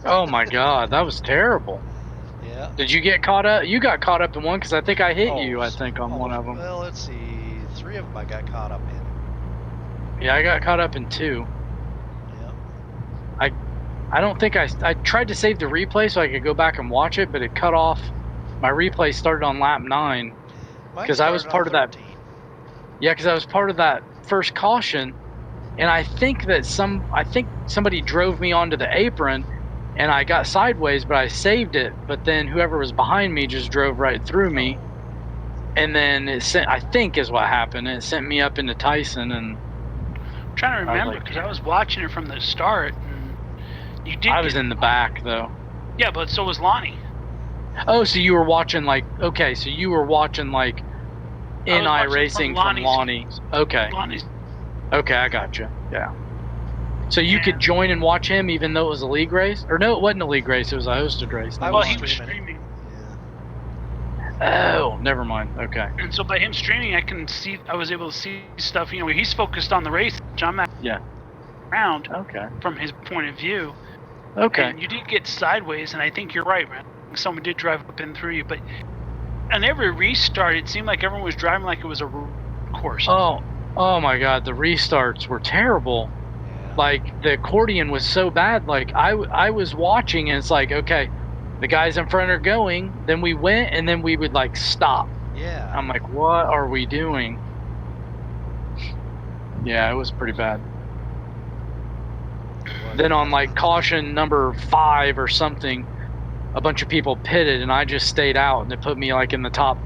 oh my God, that was terrible. Yeah. Did you get caught up? You got caught up in one, because I think I hit you, I s- think, on one of them. Well, let's see. 3 of them I got caught up in. Yeah, I got caught up in 2. Yeah. I don't think I tried to save the replay so I could go back and watch it, but it cut off. My replay started on lap 9. Mine 'Cause I was started part on of that- 13. Yeah, because I was part of that first caution, and I think that somebody drove me onto the apron, and I got sideways, but I saved it. But then whoever was behind me just drove right through me, and then it sent. I think is what happened. It sent me up into Tyson, and I'm trying to I was remember like- because I was watching it from the start. And you did. I was in the back though. Yeah, but so was Lonnie. Oh, so you were watching like okay, so you were watching like in I was watching iRacing from from Lonnie's. Okay. Lonnie's. Okay, I gotcha. Yeah. So you could join and watch him even though it was a league race? Or no, it wasn't a league race, it was a hosted race. I Never Well, was he mind. was streaming. streaming, Yeah. Oh, never mind. Okay. and so by him streaming, I was able to see stuff. You know, he's focused on the race, which I'm at Yeah. around Okay. from his point of view. Okay. And you did get sideways, and I think you're right, man. Someone did drive up and through you, but on every restart, it seemed like everyone was driving like it was a course. Oh my God, the restarts were terrible. Yeah. Like the accordion was so bad. Like I was watching and it's like, okay, the guys in front are going, then we went and then we would like stop. Yeah. I'm like, what are we doing? Yeah, it was pretty bad. Then on like caution number 5 or something, a bunch of people pitted and I just stayed out, and it put me like in the top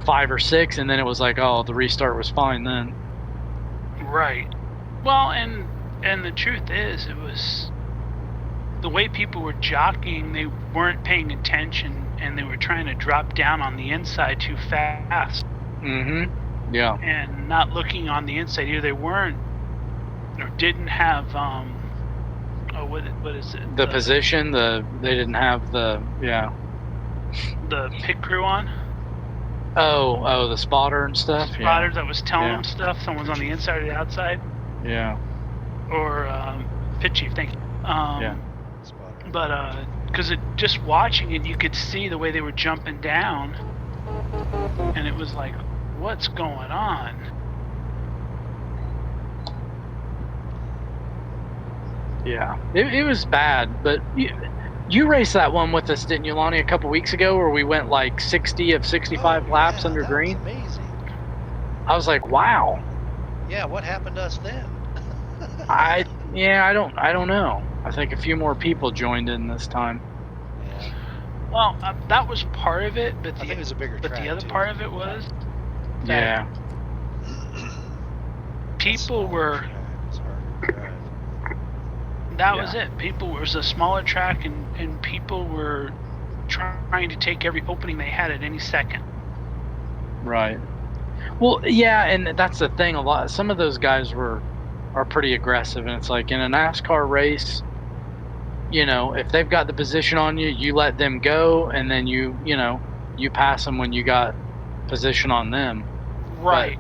5 or 6, and then it was like, oh, the restart was fine then. Right. Well, and the truth is, it was the way people were jockeying. They weren't paying attention, and they were trying to drop down on the inside too fast, Mm-hmm. Yeah. and not looking on the inside. Either they weren't or didn't have what is it? The position, they didn't have the the pit crew on. Oh, the spotter and stuff. Spotter that was telling Yeah. them stuff. Someone's on the inside or the outside. Yeah. Or pit chief, thank you. Yeah. Spotter. But because just watching it, you could see the way they were jumping down, and it was like, what's going on? Yeah. It was bad, but you raced that one with us, didn't you, Lonnie, a couple weeks ago, where we went like 60 of 65 laps yeah, under that green? was amazing. I was like, wow. Yeah, what happened to us then? I don't know. I think a few more people joined in this time. Yeah. Well, that was part of it, but I think it was a bigger track, the other too. part of it was that Yeah. people were. It's hard to drive. That was it. It was a smaller track, and people were trying to take every opening they had at any second. Right. Well, yeah, and that's the thing. Some of those guys were are pretty aggressive, and it's like in a NASCAR race, you know, if they've got the position on you, you let them go, and then you pass them when you got position on them. Right.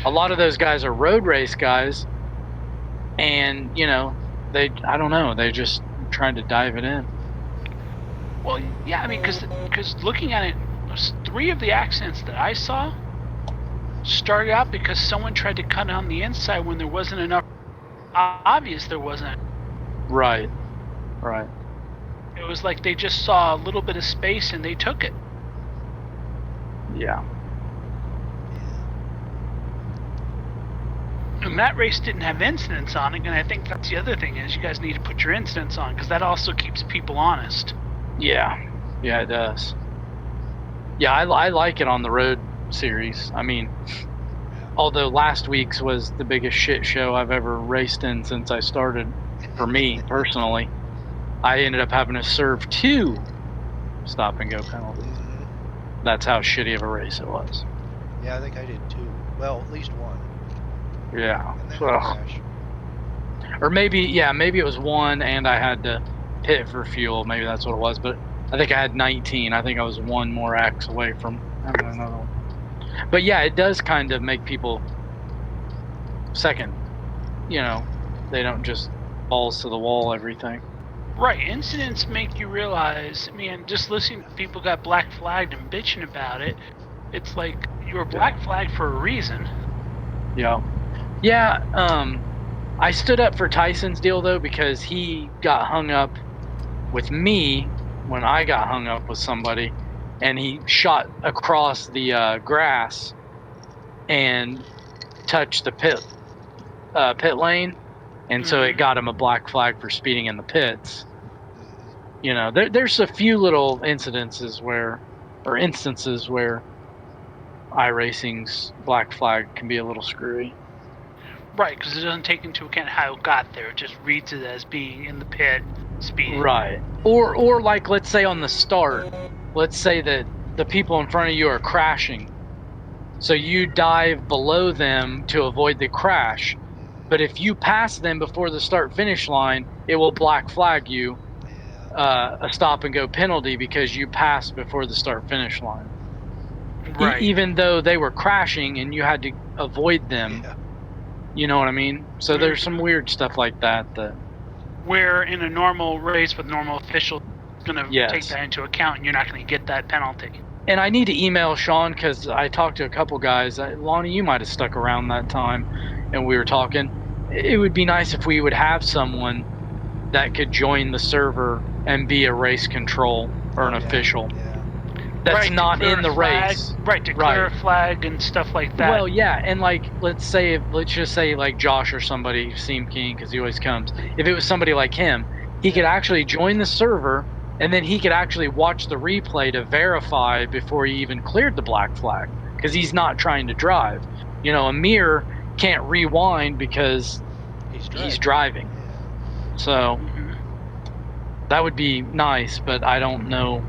A lot of those guys are road race guys, and I don't know, they just trying to dive it in. Well, yeah, I mean, because looking at it, 3 of the accidents that I saw started out because someone tried to cut on the inside when there wasn't enough. Obvious there wasn't. Right. It was like they just saw a little bit of space and they took it. Yeah. And that race didn't have incidents on it, and I think that's the other thing is you guys need to put your incidents on because that also keeps people honest. Yeah, it does. Yeah, I like it on the road series. I mean, although last week's was the biggest shit show I've ever raced in since I started, for me personally. I ended up having to serve 2 stop and go penalties. That's how shitty of a race it was. Yeah, I think I did too. Well, at least 1. Yeah. And then a crash. Or maybe it was 1 and I had to pit for fuel. Maybe that's what it was. But I think I had 19. I think I was 1 more X away from having another one. But yeah, it does kind of make people second. They don't just balls to the wall everything. Right, incidents make you realize, man, just listening to people got black flagged and bitching about it, it's like you were black flagged for a reason. Yeah. I stood up for Tyson's deal though because he got hung up with me when I got hung up with somebody, and he shot across the grass and touched the pit lane, and so it got him a black flag for speeding in the pits. There's a few little instances where iRacing's black flag can be a little screwy. Right, because it doesn't take into account how it got there. It just reads it as being in the pit, speeding. Right. Or like, let's say on the start, let's say that the people in front of you are crashing. So you dive below them to avoid the crash. But if you pass them before the start-finish line, it will black flag you a stop-and-go penalty because you passed before the start-finish line. Right. Even though they were crashing and you had to avoid them. Yeah. You know what I mean? So there's some weird stuff like that. Where in a normal race with normal officials, going to Yes. take that into account, and you're not going to get that penalty. And I need to email Sean because I talked to a couple guys. Lonnie, you might have stuck around that time, and we were talking. It would be nice if we would have someone that could join the server and be a race control or an official. Yeah. That's Right, not declare in the a flag, race. Right, declare Right. a flag and stuff like that. Well, yeah, and like let's just say like Josh or somebody, Seam King, because he always comes. If it was somebody like him, he could actually join the server, and then he could actually watch the replay to verify before he even cleared the black flag, because he's not trying to drive. Amir can't rewind because he's driving. Yeah. So that would be nice, but I don't know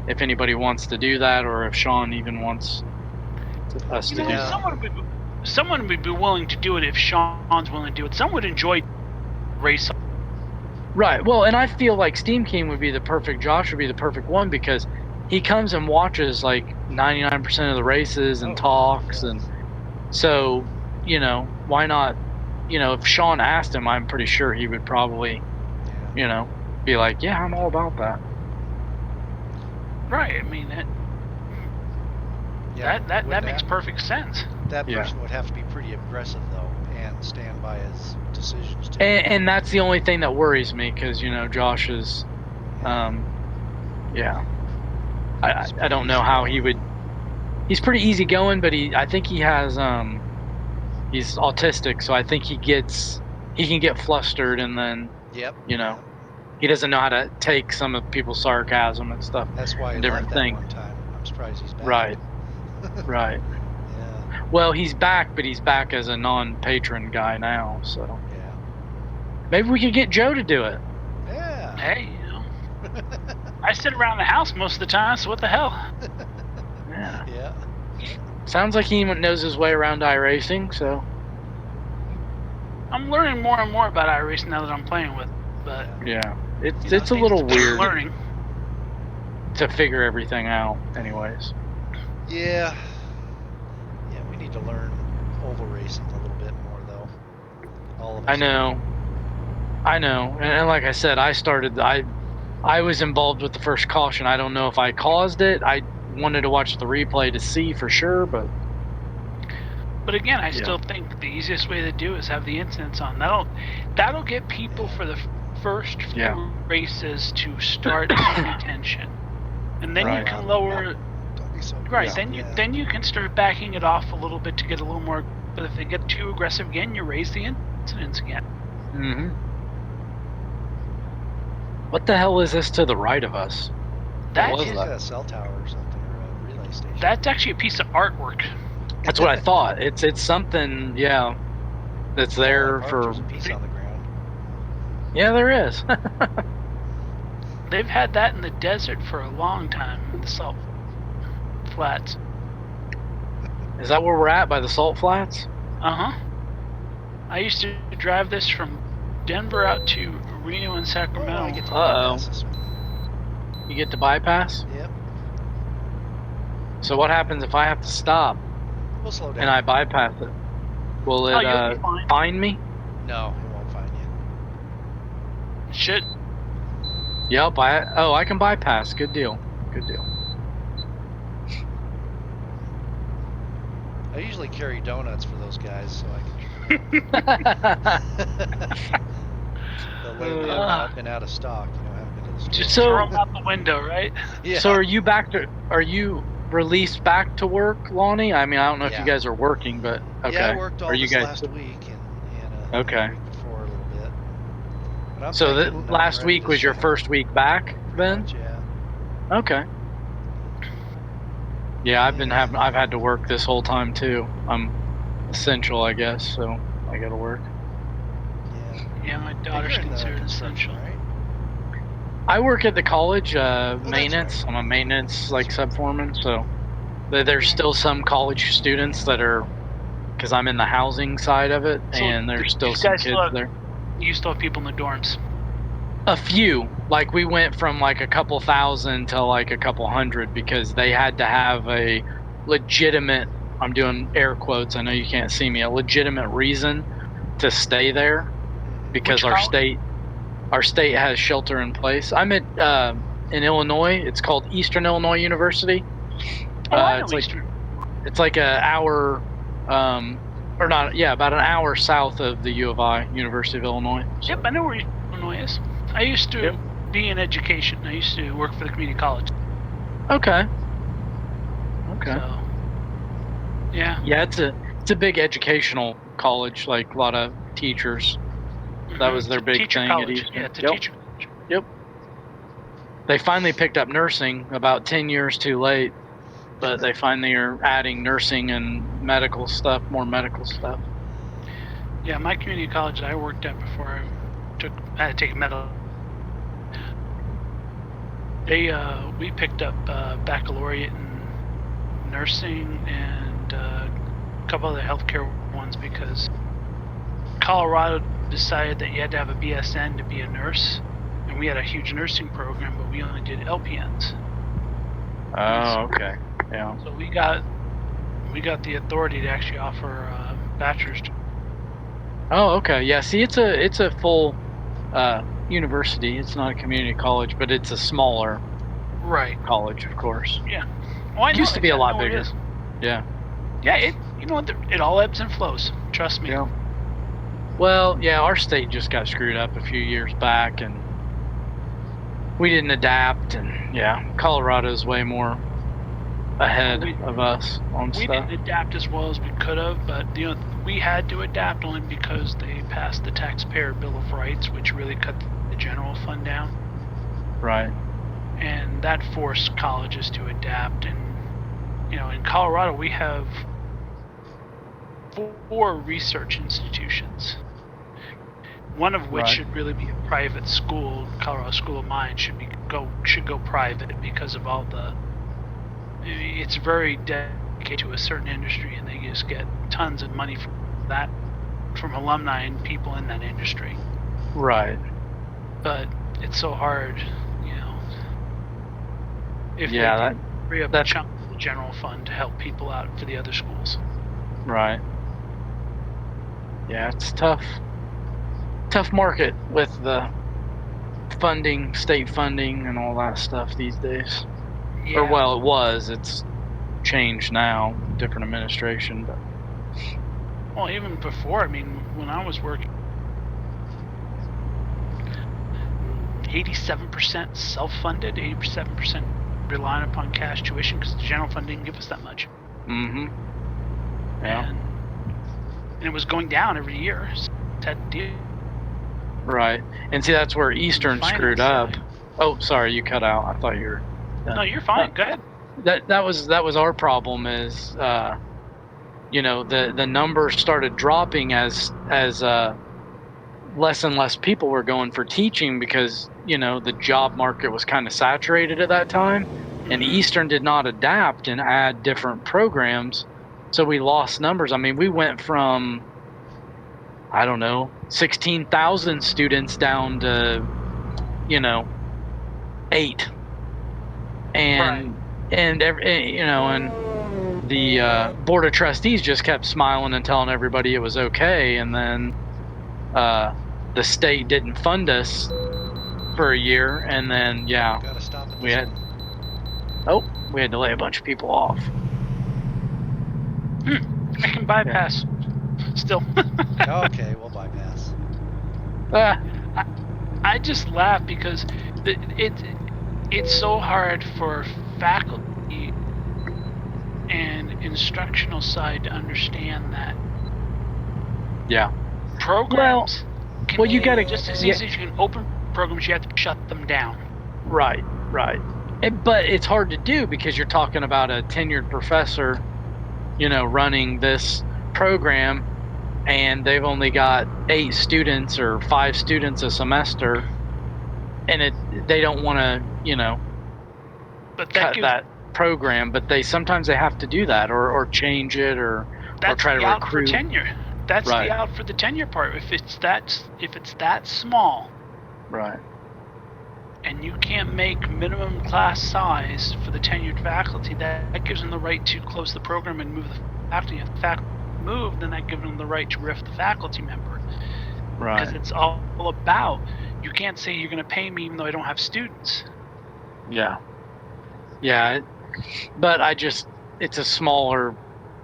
if anybody wants to do that or if Sean even wants us to do that. Someone would be willing to do it if Sean's willing to do it. Someone would enjoy race. Right. Well, and I feel like Steam King would be the perfect. Josh would be the perfect one because he comes and watches like 99% of the races and talks, and so why not? If Sean asked him, I'm pretty sure he would probably, be like, yeah, I'm all about that. Right. I mean that makes perfect sense. That Yeah. person would have to be pretty aggressive though, and stand by his decisions too. And that's the only thing that worries me because Josh is, I don't know how he would. He's pretty easygoing, but I think he has he's autistic, so I think he can get flustered, and then Yep. he doesn't know how to take some of people's sarcasm and stuff. That's why he different left thing. that one time. I'm surprised he's back. Right. Right. Yeah. Well, he's back, but he's back as a non-patron guy now, so Yeah. maybe we could get Joe to do it. Yeah. Hey, I sit around the house most of the time, so what the hell? Yeah. Yeah. Sounds like he knows his way around iRacing, so I'm learning more and more about iRacing now that I'm playing with. But Yeah, you know, it's a things little that you're weird learning. to figure everything out. Anyways, Yeah. Yeah, we need to learn oval racing a little bit more, though. All of us. I know, and like I said, I was involved with the first caution. I don't know if I caused it. I wanted to watch the replay to see for sure, but But again, I Yeah. still think the easiest way to do is have the incidents on. That'll get people for the first few Yeah. races to start paying attention, and then you Right. can lower. Don't be so Right. aggressive. Then you can start backing it off a little bit to get a little more. But if they get too aggressive again, you raise the incidents again. Mm-hmm. What the hell is this to the right of us? That was It's is like a cell tower or something, or a relay station. that's actually a piece of artwork. That's what I thought. It's something, yeah, that's there Park, for. There's a piece on the ground. Yeah, there is. They've had that in the desert for a long time. The salt flats. Is that where we're at by the salt flats? Uh-huh. I used to drive this from Denver out to Reno and Oh, Sacramento. I get to Uh-oh. bypass this one. You get to bypass. Yep. So what happens if I have to stop We'll slow down. and I bypass it? Will it you'll be fine. find me? No, it won't find you. Shit. Yep. I can bypass. Good deal. Good deal. I usually carry donuts for those guys, so I can. But lately I've been out of stock. Haven't been to the store. Just So- throw them out the window, right? Yeah. So are you released back to work, Lonnie? I mean, I don't know if Yeah. you guys are working, but okay. Yeah, I worked all are you this guys last week and Okay. the week before a little bit. But I'm So thinking I'm last ready week to was your start. first week back then? Yeah. Okay. Yeah, I've had to work this whole time too. I'm essential, I guess, so I gotta work. Yeah. Yeah, my But daughter's you're in the considered construction, essential. right? I work at the college, that's maintenance. right. I'm a maintenance subforeman, so there's still some college students that are, because I'm in the housing side of it, So and there's these still some guys kids still- there. You still have people in the dorms. A few, like we went from like a couple thousand to like a couple hundred because they had to have a legitimate, I'm doing air quotes, I know you can't see me, a legitimate reason to stay there because Which college? our state has shelter in place. I'm at in Illinois. It's called Eastern Illinois University. Oh, I know it's like Eastern. it's like an hour, or not? Yeah, about an hour south of the U of I, University of Illinois. So- Yep, I know where Illinois is. I used to Yep. be in education. I used to work for the community college. Okay. Okay. So, yeah. Yeah, it's a big educational college, like a lot of teachers. That was their It's a big teacher thing at college. Eastern. Yeah, it's a Yep. teacher college. They finally picked up nursing about 10 years too late, but they finally are adding nursing and medical stuff, more medical stuff. Yeah, my community college that I worked at before I had to take a medical. We picked up baccalaureate in nursing and a couple other healthcare ones because Colorado decided that you had to have a BSN to be a nurse, and we had a huge nursing program, but we only did LPNs. Oh, okay. Yeah. So we got the authority to actually offer bachelor's. Oh, okay. Yeah. See, it's a full university. It's not a community college, but it's a smaller Right. college, of course. Oh, I It know used to be a I lot know it bigger. is. Yeah. Yeah, you know what? It all ebbs and flows. Trust me. Yeah. Well, yeah, our state just got screwed up a few years back, and we didn't adapt. And yeah, Colorado's way more ahead of us on We stuff. didn't adapt as well as we could have, but we had to adapt only because they passed the Taxpayer Bill of Rights, which really cut the general fund down, Right. and that forced colleges to adapt. And in Colorado, we have 4 research institutions. One of which Right. should really be a private school. Colorado School of Mines should go private because of all the. It's very dedicated to a certain industry, and they just get tons of money from that. from alumni and people in that industry. Right. But it's so hard, you know. If Yeah, they that- did free up a that's- chunk of the general fund to help people out for the other schools. Right. Yeah, it's tough. Tough market with the funding, state funding, and all that stuff these days. Yeah. Or well, it was. It's changed now, different administration. But Well, even before, I mean, when I was working, 87% self-funded, 87% relying upon cash tuition because the general fund didn't give us that much. Yeah. And it was going down every year. So it had to deal. Right. And see, that's where Eastern Finance screwed up. side. Oh, sorry, you cut out. I thought you were done. No, you're fine. Go ahead. That was our problem is you know, the numbers started dropping as less and less people were going for teaching because, you know, the job market was kind of saturated at that time, and Eastern did not adapt and add different programs, so we lost numbers. I mean, we went from, I don't know, 16,000 students down to, you know, 8. And you know, and the board of trustees just kept smiling and telling everybody it was okay, and then the state didn't fund us for a year, and then Gotta stop at we this had one. we had to lay a bunch of people off. I can bypass. Still. Okay, we'll bypass. I just laugh because it's so hard for faculty and instructional side to understand that Yeah. programs can well, you be gotta- just as yeah. easy as you can open programs, you have to shut them down. Right. But it's hard to do because you're talking about a tenured professor, you know, running this program, and they've only got 8 students or 5 students a semester, and they don't want to, you know, But cut that program, but sometimes they have to do that or change it or that's try to the out recruit. for tenure. That's Right. the out for the tenure part. If it's that small, Right. and you can't make minimum class size for the tenured faculty, that gives them the right to close the program and move the faculty. If the faculty move, then that gives them the right to riff the faculty member. Because Right. it's all about, you can't say you're going to pay me even though I don't have students. Yeah. But it's a smaller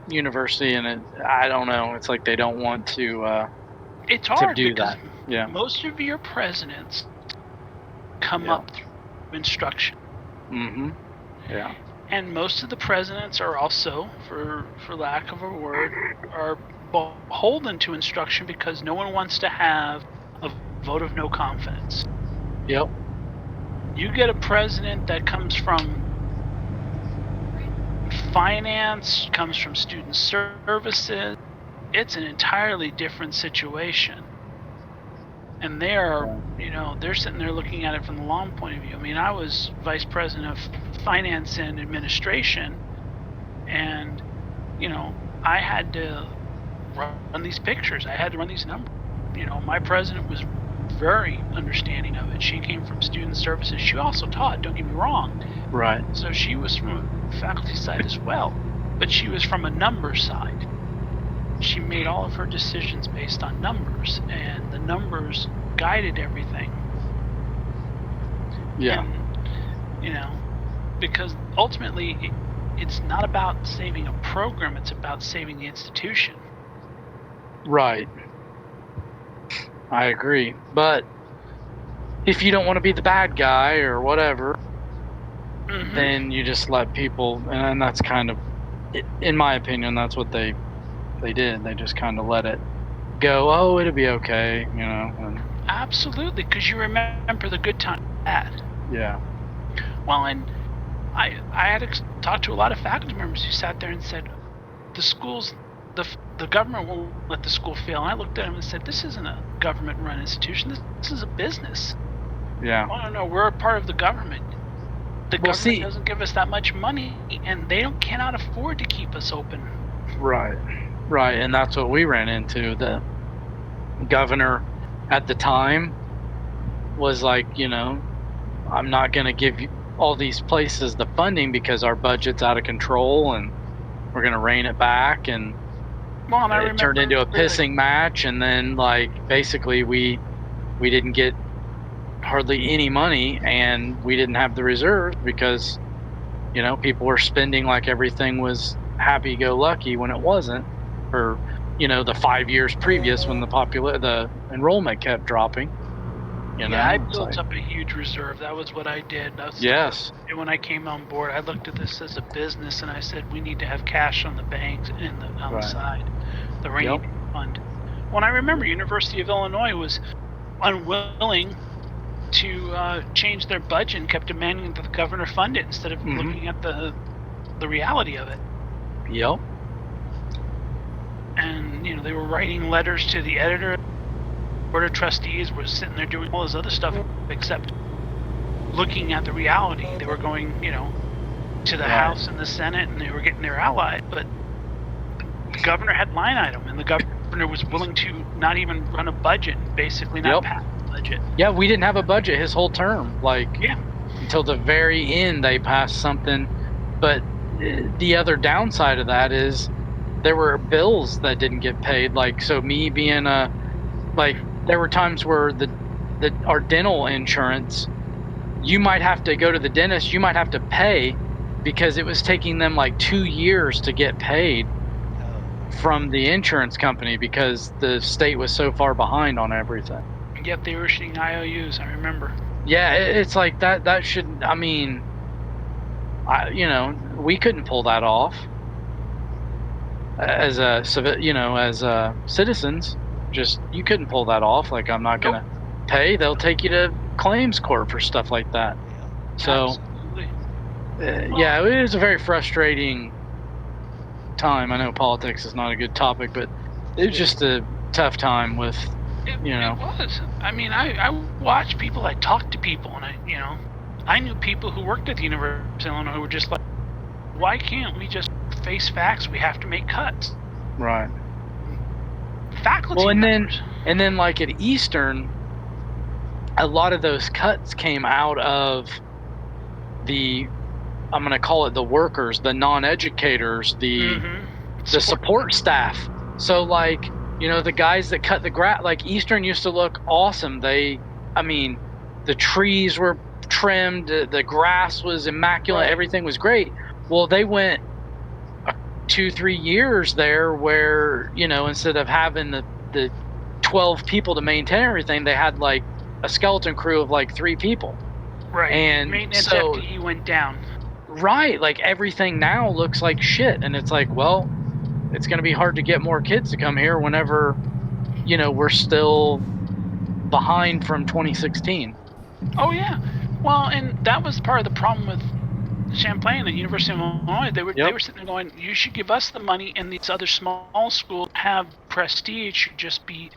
university, and I don't know. It's like they don't want to. It's hard do because that. Yeah. most of your presidents come Yeah. up through instruction. Mm-hmm. Yeah. And most of the presidents are also, for lack of a word, are beholden to instruction because no one wants to have a vote of no confidence. Yep. You get a president that comes from finance, comes from student services, it's an entirely different situation. And they're sitting there looking at it from the long point of view. I mean, I was vice president of finance and administration, and, you know, I had to run these pictures. I had to run these numbers. You know, my president was very understanding of it. She came from student services. She also taught, don't get me wrong. Right. So she was from a faculty side as well, but she was from a numbers side. She made all of her decisions based on numbers, and the numbers guided everything. Yeah. And, you know, because ultimately it's not about saving a program, it's about saving the institution. Right. I agree. But if you don't want to be the bad guy or whatever, Mhm. then you just let people, and that's kind of, in my opinion, that's what they did. They just kind of let it go. Oh, it'll be okay, you know. And Absolutely, because you remember the good time bad. yeah. Well, and I had to talk to a lot of faculty members who sat there and said, the schools, the government won't let the school fail. And I looked at them and said, this isn't a government-run institution. This is a business. Yeah. Oh, no, we're a part of the government. The Well, government see- doesn't give us that much money, and they cannot afford to keep us open. Right. And that's what we ran into. governor at the time was like, I'm not going to give you all these places the funding because our budget's out of control and we're going to rein it back. And Well, and I it remember turned into a pissing match. And then, like, basically we didn't get hardly any money, and we didn't have the reserves because, people were spending like everything was happy-go-lucky when it wasn't for, the 5 years previous when the enrollment kept dropping. Yeah, I it's built like- up a huge reserve. That was what I did. Yes. And when I came on board, I looked at this as a business, and I said we need to have cash on the banks and on the Right. side, the rainy Yep. day fund. When I remember, University of Illinois was unwilling to change their budget and kept demanding that the governor fund it instead of Mhm. looking at the reality of it. Yep. And they were writing letters to the editor. Board of trustees were sitting there doing all this other stuff except looking at the reality. They were going, to the Right. House and the Senate, and they were getting their allies. But the governor had line item, and the governor was willing to not even run a budget, basically not Yep. pass a budget. Yeah, we didn't have a budget his whole term. Like, Yeah. until the very end, they passed something. But the other downside of that is there were bills that didn't get paid. Like, so me being there were times where our dental insurance, you might have to go to the dentist, you might have to pay because it was taking them like 2 years to get paid from the insurance company because the state was so far behind on everything. And yet they were issuing IOUs, I remember. Yeah, it's like that should, we couldn't pull that off as a citizens. Just, you couldn't pull that off. Like, I'm not gonna pay. They'll take you to claims court for stuff like that. So Absolutely. yeah, it was a very frustrating time. I know politics is not a good topic, but it was just a tough time with It was. I mean, I watched people, I talked to people, and I knew people who worked at the University of Illinois who were just like, why can't we just face facts? We have to make cuts. right. Faculty Well, and members. then like at Eastern, a lot of those cuts came out of I'm going to call it the workers, the non-educators, the support staff. So like, the guys that cut the grass, like Eastern used to look awesome. The trees were trimmed, the grass was immaculate, Right. everything was great. Well, they went 2-3 years there where, instead of having the 12 people to maintain everything, they had like a skeleton crew of like 3 people. Right. And Maintenance so, FTE went down. right, like everything now looks like shit. And it's like, well, it's going to be hard to get more kids to come here whenever, we're still behind from 2016. Oh yeah. Well, and that was part of the problem with Champlain at University of Illinois. They were sitting there going, you should give us the money, and these other small schools have prestige should just be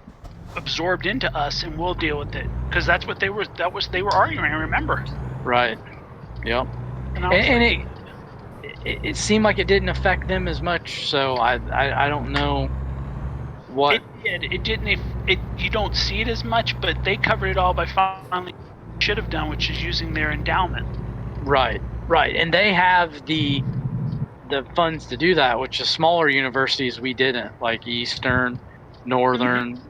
absorbed into us, and we'll deal with it. Because that's what they were arguing. I remember. Right. Yep. And I was And like, it seemed like it didn't affect them as much. So I don't know what. It didn't. You don't see it as much, but they covered it all by finally should have done, which is using their endowment. Right. And they have the funds to do that, which is smaller universities we didn't, like Eastern, Northern.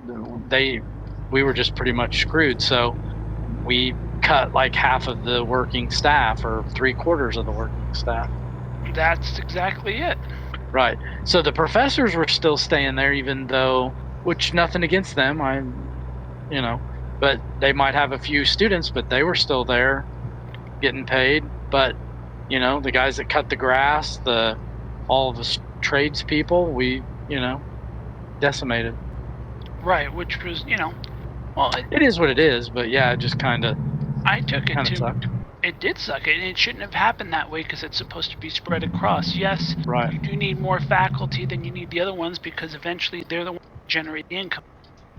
We were just pretty much screwed. So we cut like half of the working staff or 3/4 of the working staff. That's exactly it. Right. So the professors were still staying there, even though, which nothing against them, but they might have a few students, but they were still there getting paid. But, the guys that cut the grass, all of us tradespeople, we, decimated. Right, which was, well, It is what it is, but yeah, it just kind of I took it to. sucked. It did suck, and it shouldn't have happened that way because it's supposed to be spread across. Yes, Right. you do need more faculty than you need the other ones because eventually they're the ones that generate the income.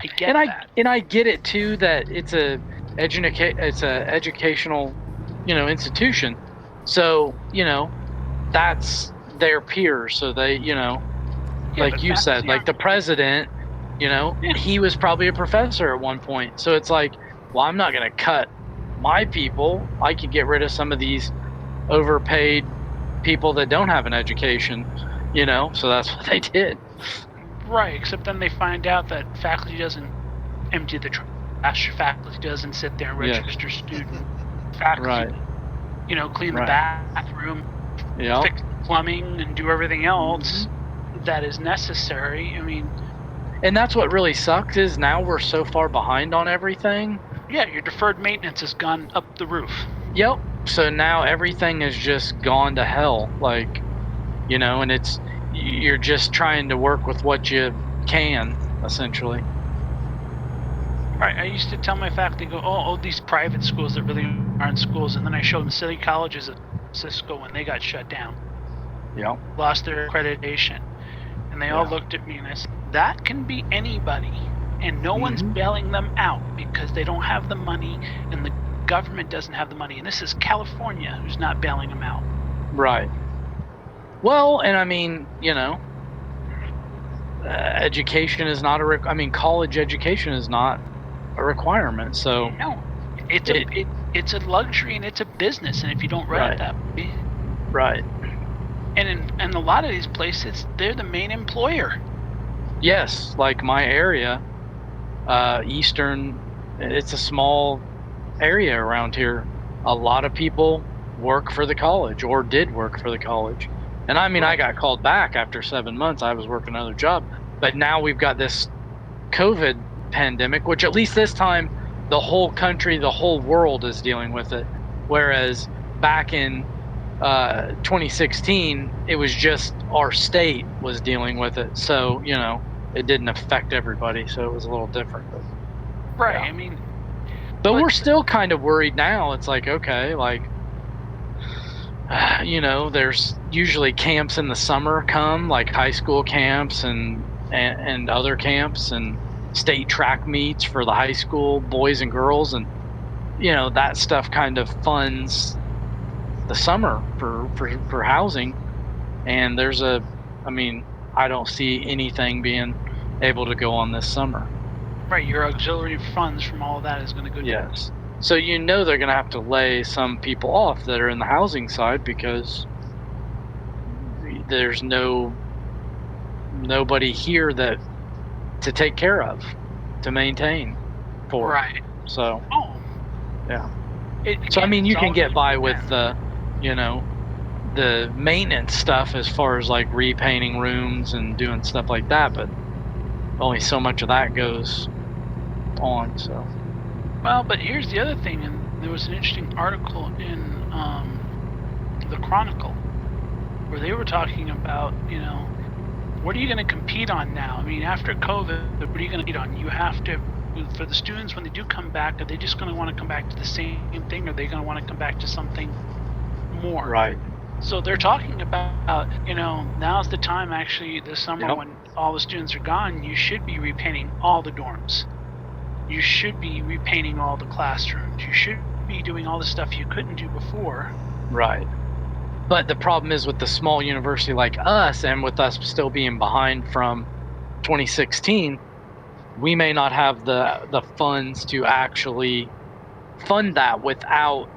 I get that. And I get it too that it's a educational, institution. So, that's their peers. So they, Yeah, like but you that's said, the like the president You know, Yeah. he was probably a professor at one point. So it's like, well, I'm not going to cut my people. I could get rid of some of these overpaid people that don't have an education, you know? So that's what they did. Right, except then they find out that faculty doesn't empty the trash, faculty doesn't sit there and Yes. register student, faculty, Right. you know, clean the Right. bathroom, Yeah. fix plumbing, and do everything else Mm-hmm. that is necessary. I mean, And that's what really sucks is now we're so far behind on everything. yeah, your deferred maintenance has gone up the roof. Yep. So now everything has just gone to hell. Like, you know, and you're just trying to work with what you can, essentially. Right, I used to tell my faculty, go, oh, these private schools that really aren't schools, and then I showed them city colleges at Cisco when they got shut down, Yep. lost their accreditation, and they all Yeah. looked at me and I said, that can be anybody, and no one's Mhm. bailing them out because they don't have the money, and the government doesn't have the money, and this is California who's not bailing them out. Right. Well, and I mean, you know, education is not college education is not a requirement. So No, it's it's a luxury and it's a business, and if you don't run Right. it that way, right. and in a lot of these places, they're the main employer. Yes, like my area, Eastern, it's a small area around here. A lot of people work for the college or did work for the college. And I mean, I got called back after 7 months. I was working another job. But now we've got this COVID pandemic, which at least this time, the whole country, the whole world is dealing with it. Whereas back in 2016, it was just our state was dealing with it. So, you know, it didn't affect everybody. So it was a little different. Right. Yeah. I mean, But But- we're still kind of worried now. It's like, okay, like, you know, there's usually camps in the summer come, like high school camps and other camps and state track meets for the high school boys and girls. And, you know, that stuff kind of funds the summer for housing. And I don't see anything being able to go on this summer. right, your auxiliary funds from all of that is going to go down. Yes. So you know they're going to have to lay some people off that are in the housing side because there's nobody here that to take care of, to maintain for. Right. So Oh. Yeah. Again, you it's can all get just- by with yeah. the, you know, the maintenance stuff as far as like repainting rooms and doing stuff like that, but only so much of that goes on. So Well, but here's the other thing, and there was an interesting article in the Chronicle where they were talking about, you know, what are you going to compete on now? I mean, after COVID, what are you going to compete on? You have to, for the students, when they do come back, are they just going to want to come back to the same thing, or are they going to want to come back to something more? right. So they're talking about, you know, now's the time actually this summer Yep. when all the students are gone, you should be repainting all the dorms. You should be repainting all the classrooms. You should be doing all the stuff you couldn't do before. Right. But the problem is with the small university like us, and with us still being behind from 2016, we may not have the funds to actually fund that without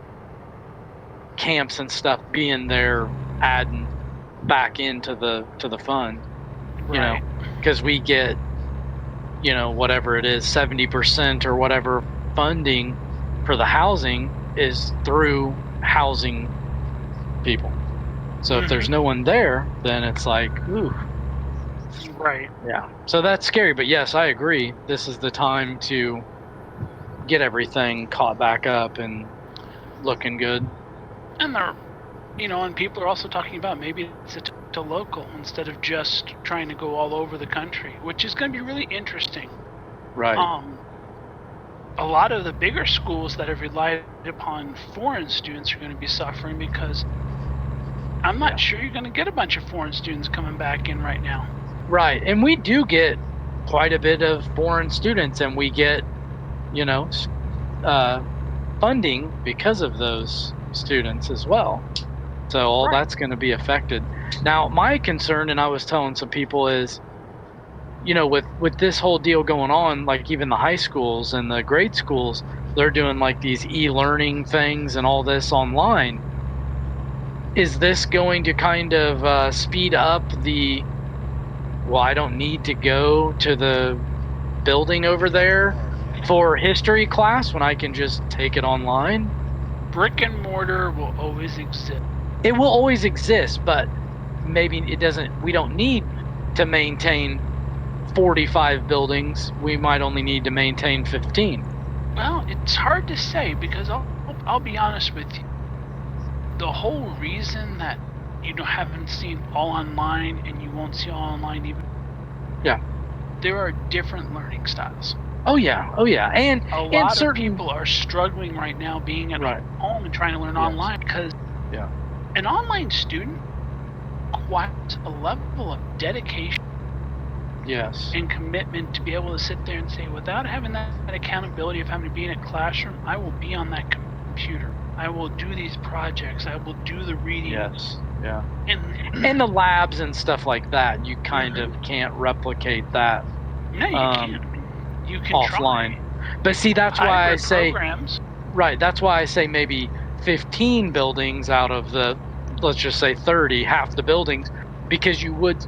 camps and stuff being there adding back into the fund. You know, because we get, you know, whatever it is, 70% or whatever funding for the housing is through housing people. So if there's no one there, then it's like, ooh, Right. yeah. So that's scary. But yes, I agree. This is the time to get everything caught back up and looking good. And they're, you know, and people are also talking about maybe it's to local instead of just trying to go all over the country, which is going to be really interesting. Right. A lot of the bigger schools that have relied upon foreign students are going to be suffering because I'm not sure you're going to get a bunch of foreign students coming back in right now. Right. And we do get quite a bit of foreign students, and we get, you know, funding because of those students as well. So all that's going to be affected. Now, my concern, and I was telling some people, is with this whole deal going on, like even the high schools and the grade schools, they're doing like these e-learning things and all this online. Is this going to kind of speed up I don't need to go to the building over there for history class when I can just take it online? Brick and mortar will always exist. It will always exist, but maybe we don't need to maintain 45 buildings. We might only need to maintain 15. Well, it's hard to say because I'll be honest with you. The whole reason that you haven't seen all online and you won't see all online even. Yeah. There are different learning styles. Oh yeah, and a lot of people are struggling right now being at home and trying to learn online because an online student requires a level of dedication and commitment to be able to sit there and say, without having that accountability of having to be in a classroom, I will be on that computer. I will do these projects. I will do the reading. Yes. Yeah. And the labs and stuff like that, you kind of can't replicate that. No, you can't. You can offline. Try. But see, that's why I say programs. Right. That's why I say maybe 15 buildings out of the, let's just say 30, half the buildings, because you would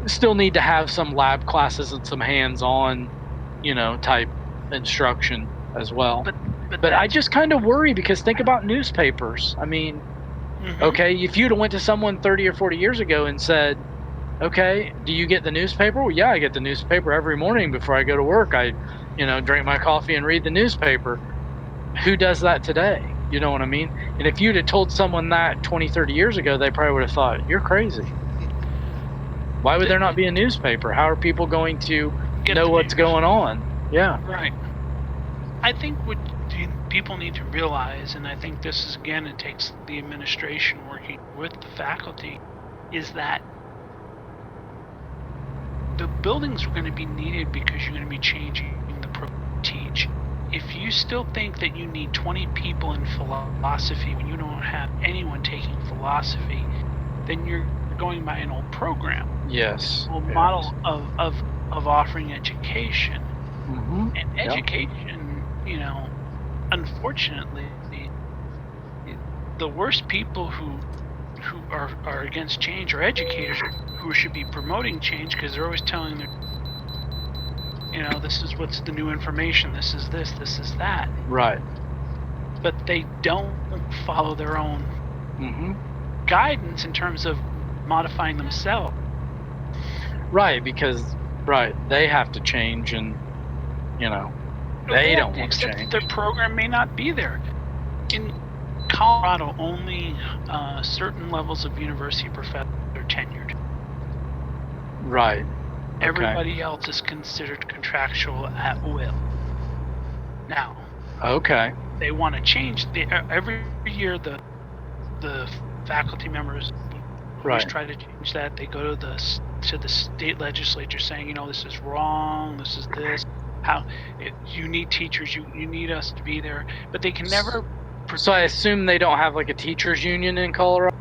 still need to have some lab classes and some hands-on, type instruction as well. But I just kind of worry because think about newspapers. I mean, okay, if you'd have went to someone 30 or 40 years ago and said, okay, do you get the newspaper? Well, yeah, I get the newspaper every morning before I go to work. I, drink my coffee and read the newspaper. Who does that today? You know what I mean? And if you'd have told someone that 20, 30 years ago, they probably would have thought, you're crazy. Why would there not be a newspaper? How are people going to know what's going on? Yeah. Right. I think what people need to realize, and I think this is, again, it takes the administration working with the faculty, is that the buildings are going to be needed because you're going to be changing the program to teach. If you still think that you need 20 people in philosophy when you don't have anyone taking philosophy, then you're going by an old program. Yes. Old model of offering education. And education, unfortunately, the worst people who are against change are educators who should be promoting change because they're always telling them, this is what's the new information, this is this is that. Right. But they don't follow their own guidance in terms of modifying themselves. Right, because they have to change and they don't want to change. Their program may not be there. In Colorado, only certain levels of university professors are tenured. Right. Everybody else is considered contractual at will. Now. Okay. They want to change. Every year, the faculty members always try to change that. They go to the state legislature saying, this is wrong. This is this. You need teachers. You need us to be there. But they can never. So I assume they don't have like a teachers union in Colorado?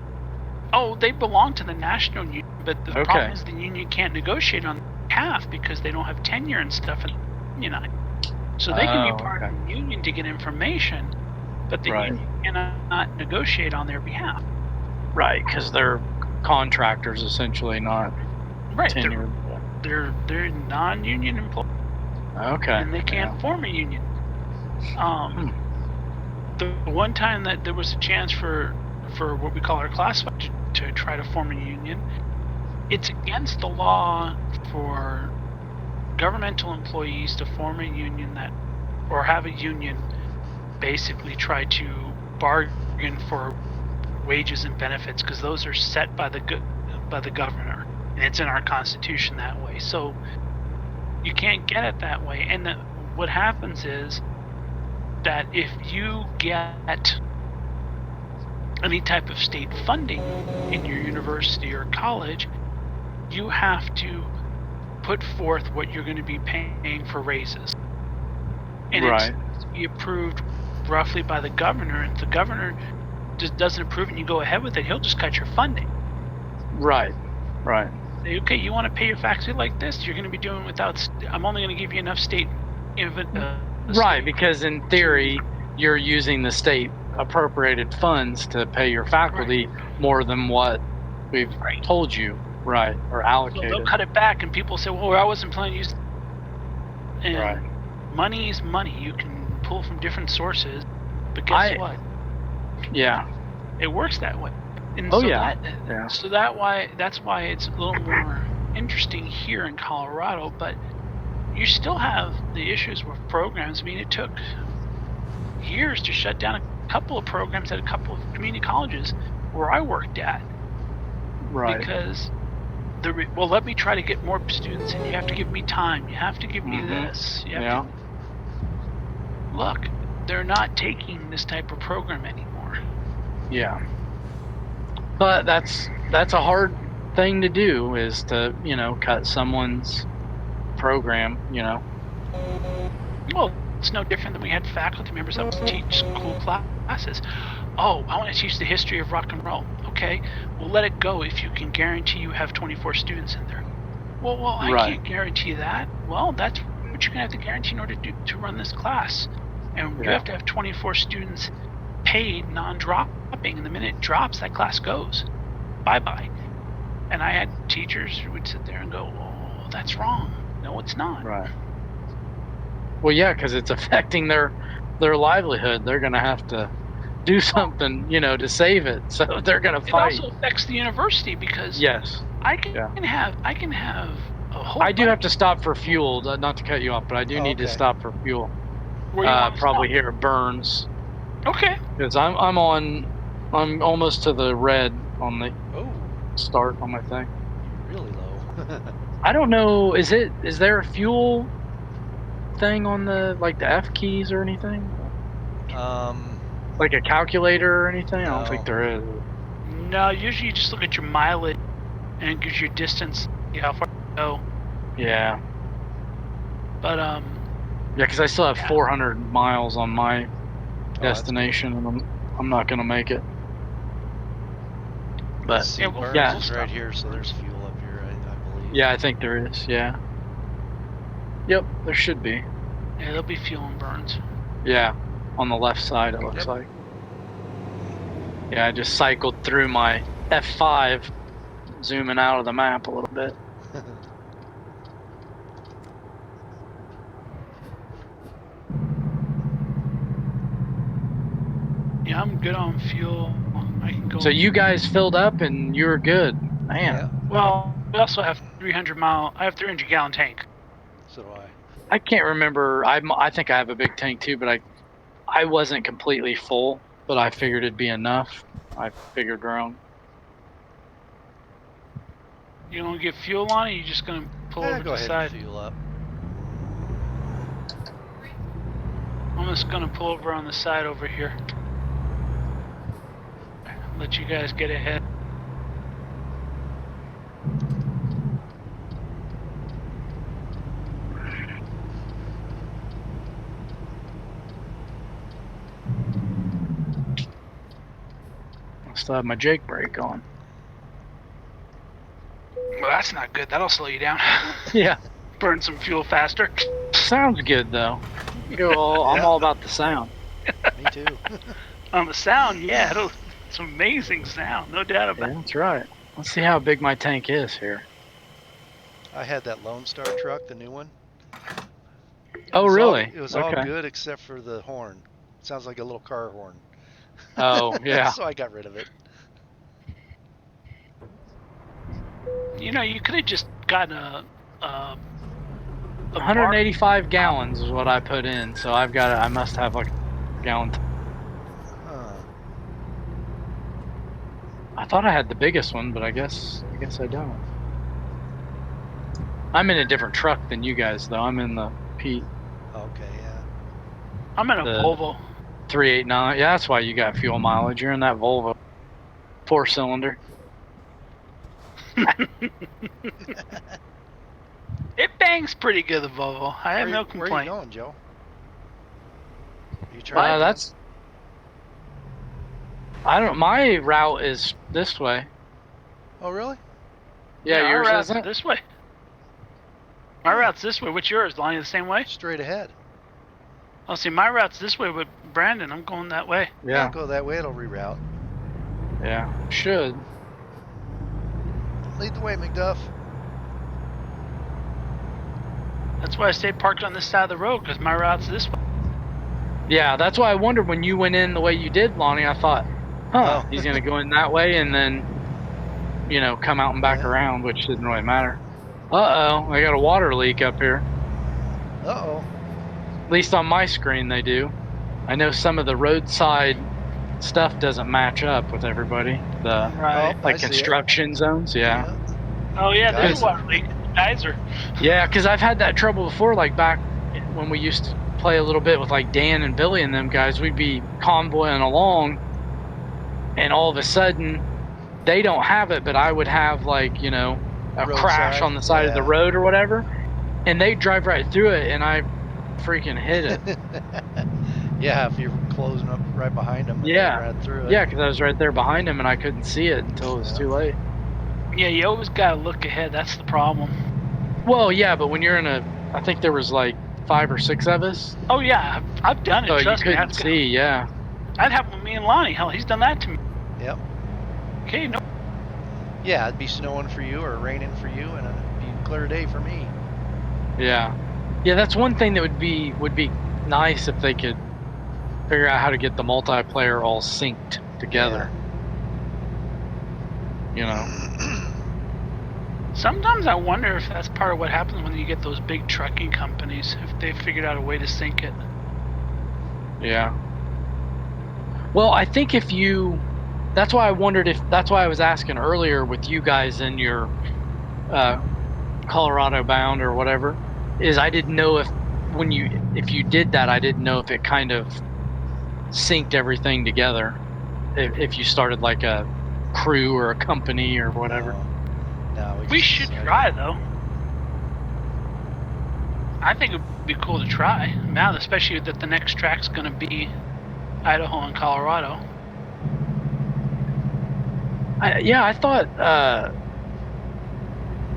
Oh, they belong to the national union, but the problem is the union can't negotiate on behalf because they don't have tenure and stuff. So they can be part of the union to get information, but the union cannot negotiate on their behalf. Right, because they're contractors essentially, not tenured. They're non-union employees. Okay. And they can't form a union. The one time that there was a chance for what we call our classified to try to form a union, it's against the law for governmental employees to form a union or have a union basically try to bargain for wages and benefits because those are set by the governor, and it's in our Constitution that way. So you can't get it that way. And what happens is that if you get any type of state funding in your university or college, you have to put forth what you're going to be paying for raises. And it's to be approved roughly by the governor. And if the governor just doesn't approve it and you go ahead with it, he'll just cut your funding. Right. okay, you want to pay your faculty like this? You're going to be doing without. I'm only going to give you enough state. Right, because in theory, you're using the state appropriated funds to pay your faculty more than what we've told you, right, or So allocated. they'll cut it back, and people say, "Well, I wasn't planning to use." And Right. money is money. You can pull from different sources, but guess what? Yeah. It works that way. And Oh, so yeah. That, So that's why it's a little more interesting here in Colorado. But you still have the issues with programs. I mean, it took years to shut down a couple of programs at a couple of community colleges where I worked at. Right. Because well, let me try to get more students in. You have to give me time. You have to give me this. You have to, look, they're not taking this type of program anymore. Yeah. But that's a hard thing to do, is to, cut someone's program, Well, it's no different than we had faculty members that would teach cool classes. Oh, I want to teach the history of rock and roll. Okay, well, let it go if you can guarantee you have 24 students in there. Well, I can't guarantee that. Well, that's what you're going to have to guarantee in order to run this class. And you have to have 24 students paid, non-dropping, and the minute it drops, that class goes. Bye-bye. And I had teachers who would sit there and go, oh, that's wrong. No, it's not. Right. Well, yeah, because it's affecting their livelihood. They're going to have to do something, to save it. So they're going to fight. It also affects the university because I can have a whole. I do have to stop for fuel. Not to cut you off, but I do need to stop for fuel. Where you want to probably stop? here at Burns. Okay. Because I'm almost to the red on the start on my thing. Really low. I don't know. Is there a fuel thing on the F keys or anything? Like a calculator or anything? I don't think there is. No, usually you just look at your mileage and it gives you distance, how far you go. Yeah. But yeah, because I still have 400 miles on my destination, and I'm not gonna make it. But Burns is right here, so there's fuel up here, I believe. Yeah, I think there is. Yeah. Yep, there should be. Yeah, there'll be fuel in Burns. Yeah, on the left side it looks like. Yeah, I just cycled through my F5, zooming out of the map a little bit. Yeah, I'm good on fuel. I can go. So you guys filled up and you were good, man. Yeah. Well, we also have 300 gallon tank. So do I. I can't remember. I think I have a big tank too, but I wasn't completely full, but I figured it'd be enough. I figured around. You want to get fuel on it? You're just gonna pull over to Go the ahead side. and fuel up. I'm just gonna pull over on the side over here. Let you guys get ahead. I still have my Jake brake on. Well, that's not good. That'll slow you down. Yeah. Burn some fuel faster. Sounds good though. I'm all about the sound. Me too. On the sound, yeah, it's amazing sound, no doubt about Yeah, it. that's right. Let's see how big my tank is here. I had that Lone Star truck, the new one. Oh, really? It was all good except for the horn. It sounds like a little car horn. Oh, yeah. So I got rid of it. You know, you could have just gotten a 185 gallons is what I put in, so I must have like a gallon. I thought I had the biggest one, but I guess I don't. I'm in a different truck than you guys, though. I'm in the Pete. Okay, yeah. I'm in a Volvo. 389. Yeah, that's why you got fuel mileage. You're in that Volvo. 4-cylinder. It bangs pretty good, the Volvo. I have no complaint. Where are you going, Joe? You trying? My route is this way. Oh, really? Yeah, our yours route's isn't. this way. My route's this way. What's yours? Lonnie, the same way? Straight ahead. Oh, see, my route's this way with Brandon. I'm going that way. I'll Yeah, go that way. It'll reroute. yeah, should. Lead the way, McDuff. That's why I stayed parked on this side of the road, because my route's this way. Yeah, that's why I wondered when you went in the way you did, Lonnie. I thought, huh, Oh. he's gonna go in that way and then, you know, come out and back Yeah. around, which didn't really matter. Uh-oh, I got a water leak up here. Uh-oh. At least on my screen they do. I know some of the roadside stuff doesn't match up with everybody. The Right. Oh, I like see it. construction zones, yeah. Oh, yeah, there's Geyser. a water leak. Geyser. Yeah, because I've had that trouble before, like back when we used to play a little bit with like Dan and Billy and them guys. We'd be convoying along, and all of a sudden, they don't have it, but I would have like, you know, a crash Roadside, on the side of the yeah. road or whatever, and they drive right through it, and I freaking hit it. Yeah, if you're closing up right behind them. Yeah. Right through it. Yeah, because I was right there behind him, and I couldn't see it until it was Yeah. too late. Yeah, you always got to look ahead. That's the problem. Well, yeah, but when you're in a, I think there was like 5 or 6 of us, Oh, yeah, I've done it. so you Trust me. couldn't see. Yeah. I'd have with me and Lonnie. Hell, he's done that to me. Yep. Okay, no. Yeah, it'd be snowing for you or raining for you, and it'd be a clear day for me. Yeah, yeah. That's one thing that would be nice if they could figure out how to get the multiplayer all synced together. You know. Sometimes I wonder if that's part of what happens when you get those big trucking companies, if they figured out a way to sync it. Yeah. Well, I think if you, that's why I wondered if that's why I was asking earlier with you guys in your Colorado bound or whatever, is I didn't know if you did that, I didn't know if it kind of synced everything together. If you started like a crew or a company or whatever. No, We just should decided- try, though. I think it would be cool to try. Now, especially that the next track's going to be Idaho and Colorado. I thought,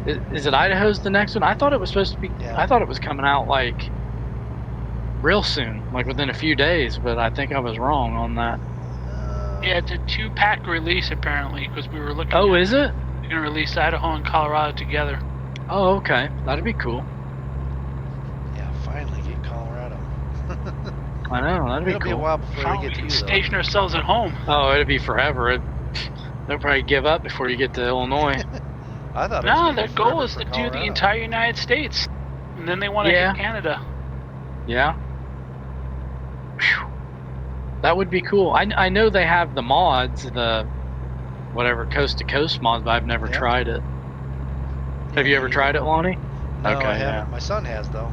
is it Idaho's the next one? I thought it was supposed to be, Yeah. I thought it was coming out like real soon, like within a few days, but I think I was wrong on that. Yeah, it's a 2-pack release, apparently, because we were looking Oh, at is it? going to release Idaho and Colorado together. Oh, okay. That'd be cool. Yeah, finally get Colorado. I know, that'd be It'll be a cool. while before Finally, they we get to can you, though. station ourselves at home. Oh, it'd be forever. They'll probably give up before you get to Illinois. I thought it was No, gonna their be goal forever is for to do Colorado. the entire United States. And then they want to Yeah. hit Canada. Yeah. Phew. That would be cool. I know they have the mods, the whatever coast to coast mods, but I've never Yeah. tried it. Have you ever tried it, Lonnie? No, Okay, I haven't. yeah. My son has, though.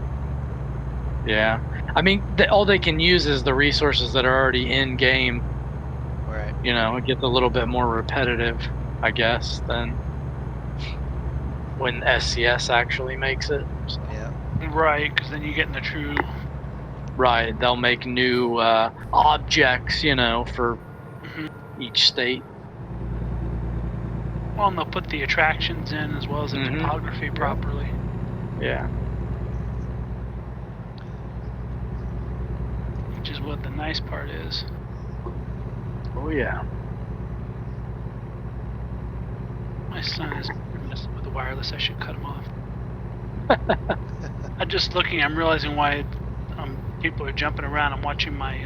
Yeah. I mean, all they can use is the resources that are already in game. Right. You know, it gets a little bit more repetitive, I guess, than when SCS actually makes it. So, Yeah. Right, because then you get in the true... right. They'll make new objects, you know, for Mhm. each state. Well, and they'll put the attractions in as well as the Mhm. topography properly. Yeah. Which is what the nice part is. Oh, yeah. My son is messing with the wireless. I should cut him off. I'm just looking. I'm realizing why people are jumping around. I'm watching my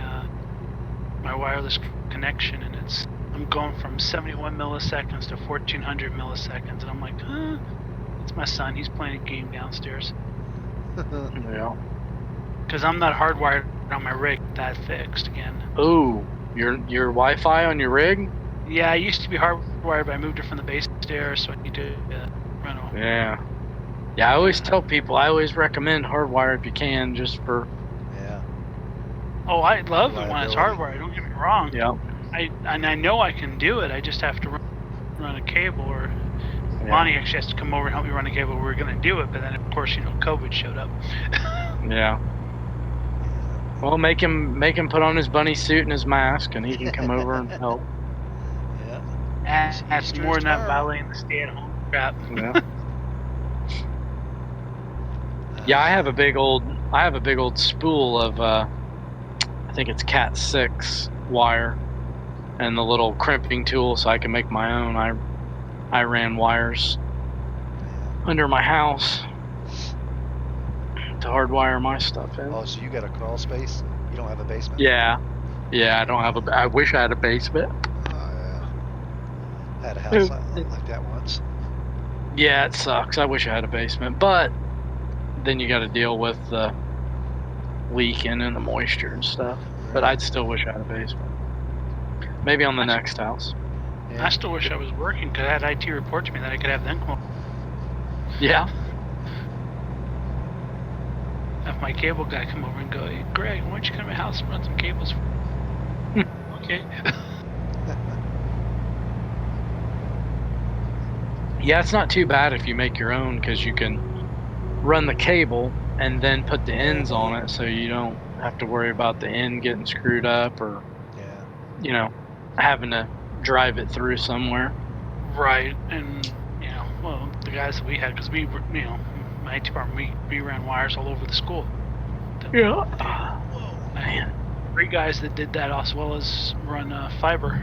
my wireless connection, and I'm going from 71 milliseconds to 1400 milliseconds, and I'm like, huh? It's my son. He's playing a game downstairs. Yeah. Because I'm not hardwired on my rig. That fixed again. Ooh, your Wi-Fi on your rig? Yeah, I used to be hardwired, but I moved it from the base there, so I need to run over. Yeah. Yeah, I always tell people, I always recommend hardwire if you can, just for... Yeah. Oh, I love it when it's Reliability. hardwired. Don't get me wrong. Yeah. I know I can do it. I just have to run a cable, or Yeah. Lonnie actually has to come over and help me run a cable. We were going to do it, but then of course COVID showed up. Yeah. Well, make him put on his bunny suit and his mask, and he can come over and help. Yeah. And that's Easter more is than that tomorrow. violating the stay-at-home Crap. Yeah. Yeah, I have a big old spool of I think it's Cat 6 wire and the little crimping tool so I can make my own. I ran wires under my house to hardwire my stuff in. Oh, so you got a crawl space? You don't have a basement? Yeah. Yeah, I don't have I wish I had a basement. Yeah. I had a house like that once. Yeah, it sucks. I wish I had a basement, but then you got to deal with the leaking and the moisture and stuff. But I'd still wish I had a basement. Maybe on the next house. Yeah. I still wish I was working because I had IT report to me that I could have them come. Yeah. Have my cable guy come over and go, hey, Greg, why don't you come to my house and run some cables? Okay. Yeah, it's not too bad if you make your own because you can run the cable and then put the ends on it so you don't have to worry about the end getting screwed up or, having to drive it through somewhere. Right, and, well, the guys that we had, because we, my IT department, we ran wires all over the school. Yeah. Man. 3 guys that did that as well as run fiber.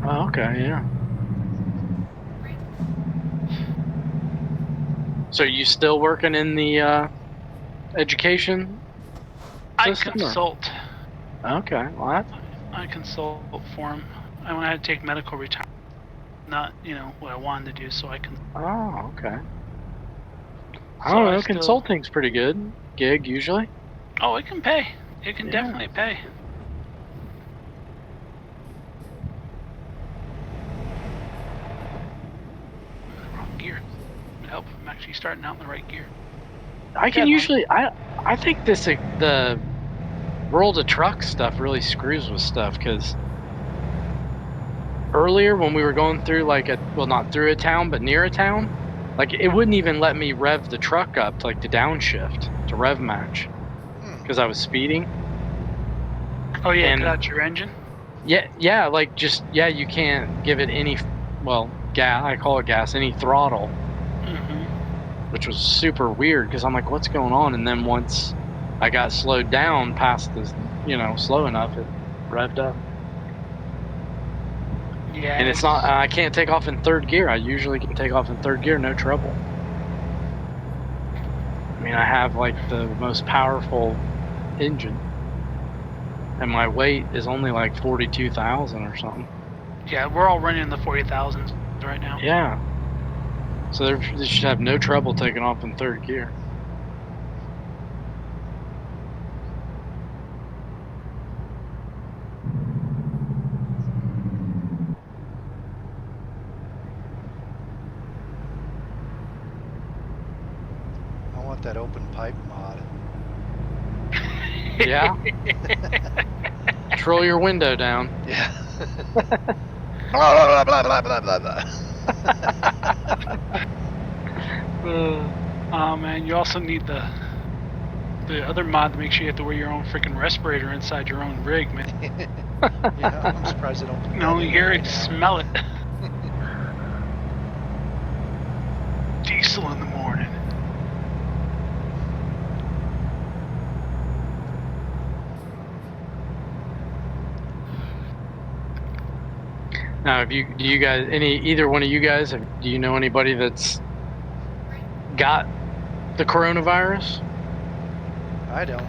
Oh, okay, yeah. So you still working in the education system? I consult. Okay, well I consult for them. I had to take medical retirement. Not, what I wanted to do, so I can. Oh, okay. I So don't I know, still- consulting's pretty good gig usually. Oh, it can pay. It can Yeah. definitely pay. Wrong gear. Would help if I'm actually starting out in the right gear. I can Yeah, usually I think the World of Truck stuff really screws with stuff because earlier when we were going through not through a town but near a town, it wouldn't even let me rev the truck up to the downshift to rev match because I was speeding. Oh yeah, And- cut out your engine. Yeah, you can't give it any gas. I call it gas, any throttle. Mm-hmm. Which was super weird because I'm like, what's going on? And then once I got slowed down past this, slow enough, it revved up. Yeah. And it's not, I can't take off in 3rd gear. I usually can take off in 3rd gear, no trouble. I mean, I have the most powerful engine. And my weight is only 42,000 or something. Yeah, we're all running in the 40,000s right now. Yeah. So they should have no trouble taking off in 3rd gear. I want that open pipe mod. Yeah. Control your window down. Yeah. blah, blah, blah, blah, blah, blah, blah. Oh man, you also need the other mod to make sure you have to wear your own freaking respirator inside your own rig, man. Yeah, I'm surprised they don't. You can only hear it, smell it. Diesel in the morning. Now, do you guys, either one of you guys, do you know anybody that's got the coronavirus? I don't.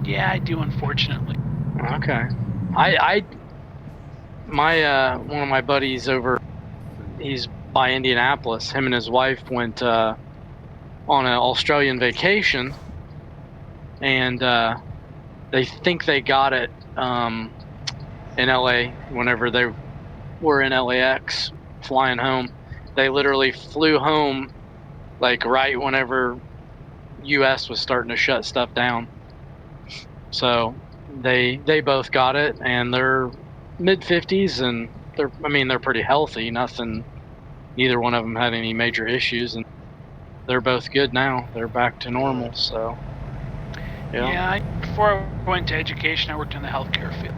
Yeah, I do, unfortunately. Okay. One of my buddies he's by Indianapolis. Him and his wife went on an Australian vacation, and they think they got it in LA whenever they were in LAX flying home. They literally flew home right whenever US was starting to shut stuff down. So they both got it, and they're mid-50s, and they're pretty healthy. Neither one of them had any major issues, and they're both good now. They're back to normal. So Yeah, before I went to education, I worked in the healthcare field.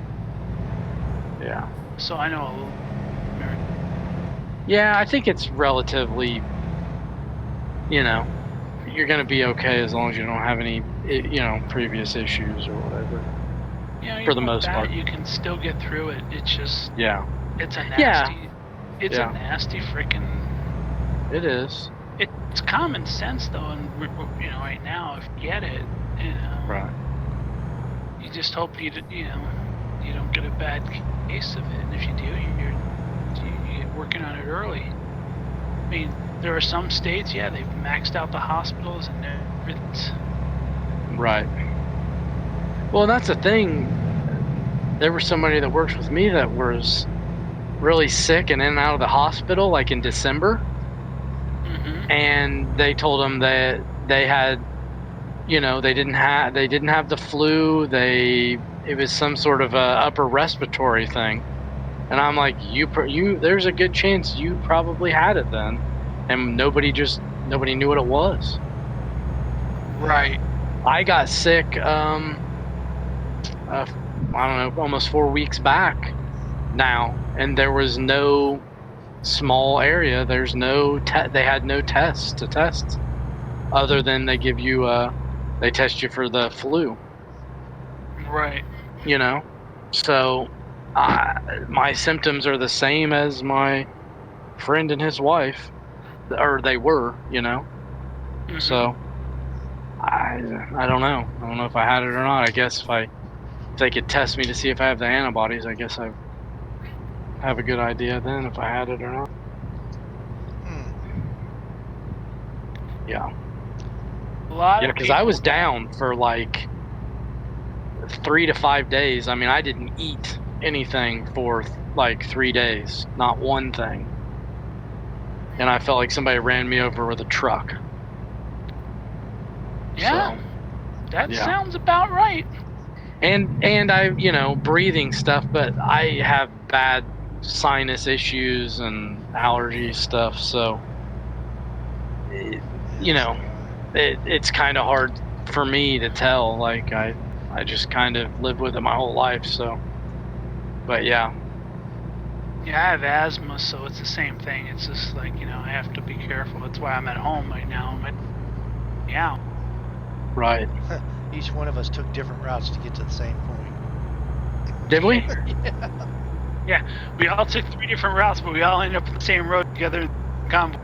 Yeah. so I know a little. Yeah, I think it's relatively, you know, you're gonna be okay as long as you don't have any, previous issues or whatever. You know, For even the with most that, part. you can still get through it. It's just, Yeah, it's a Yeah. nasty, it's Yeah. a nasty freaking. it is. It's common sense though, and right now, if you get it, Right. you just hope you don't get a bad case of it, and if you do, you get working on it early. I mean, there are some states, yeah, they've maxed out the hospitals and everything. Right. Well, that's the thing. There was somebody that works with me that was really sick and in and out of the hospital, like in December. Mm-hmm. And they told him that they had, they didn't have the flu. It was some sort of a upper respiratory thing. And I'm like, there's a good chance you probably had it then, and nobody knew what it was. Right. I got sick. I don't know, almost 4 weeks back now, and there was no small area. There's no they had no tests to test, other than they give you they test you for the flu. Right. So my symptoms are the same as my friend and his wife, or they were. Mm-hmm. So I don't know. I don't know if I had it or not. I guess if they could test me to see if I have the antibodies, I guess I have a good idea then if I had it or not. Yeah. A lot Yeah, of because I was people- down for like 3 to 5 days. I mean, I didn't eat anything for like 3 days, not one thing. And I felt like somebody ran me over with a truck. Yeah. So, That yeah. sounds about right. and I, breathing stuff, but I have bad sinus issues and allergy stuff, so it's kind of hard for me to tell. Like I just kind of lived with it my whole life, so. But yeah. Yeah, I have asthma, so it's the same thing. It's just like, I have to be careful. That's why I'm at home right now. Yeah. Right. Each one of us took different routes to get to the same point. Did we? Yeah, we all took 3 different routes, but we all ended up on the same road together in convoy.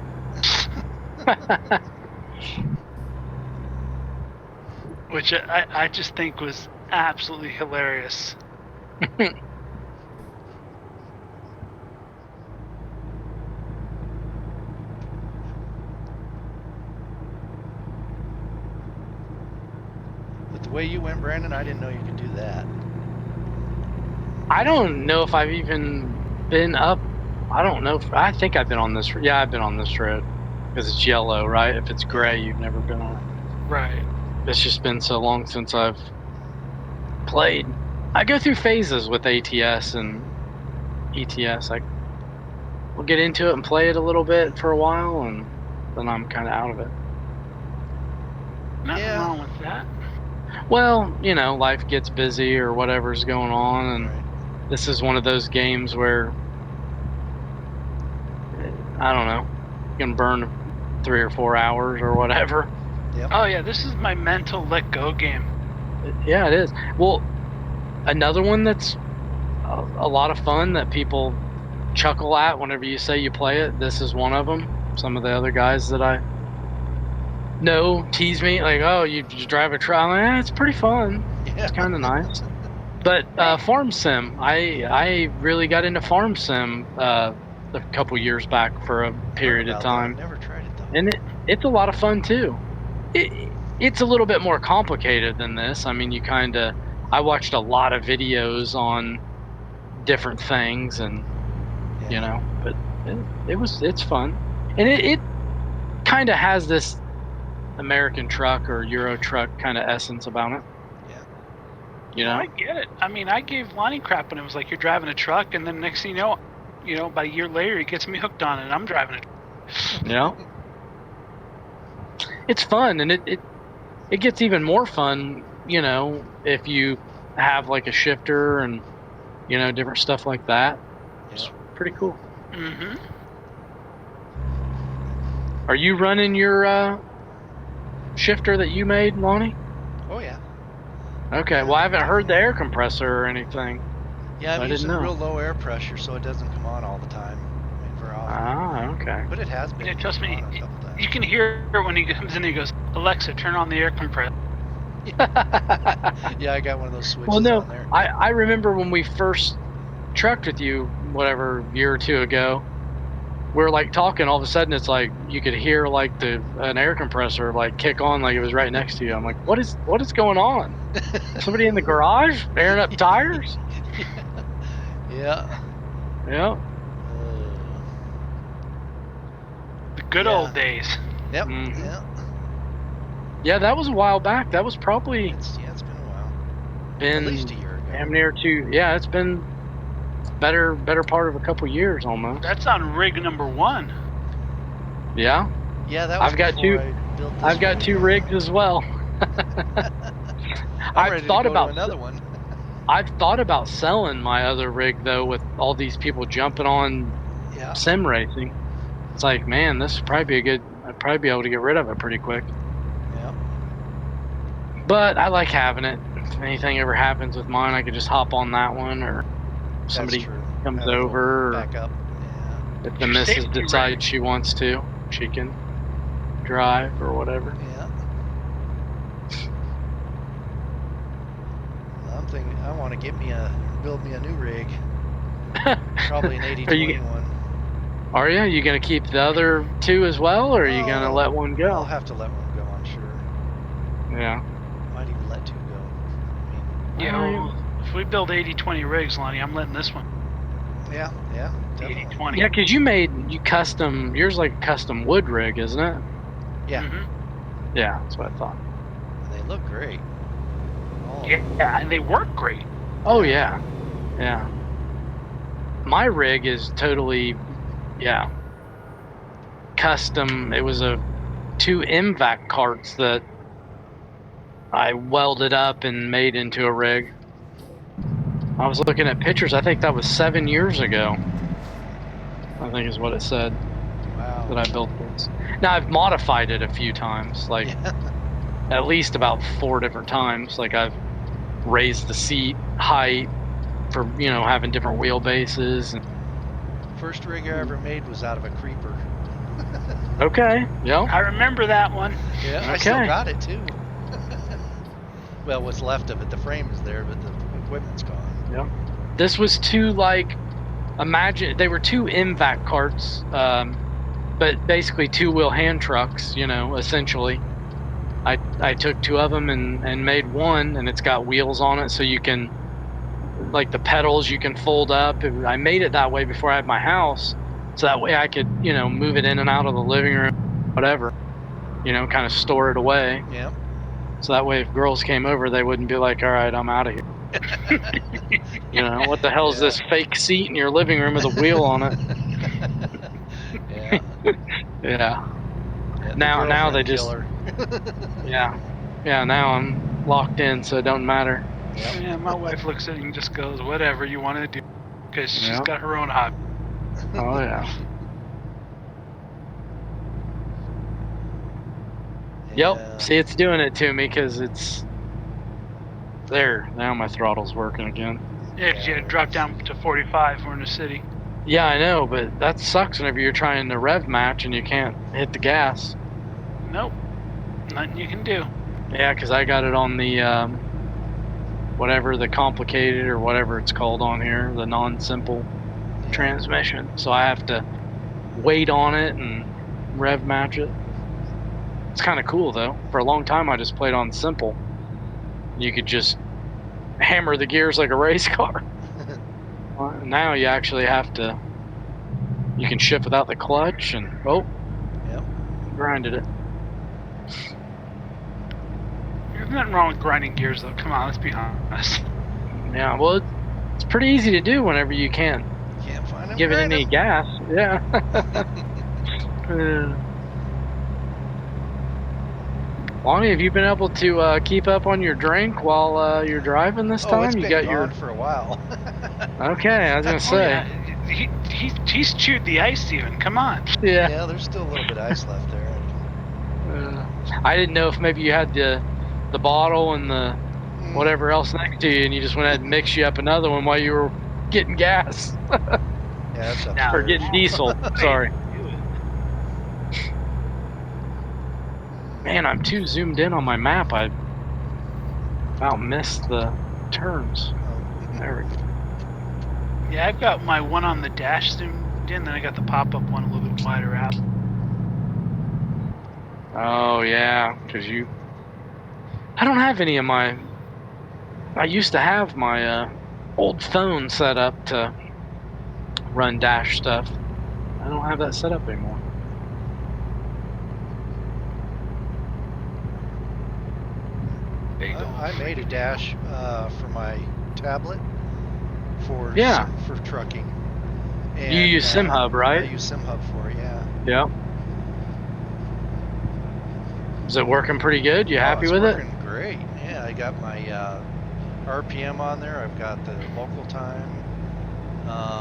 Which I just think was absolutely hilarious. But the way you went, Brandon, I didn't know you could do that. I don't know if I've even been up. I don't know. I think I've been on this. Yeah, I've been on this road because it's yellow, right? If it's gray, you've never been on it. Right. It's just been so long since I've played. I go through phases with ATS and ETS. We'll get into it and play it a little bit for a while, and then I'm kind of out of it. Nothing Yeah. wrong with that. Well, life gets busy or whatever's going on, and this is one of those games where, I don't know, you can burn 3 or 4 hours or whatever. Yep. Oh yeah, this is my mental let go game. Yeah, it is. Well, another one that's a lot of fun that people chuckle at whenever you say you play it. This is one of them. Some of the other guys that I know tease me like, "Oh, you drive a truck?" I'm like, it's pretty fun. Yeah. It's kind of nice. But Farm Sim, I really got into Farm Sim a couple years back for a period of time. Never tried it though. And it's a lot of fun too. It's a little bit more complicated than this. I mean, I watched a lot of videos on different things, and but it's fun, and it kind of has this American truck or Euro truck kind of essence about it. Yeah. I get it. I mean, I gave Lonnie crap when it was like, you're driving a truck, and then next thing you know, about a year later, he gets me hooked on it, and I'm driving it. Yeah. It's fun, and it gets even more fun, if you have like a shifter and different stuff like that. pretty cool. Mm-hmm. Are you running your shifter that you made, Lonnie? Oh yeah. Okay. Well, I haven't heard the air compressor or anything. Yeah, I'm I didn't using know. real low air pressure, so it doesn't come on all the time. I mean, very often. Ah, okay. But it has been. Yeah, trust me, on a couple times. you can hear it when he comes in. He goes, "Alexa, turn on the air compressor." Yeah, I got one of those switches Well, no, on there. I remember when we first trucked with you, whatever, year or two ago, we were like talking, all of a sudden it's like you could hear like an air compressor like kick on like it was right next to you. I'm like, what is going on? Somebody in the garage airing up tires? Yeah. Yeah. The good Yeah. old days. Yep. Mhm. Yeah. Yeah, that was a while back. That was probably It's been a while. been At least a year ago. damn near 2. Yeah, it's been better part of a couple years almost. That's on rig number 1. Yeah. Yeah, that was I've got before two- I built this I've got rig. 2 rigs as well. I'm I've ready thought to go about to another one. I've thought about selling my other rig though, with all these people jumping on Yeah. sim racing. It's like, man, this would probably be I'd probably be able to get rid of it pretty quick. Yeah. But I like having it. If anything ever happens with mine, I could just hop on that one, or somebody That's true. comes Have a little over, or Back up. Yeah. if the Your missus safety decides she wants to, she can drive or whatever. Yeah. I'm thinking I want to build me a new rig. Probably an 80-20 one. Are you? You gonna keep the other 2 as well, or are you gonna Oh, let one I'll go? have to let one go, I'm sure. Yeah. Might even let 2 go. I mean, Yeah, Well, well, if we build 80-20 rigs, Lonnie, I'm letting this one. yeah, definitely. 80-20. Yeah, because you custom, yours like a custom wood rig, isn't it? Yeah. Mm-hmm. Yeah, that's what I thought. And they look great. All of Yeah, them. yeah, and they work great. Oh yeah, yeah. My rig is totally, yeah, custom. It was 2 MVAC carts that I welded up and made into a rig. I was looking at pictures. I think that was 7 years ago. I think is what it said Wow. that I built this. Now I've modified it a few times, like Yeah. at least about 4 different times. Like I've raised the seat height for having different wheelbases. And... First rig I ever made was out of a creeper. Okay. Yep. I remember that one. Yeah, I still Okay. got it too. Well, what's left of it, the frame is there, but the equipment's gone. Yep. This was 2 imagine they were 2 MVAC carts, but basically 2-wheel hand trucks. Essentially. I took 2 of them and made one, and it's got wheels on it, so you can, like the pedals, you can fold up. I made it that way before I had my house, so that way I could, move it in and out of the living room, whatever, kind of store it away. Yeah. So that way if girls came over, they wouldn't be like, all right, I'm out of here. What the hell is Yeah. this fake seat in your living room with a wheel on it? Yeah. Yeah. Yeah, the Now they girlfriend just- killer. Yeah, now I'm locked in, so it don't matter. Yep. Yeah, my wife looks at it and just goes, whatever you want to do. Because she's Yep. got her own hobby. Oh, yeah. Yeah. Yep. See, it's doing it to me because it's there. Now my throttle's working again. Yeah, 'cause you had to drop down to 45. We're in the city. Yeah, I know, but that sucks whenever you're trying to rev match and you can't hit the gas. Nope. Nothing you can do. Yeah, because I got it on the whatever, the complicated or whatever it's called on here, the non-simple transmission. So I have to wait on it and rev match it. It's kind of cool though. For a long time I just played on simple. You could just hammer the gears like a race car. Well, now you actually have to. You can shift without the clutch and Yep. grinded it. There's nothing wrong with grinding gears, though. Come on, let's be honest. Yeah, well, it's pretty easy to do whenever you can't Can't find him. give it any gas. Yeah. Lonnie, have you been able to keep up on your drink while you're driving this time? Oh, it's You been got gone your. for a while. Okay, I was gonna Oh, say. yeah. he's chewed the ice even. Come on. Yeah. Yeah, there's still a little bit of ice left there. I didn't know if maybe you had the bottle and the whatever else next to you, and you just went ahead and mixed you up another one while you were getting gas Yeah, that's No. or upstairs. getting diesel. Sorry. Man, I'm too zoomed in on my map. I about missed the turns. There we go. Yeah, I've got my one on the dash zoomed in, then I got the pop-up one a little bit wider out. Oh yeah, because I don't have any of my. I used to have my old phone set up to run dash stuff. I don't have that set up anymore. There you go. I made a dash for my tablet for Yeah. for trucking. You use SimHub, right? I use SimHub for it. Yeah. Yeah. Is it working pretty good? You happy it's with it? working great. Yeah, I got my RPM on there. I've got the local time.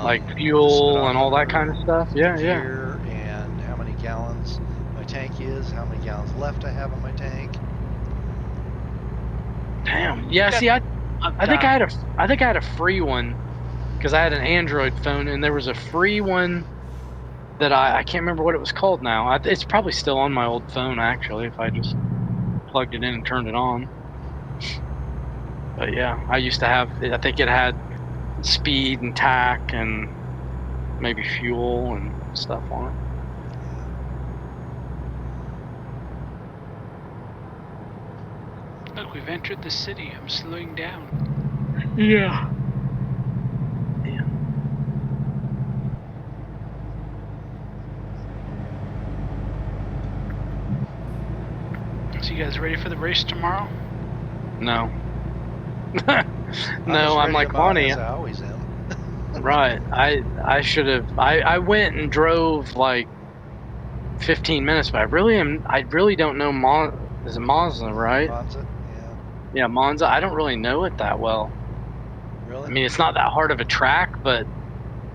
Like fuel and all that kind of speedometer, stuff? Yeah, yeah. gear, and how many gallons my tank is, how many gallons left I have in my tank. Damn. Yeah, see, I think I had a free one because I had an Android phone, and there was a free one that I can't remember what it was called now. It's probably still on my old phone, actually, if I just plugged it in and turned it on. But yeah, I used to have, I think it had speed and tack and maybe fuel and stuff on Look, we've entered the city. I'm slowing down. it. Yeah. So you guys ready for the race tomorrow? No. as No, I'm ready like to mine Lonnie. as I always am. Right. I should have. I went and drove like 15 minutes, but I really don't know is it Monza, right? Monza, Yeah, Monza. I don't really know it that well. yeah. Really? I mean, it's not that hard of a track, but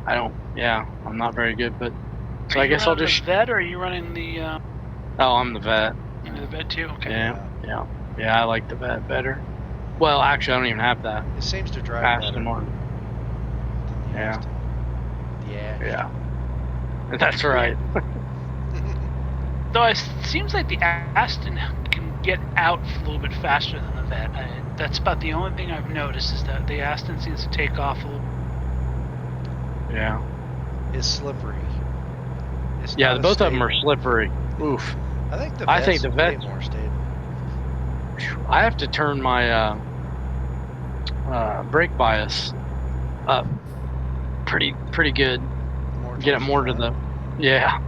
I don't. Yeah, I'm not very good. But so Are I you guess I'll running just. the vet, or are you running the Oh, I'm the vet. into the vet too? Okay. Yeah. I like the vet better. Well, actually, I don't even have that. It seems to drive Aston better. Martin. than the Yeah. Aston. Yeah. Yeah. That's right. Though it seems like the Aston can get out a little bit faster than the vet. That's about the only thing I've noticed is that the Aston seems to take off a little. Yeah. It's slippery. It's Yeah, not as both of them are stable. slippery. Oof. I think the I think vet's the vet- way more stable. I have to turn my brake bias up pretty good. Get it more to the. Yeah.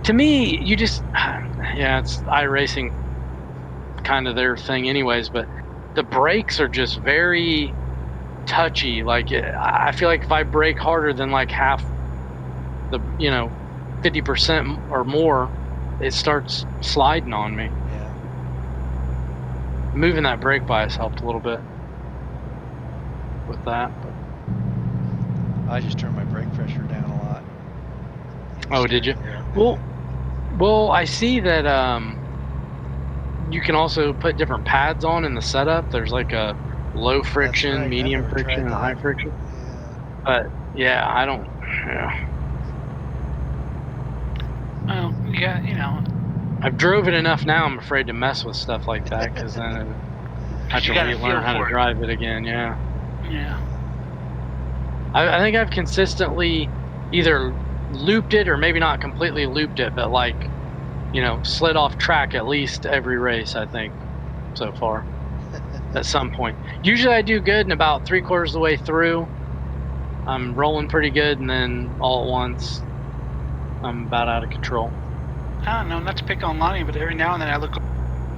To me, you just. Yeah, it's iRacing kind of their thing, anyways. But the brakes are just very touchy. Like I feel like if I brake harder than like half the 50% or more, it starts sliding on me. Yeah. Moving that brake bias helped a little bit with that. But. I just turned my brake pressure down a lot. Oh, did you? Well, I see that you can also put different pads on in the setup. There's like a low friction, right, medium I've never friction, and tried high that. friction. Yeah. But yeah, I don't. Yeah. Well, yeah, I've drove it enough now. I'm afraid to mess with stuff like that because then I have You to gotta relearn feel how to for it. drive it again. Yeah. Yeah. I think I've consistently either looped it or maybe not completely looped it, but like, slid off track at least every race, I think, so far. At some point. Usually I do good, and about 3/4 of the way through, I'm rolling pretty good, and then all at once, I'm about out of control. I don't know, not to pick on Lonnie, but every now and then I look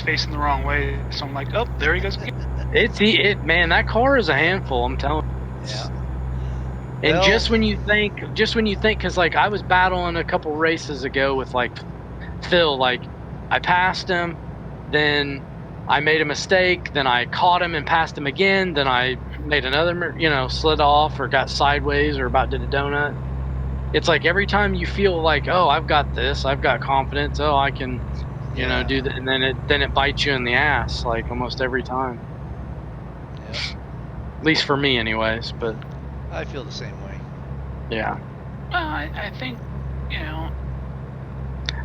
facing the wrong way, so I'm like, oh, there he goes again. Man, that car is a handful, I'm telling you. Yeah. And Well- just when you think, because like I was battling a couple races ago with like Phil, like I passed him, then I made a mistake, then I caught him and passed him again, then I made another, slid off or got sideways or about did a donut. It's like every time you feel like, oh, I've got this, I've got confidence, oh, I can, Yeah. do that, and then it bites you in the ass like almost every time. Yep. At least for me, anyways. But I feel the same way. yeah, Well, I think,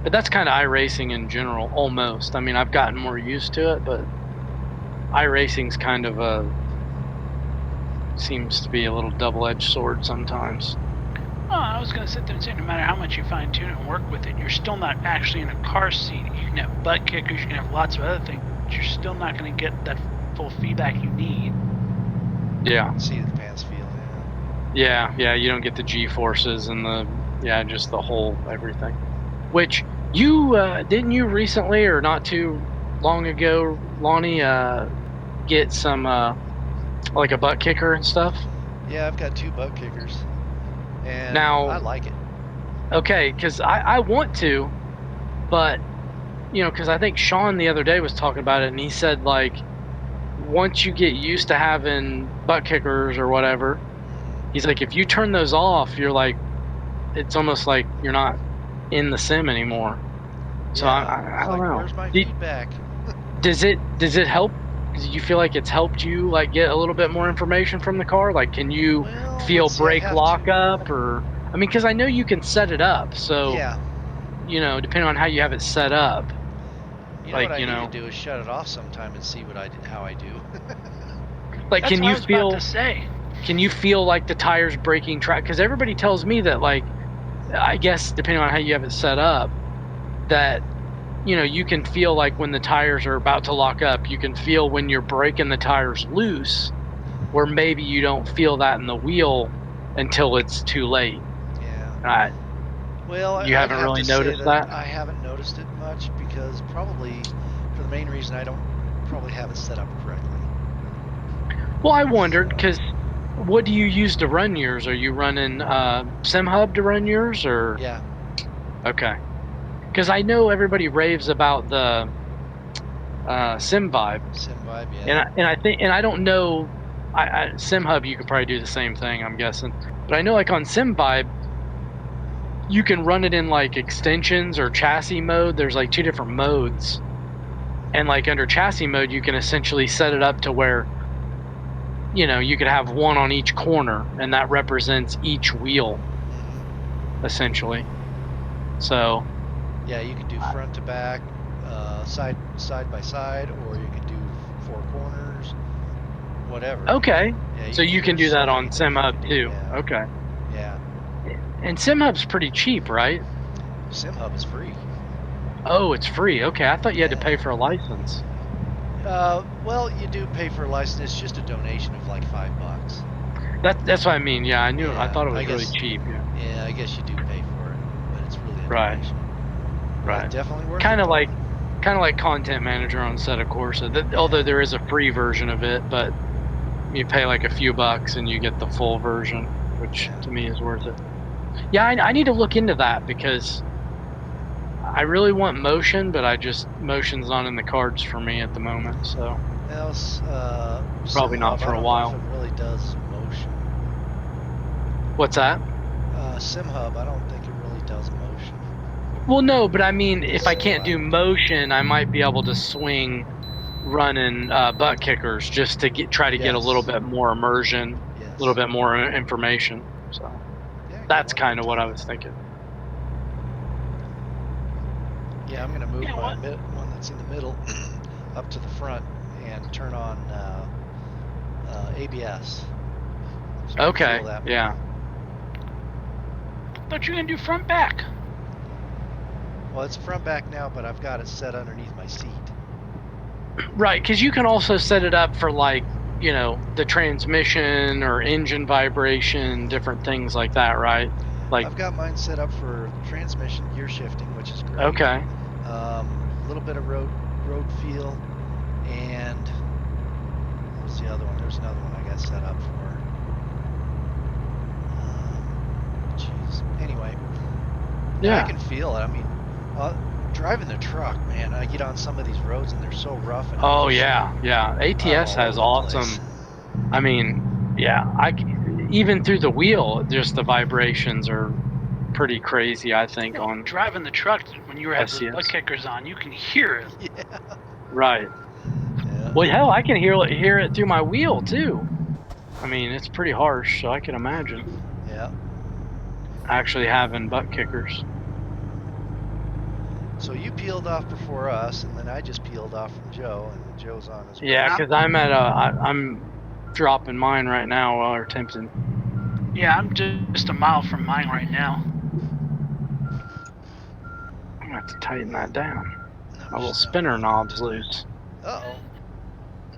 but that's kind of iRacing in general, almost. I mean, I've gotten more used to it, but iRacing's kind of seems to be a little double-edged sword sometimes. well, I was going to sit there and say, no matter how much you fine tune it and work with it, you're still not actually in a car seat. You can have butt kickers, you can have lots of other things, but you're still not going to get that full feedback you need. Yeah. See the pants feel. Yeah, you don't get the G-forces and just the whole everything. Which you didn't you recently or not too long ago, Lonnie, get some like a butt kicker and stuff? Yeah, I've got 2 butt kickers, and Now- I like it. Okay, because I want to, but because I think Sean the other day was talking about it, and he said like once you get used to having butt kickers or whatever, he's like if you turn those off, you're like it's almost like you're not in the sim anymore. So Yeah, I it's don't like, know. Where's my Do- feedback? Does it help? Do you feel like it's helped you like get a little bit more information from the car? Like, can you Well, feel let's see, I brake have lockup or? I mean, because I know you can set it up. So Yeah. depending on how you have it set up. You know Like, what I you know- need to do is shut it off sometime and see how I do. Like, That's can what I you was feel? about to say. Can you feel like the tires breaking track? Because everybody tells me that, like, I guess depending on how you have it set up, that you can feel like when the tires are about to lock up, you can feel when you're breaking the tires loose, where maybe you don't feel that in the wheel until it's too late. Yeah. Well, You I'd haven't have really to say noticed that? I haven't noticed it much because probably for the main reason I don't probably have it set up correctly. Well, I wondered because what do you use to run yours? Are you running SimHub to run yours, or Yeah. okay? Because I know everybody raves about the SimVibe. SimVibe, yeah. And I don't know. SimHub, you could probably do the same thing, I'm guessing. But I know, like on SimVibe, you can run it in like extensions or chassis mode. There's like 2 different modes, and like under chassis mode, you can essentially set it up to where you could have one on each corner, and that represents each wheel, essentially. So Yeah, you can do front to back, side by side, or you can do 4 corners, whatever. okay, Yeah, so you can do so that many on things you SimHub can do, too. yeah. Okay, Yeah. and SimHub's pretty cheap, right? SimHub is free. Oh, it's free. Okay, I thought you had to Yeah. pay for a license. Well, you do pay for a license. It's just a donation of like $5. That's what I mean. Yeah, I knew. I Yeah, thought it was I really guess- cheap. Yeah. Yeah, I guess you do pay for it, but it's really a Right. donation. But Right. definitely worth Kind it. of like Content Manager on Set of Corsa. Although there is a free version of it, but you pay like a few bucks and you get the full version, which Yeah. to me is worth it. Yeah, I need to look into that because I really want motion, but motion's not in the cards for me at the moment. So Else, Probably not SimHub, for I a don't know while. if it really does motion. what's that? SimHub, I don't think it really does motion. Well, no, but I mean, if I can't do motion, I might be able to swing running butt kickers just to try to get a little Yes. bit more immersion, Yes. a little bit more information. So Yeah, get that's one kind of at a what I time. was thinking. Yeah, I'm gonna move Yeah, my what? one that's in the middle up to the front and turn on ABS. So you can Okay, feel that yeah. more. Thought you were gonna do front back. Well, it's front back now, but I've got it set underneath my seat. Right, because you can also set it up for like, the transmission or engine vibration, different things like that, right? Like, I've got mine set up for transmission, gear shifting, which is great. okay. A little bit of road feel, and what's the other one? There's another one I got set up for. Jeez. Anyway, yeah, I Yeah. can feel it. I mean, Driving the truck, man, I get on some of these roads and they're so rough. And Oh I'm just, yeah. ATS all has over the place. awesome. I mean, yeah. Even through the wheel, just the vibrations are pretty crazy. I think Well, on driving the truck when you have the SCS. butt kickers on, you can hear it. Yeah. Right. Yeah. Well, hell, I can hear it through my wheel too. I mean, it's pretty harsh, so I can imagine Yeah. actually having butt kickers. So you peeled off before us, and then I just peeled off from Joe, and Joe's on his way. Yeah, because I'm dropping mine right now while we're attempting. Yeah, I'm just a mile from mine right now. I'm gonna have to tighten that down. No, My little just no. spinner knob's loose. Uh-oh.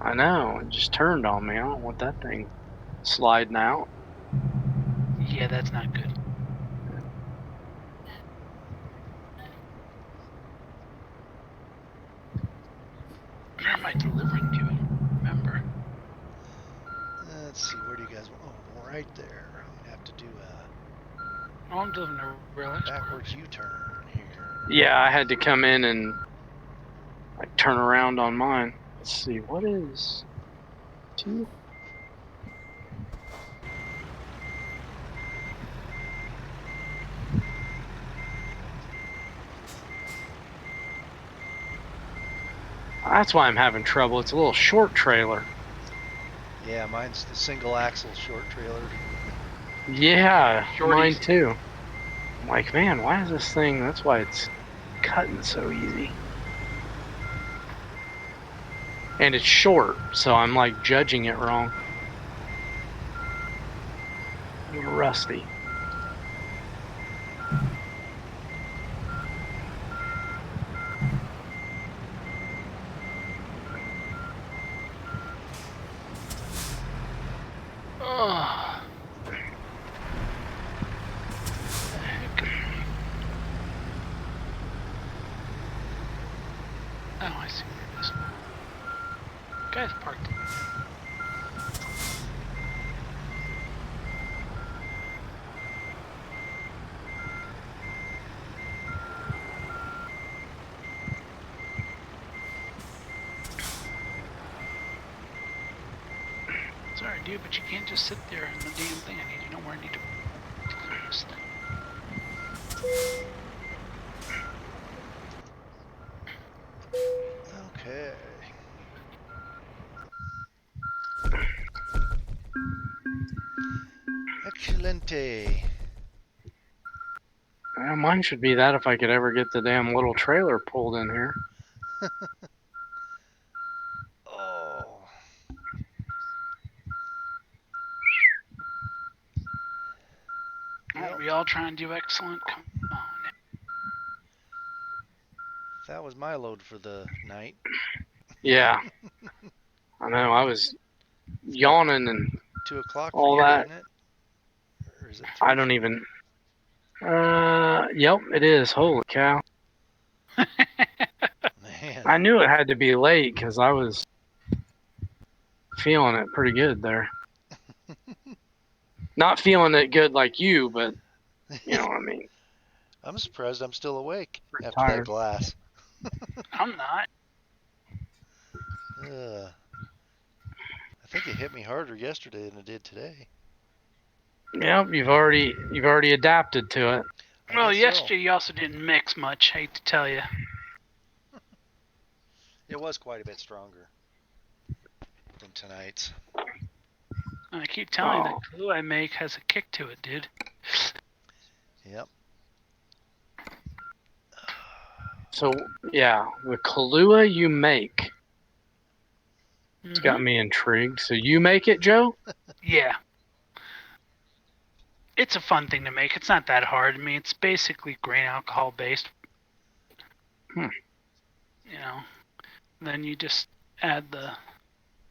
I know, it just turned on me. I don't want that thing sliding out. Yeah, that's not good. Where am I delivering to? I don't remember. Let's see, where do you guys... Oh, right there. I'm going to have to do a Oh, I'm delivering a real export. backwards U-turn here. Yeah, I had to come in and like turn around on mine. Let's see, what is 2? That's why I'm having trouble. It's a little short trailer. Yeah, mine's the single axle short trailer. Yeah, Shorties. mine too. I'm like, man, why is this thing? That's why it's cutting so easy. And it's short, so I'm like judging it wrong. A little rusty. Oh. Oh, I see where it is. Guy's parked. Sorry, dude, but you can't just sit there in the damn thing. I need to know where I need to clear this thing. Okay. Excelente. Well, mine should be that if I could ever get the damn little trailer pulled in here. Oh. Aren't we all trying to do excellent? Come on. That was my load for the night. Yeah. I know, I was yawning and 2 o'clock all for you, that. isn't it? Or is it 3 I don't for you? even. Yep, it is. Holy cow. Man. I knew it had to be late because I was feeling it pretty good there. Not feeling it good like you, but you know what I mean. I'm surprised I'm still awake Pretty after that tired. glass. I'm not. I think it hit me harder yesterday than it did today. Yep, you've already adapted to it. I Well, guess yesterday so. you also didn't mix much, hate to tell you. It was quite a bit stronger than tonight's. I keep telling you that glue I make has a kick to it, dude. Yep. So yeah, the Kahlua you make. It's got me intrigued. So you make it, Joe? Yeah. It's a fun thing to make. It's not that hard. I mean, it's basically grain alcohol based. Hmm. You know, then you just add the